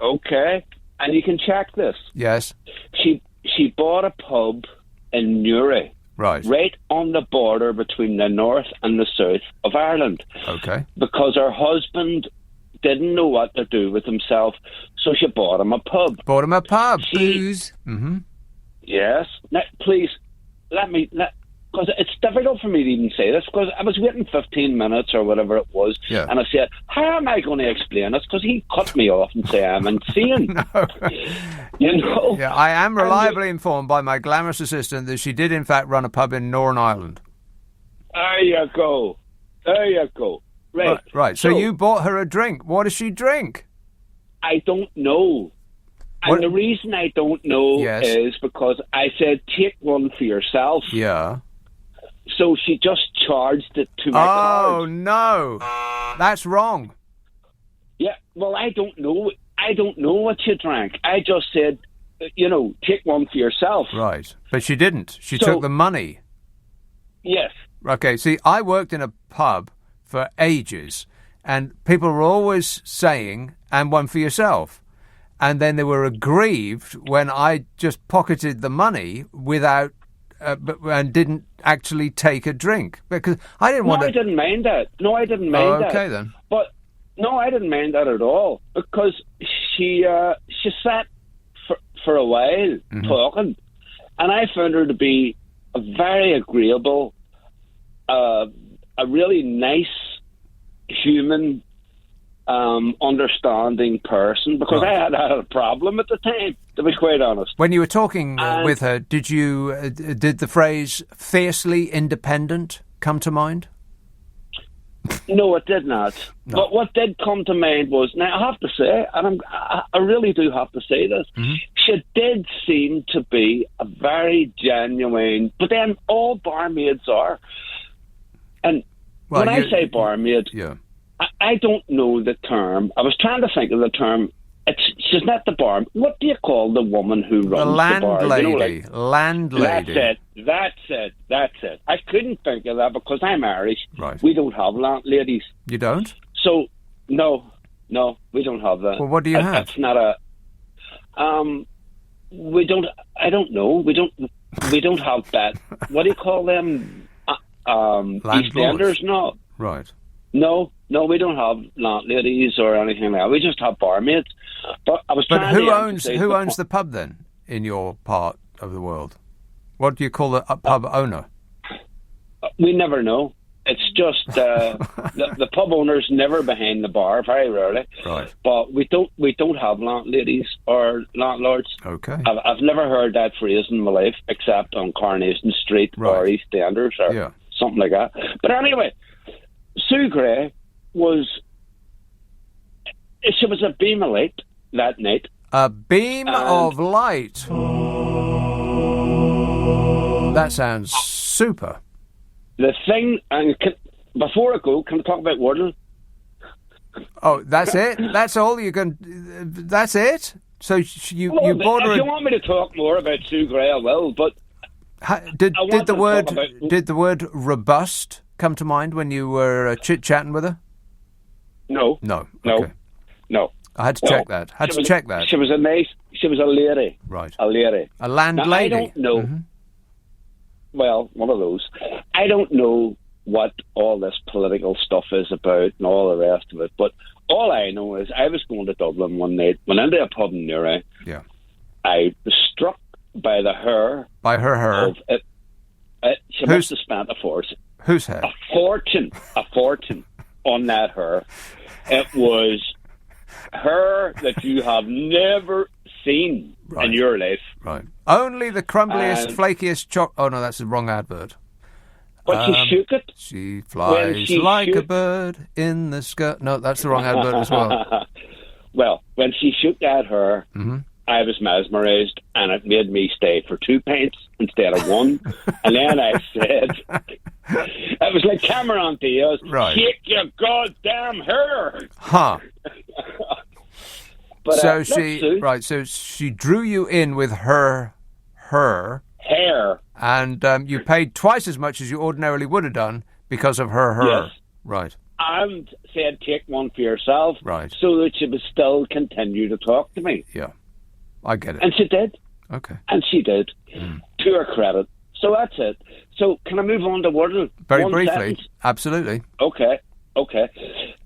Okay, and you can check this. Yes. She bought a pub in Newry. Right on the border between the north and the south of Ireland. Okay. Because her husband didn't know what to do with himself, so she bought him a pub. Booze. Mm-hmm. Yes. Now, please, because it's difficult for me to even say this, because I was waiting 15 minutes or whatever it was, and I said, how am I going to explain this? Because he cut me off and said I'm insane. No. You know? Yeah, I am reliably informed by my glamorous assistant that she did in fact run a pub in Northern Ireland. There you go. Right. So you bought her a drink. What does she drink? I don't know. And the reason I don't know is because I said, take one for yourself. Yeah. So she just charged it to my card. Oh, no. That's wrong. Yeah, well, I don't know. I don't know what she drank. I just said, take one for yourself. Right. But she didn't. She took the money. Yes. Okay, see, I worked in a pub for ages, and people were always saying, and one for yourself. And then they were aggrieved when I just pocketed the money without and didn't actually take a drink, because I didn't want to. I didn't mind that. No, I didn't mind that. Okay then. But no, I didn't mind that at all, because she sat for a while talking, and I found her to be a very agreeable, a really nice human. Understanding person, because I had a problem at the time, to be quite honest. When you were talking with her, did the phrase "fiercely independent" come to mind? No, it did not. No. But what did come to mind was, now I have to say, and I really do have to say this, she did seem to be a very genuine, but then all barmaids are. And when I say barmaid, I don't know the term. I was trying to think of the term. She's not the bar. What do you call the woman who runs the bar? Landlady. Landlady. That's it. I couldn't think of that because I'm Irish. Right. We don't have landladies. You don't? So, no, we don't have that. Well, what do you have? It's not a... we don't... I don't know. We don't have that. What do you call them? EastEnders? No. Right. No, we don't have landladies or anything like that. We just have barmaids. But I was trying who to owns the pub then in your part of the world? What do you call a pub owner? We never know. It's just the pub owner's never behind the bar, very rarely. Right. But we don't have landladies or landlords. Okay. I've never heard that phrase in my life, except on Coronation Street or EastEnders or something like that. But anyway, Sue Gray she was a beam of light that night. A beam of light. That sounds super. The thing, and before I go, can I talk about Wordle? Oh, that's it? That's all you can... That's it? So you bought her... If you want me to talk more about Sue Gray, I will, but... Did the word robust come to mind when you were chit-chatting with her? No. No. No. Okay. No. I had to check that. She was a lady. Right. A lady. A landlady. Now, I don't know. Mm-hmm. Well, one of those. I don't know what all this political stuff is about and all the rest of it, but all I know is I was going to Dublin one night, went into a pub in Newry. Yeah. I was struck by the hair. By her hair? Of it. She must have spent a fortune. Whose hair? A fortune on that hair. It was hair that you have never seen in your life. Right. Only the crumbliest, flakiest chocolate... Oh, no, that's the wrong advert. But she shook it. She flies like a bird in the sky. No, that's the wrong advert as well. Well, when she shook that hair, I was mesmerised, and it made me stay for 2 pints instead of 1. And then I said... It was like Cameron Diaz. Right. Shake your goddamn hair. Huh. But, so she drew you in with her hair, and you paid twice as much as you ordinarily would have done because of her hair. Yes. Right. And said, take one for yourself, right, so that she would still continue to talk to me. Yeah, I get it. And she did. Okay. And she did, to her credit. So that's it. So can I move on to Wordle? Very briefly. Sentence? Absolutely. Okay.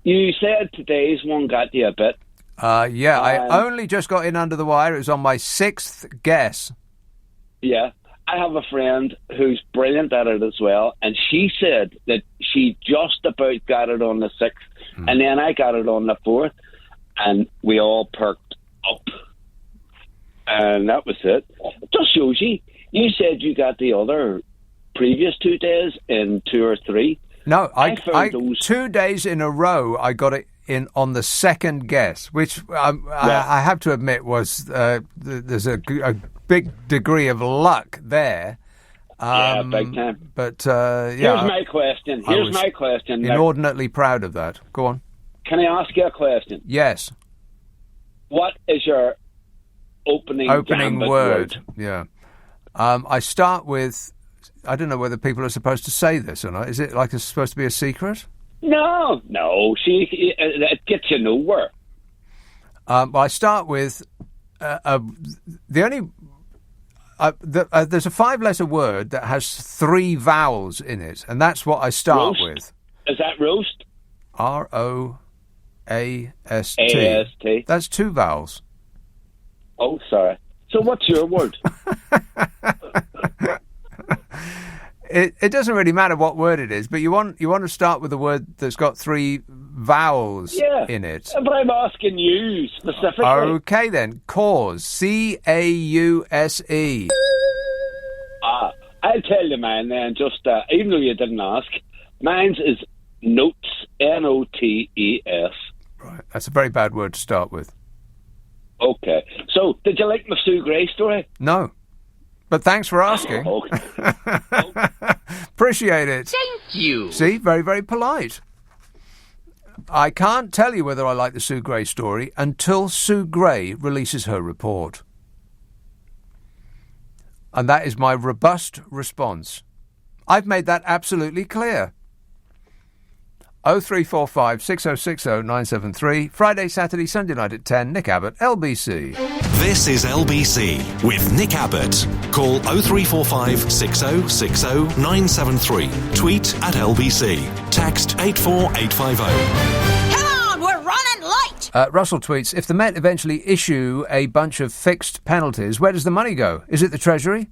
You said today's one got you a bit. Yeah, I only just got in under the wire. It was on my 6th guess. Yeah. I have a friend who's brilliant at it as well, and she said that she just about got it on the 6th, and then I got it on the 4th, and we all perked up. And that was it. It just shows you. You said you got the other previous 2 days in 2 or 3. No, I 2 days in a row I got it in on the 2nd guess, which I have to admit was there's a big degree of luck there. Yeah, big time. But here's my question. Inordinately proud of that. Go on. Can I ask you a question? Yes. What is your opening word? Yeah. I start with, I don't know whether people are supposed to say this or not. Is it like it's supposed to be a secret? No. It gets you nowhere. I start with there's a 5-letter word that has 3 vowels in it, and that's what I start with. Is that roast? ROAST. AST. That's 2 vowels. Oh, sorry. So what's your word? It doesn't really matter what word it is, but you want to start with a word that's got 3 vowels in it. But I'm asking you specifically. Okay then, cause. CAUSE. I'll tell you mine then, just even though you didn't ask. Mine's is notes, NOTES. Right, that's a very bad word to start with. Okay, so did you like my Sue Gray story? No. But thanks for asking. Okay. Appreciate it. Thank you. See, very, very polite. I can't tell you whether I like the Sue Gray story until Sue Gray releases her report. And that is my robust response. I've made that absolutely clear. 0345 6060 973. Friday, Saturday, Sunday night at 10. Nick Abbott, LBC. This is LBC with Nick Abbott. Call 0345 6060 973. Tweet at LBC. Text 84850. Russell tweets, if the Met eventually issue a bunch of fixed penalties, where does the money go? Is it the Treasury?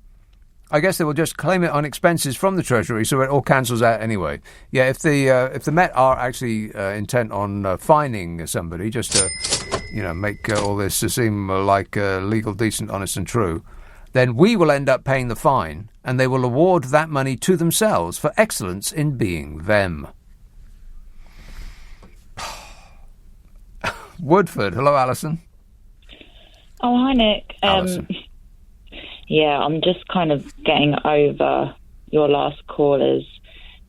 I guess they will just claim it on expenses from the Treasury, so it all cancels out anyway. Yeah, if the Met are actually intent on fining somebody, just to make all this seem like legal, decent, honest and true, then we will end up paying the fine, and they will award that money to themselves for excellence in being them. Woodford. Hello, Alison. Oh, hi, Nick. Alison. Yeah, I'm just kind of getting over your last caller's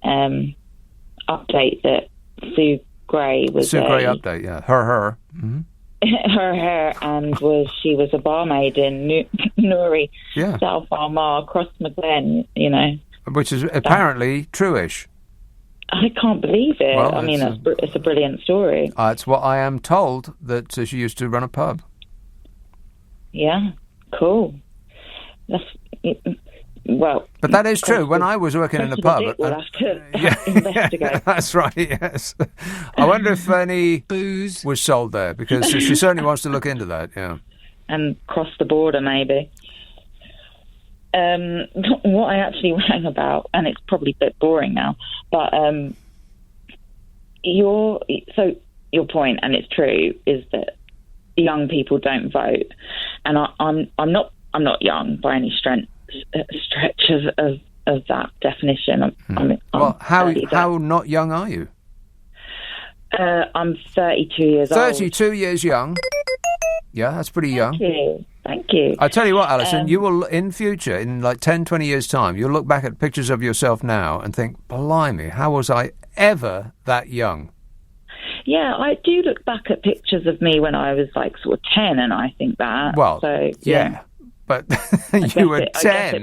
update that Sue Gray was Sue Gray update, yeah. Her. Mm-hmm. her, and she was a barmaid in Newry, yeah. South Armagh, Crossmaglen, Which is apparently true-ish. I can't believe it. Well, it's a brilliant story. It's what I am told, that she used to run a pub. Yeah, cool. But that is true. When I was working in a pub... We'll have to investigate. That's right, yes. I wonder if any booze was sold there, because she certainly wants to look into that, yeah. And cross the border, maybe. What I actually rang about, and it's probably a bit boring now, but your point, and it's true, is that young people don't vote, and I'm not young by any stretch of that definition. How not young are you? I'm 32 years old. 32 years young. Yeah, that's pretty young. Thank you. I tell you what, Alison, you will, in future, in like 10, 20 years' time, you'll look back at pictures of yourself now and think, blimey, how was I ever that young? Yeah, I do look back at pictures of me when I was like sort of 10, and I think that. Well, so, yeah, but you were 10. I guess it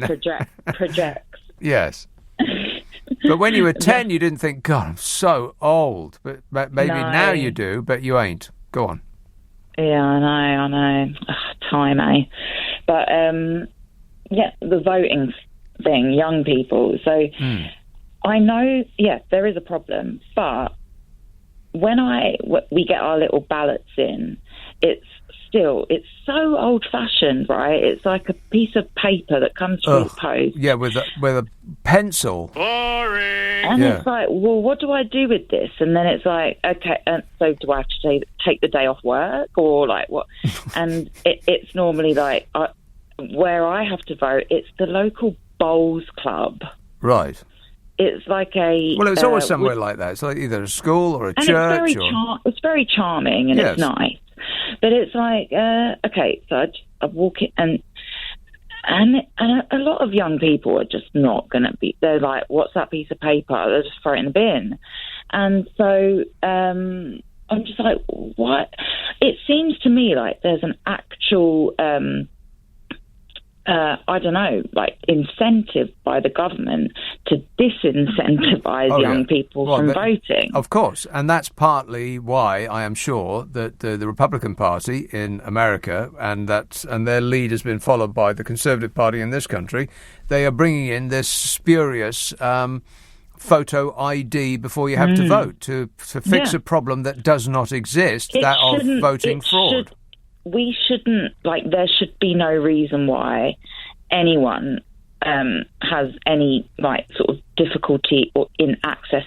projects. Yes. But when you were 10, you didn't think, God, I'm so old. But maybe now you do, but you ain't. Go on. Yeah, I know. Ugh, time, eh? But, the voting thing, young people. So I know, there is a problem. But when we get our little ballots in, it's so old-fashioned, right? It's like a piece of paper that comes through the post. Yeah, with a pencil. Boring. And it's like, well, what do I do with this? And then it's like, okay, so do I have to take the day off work, or like what? And it's normally like where I have to vote. It's the local bowls club. Right. It's like a... Well, it's always somewhere like that. It's like either a school or a church. It's very charming, and it's nice. But it's like, okay, so I walk in, and a lot of young people are just not going to be... They're like, what's that piece of paper? They'll just throw it in the bin. And so I'm just like, what? It seems to me like there's an actual... I don't know, like incentive by the government to disincentivize young people from voting. Of course, and that's partly why I am sure that the Republican Party in America and their lead has been followed by the Conservative Party in this country. They are bringing in this spurious photo ID before you have to vote to fix a problem that does not exist, that of voting fraud. We shouldn't, there should be no reason why anyone has any, sort of difficulty in access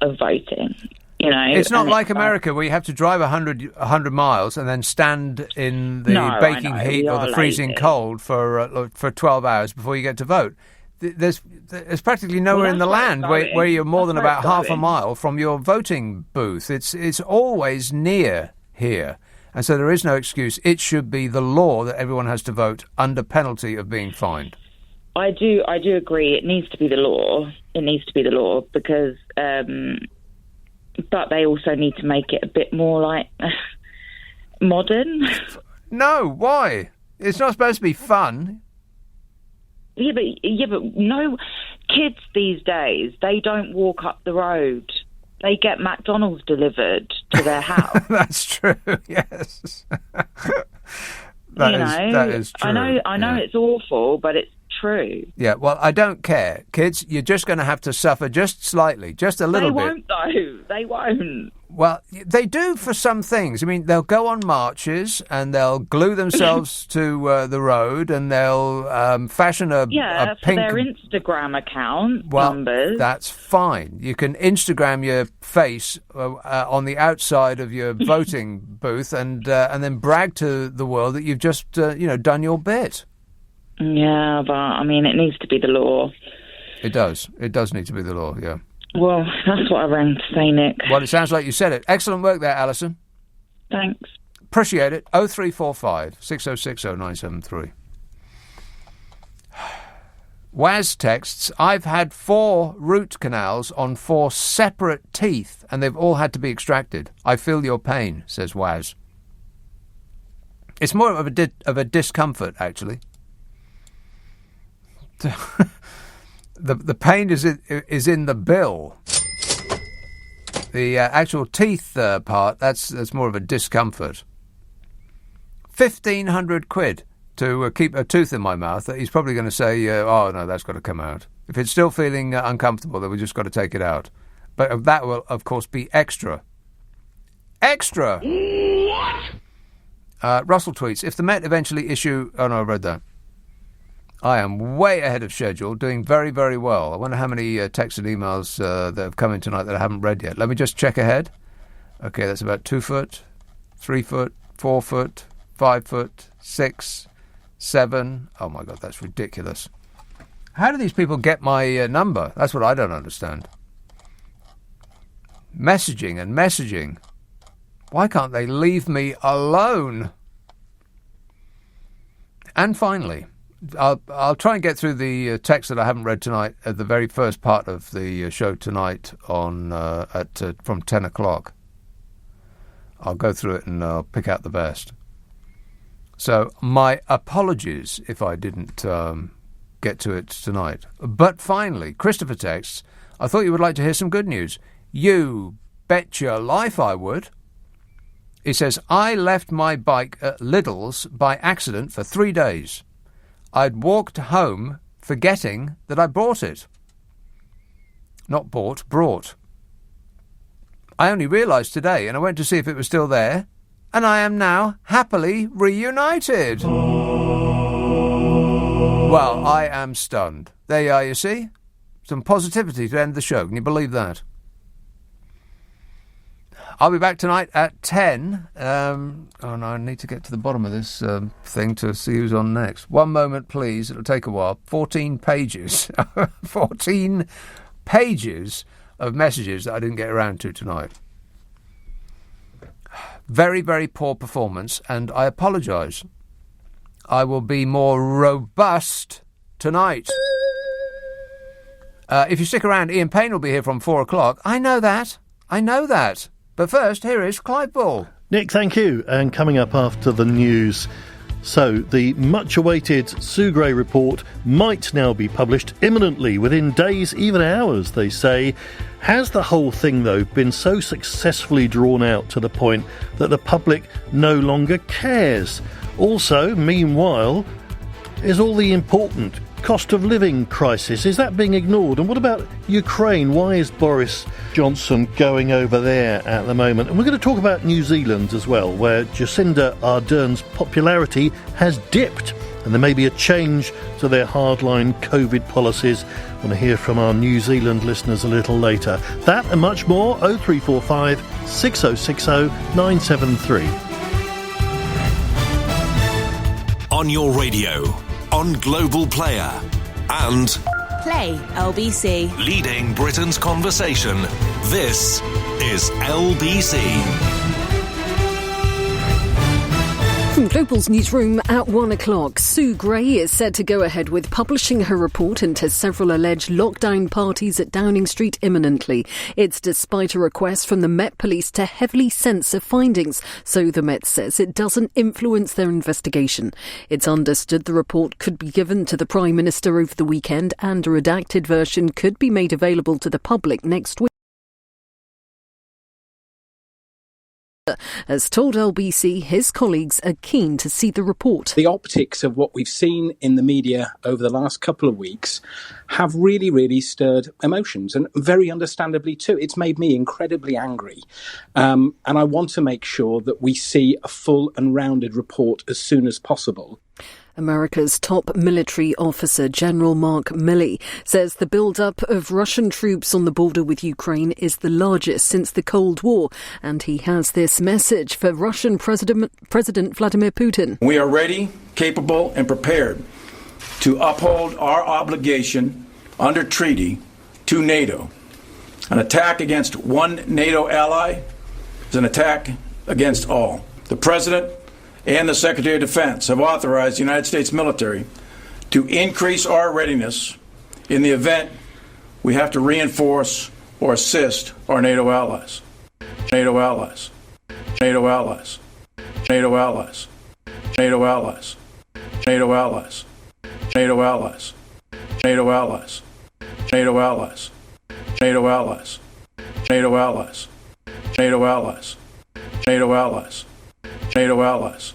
of voting, It's not like America where you have to drive 100 miles and then stand in the baking heat or the freezing cold for 12 hours before you get to vote. There's practically nowhere in the land where you're more than about half a mile from your voting booth. It's always near here. And so there is no excuse. It should be the law that everyone has to vote under penalty of being fined. I do agree. It needs to be the law. It needs to be the law because, but they also need to make it a bit more modern. No, why? It's not supposed to be fun. Yeah, but no kids these days, they don't walk up the road. they get McDonald's delivered to their house. That's true, yes. That is true. I know it's awful, but it's true. Yeah, well, I don't care. Kids, you're just going to have to suffer just slightly, just a little bit. They won't, though. They won't. Well, they do for some things. I mean, they'll go on marches and they'll glue themselves to the road and they'll fashion a for pink... their Instagram account Well, numbers. that's fine. You can Instagram your face on the outside of your voting booth and then brag to the world that you've just, done your bit. Yeah, but, I mean, it needs to be the law. It does. It does need to be the law, yeah. Well, that's what I rang to say, Nick. Well, it sounds like you said it. Excellent work there, Alison. Thanks. Appreciate it. 0345 6060 973. Waz texts, I've had 4 root canals on 4 separate teeth and they've all had to be extracted. I feel your pain, says Waz. It's more of a discomfort, actually. The pain is in the bill. The actual teeth part, that's more of a discomfort. 1,500 quid to keep a tooth in my mouth. He's probably going to say, oh, no, that's got to come out. If it's still feeling uncomfortable, then we've just got to take it out. But that will, of course, be extra. Extra! What? Russell tweets, if the Met eventually issue... Oh, no, I read that. I am way ahead of schedule, doing very, very well. I wonder how many texts and emails that have come in tonight that I haven't read yet. Let me just check ahead. Okay, that's about 2 foot, 3 foot, 4 foot, 5 foot, 6, 7. Oh, my God, that's ridiculous. How do these people get my number? That's what I don't understand. Messaging and messaging. Why can't they leave me alone? And finally... I'll try and get through the text that I haven't read tonight at the very first part of the show tonight on from 10 o'clock. I'll go through it and I'll pick out the best. So my apologies if I didn't get to it tonight. But finally, Christopher texts, I thought you would like to hear some good news. You bet your life I would. He says, I left my bike at Lidl's by accident for 3 days. I'd walked home forgetting that I brought it. Not bought, brought. I only realised today, and I went to see if it was still there, and I am now happily reunited. Well, I am stunned. There you are, you see? Some positivity to end the show. Can you believe that? I'll be back tonight at 10. Oh, no, I need to get to the bottom of this thing to see who's on next. One moment, please. It'll take a while. 14 pages. 14 pages of messages that I didn't get around to tonight. Very, very poor performance, and I apologise. I will be more robust tonight. If you stick around, Ian Payne will be here from 4 o'clock. I know that. But first, here is Clive Ball. Nick, thank you. And coming up after the news. So, the much-awaited Sue Gray report might now be published imminently, within days, even hours, they say. Has the whole thing, though, been so successfully drawn out to the point that the public no longer cares? Also, meanwhile, is all the important cost of living crisis, is that being ignored? And what about Ukraine? Why is Boris Johnson going over there at the moment? And we're going to talk about New Zealand as well, where Jacinda Ardern's popularity has dipped, and there may be a change to their hardline COVID policies. I want to hear from our New Zealand listeners a little later. That and much more, 0345 6060 973. On your radio, on Global Player, and Play LBC. Leading Britain's conversation. This is LBC. From Global's newsroom at 1 o'clock, Sue Gray is said to go ahead with publishing her report into several alleged lockdown parties at Downing Street imminently. It's despite a request from the Met Police to heavily censor findings, so the Met says it doesn't influence their investigation. It's understood the report could be given to the Prime Minister over the weekend, and a redacted version could be made available to the public next week. has told LBC his colleagues are keen to see the report. The optics of what we've seen in the media over the last couple of weeks have really, really stirred emotions, and very understandably too. It's made me incredibly angry. And I want to make sure that we see a full and rounded report as soon as possible. America's top military officer, General Mark Milley, says the build-up of Russian troops on the border with Ukraine is the largest since the Cold War. And he has this message for Russian President Vladimir Putin. We are ready, capable, and prepared to uphold our obligation under treaty to NATO. An attack against one NATO ally is an attack against all. The President and the Secretary of Defense have authorized the United States military to increase our readiness in the event we have to reinforce or assist our NATO allies. NATO allies. NATO allies. NATO allies. NATO allies. NATO allies. NATO allies. NATO allies. NATO allies. NATO allies. NATO allies. NATO allies. NATO allies. NATO allies.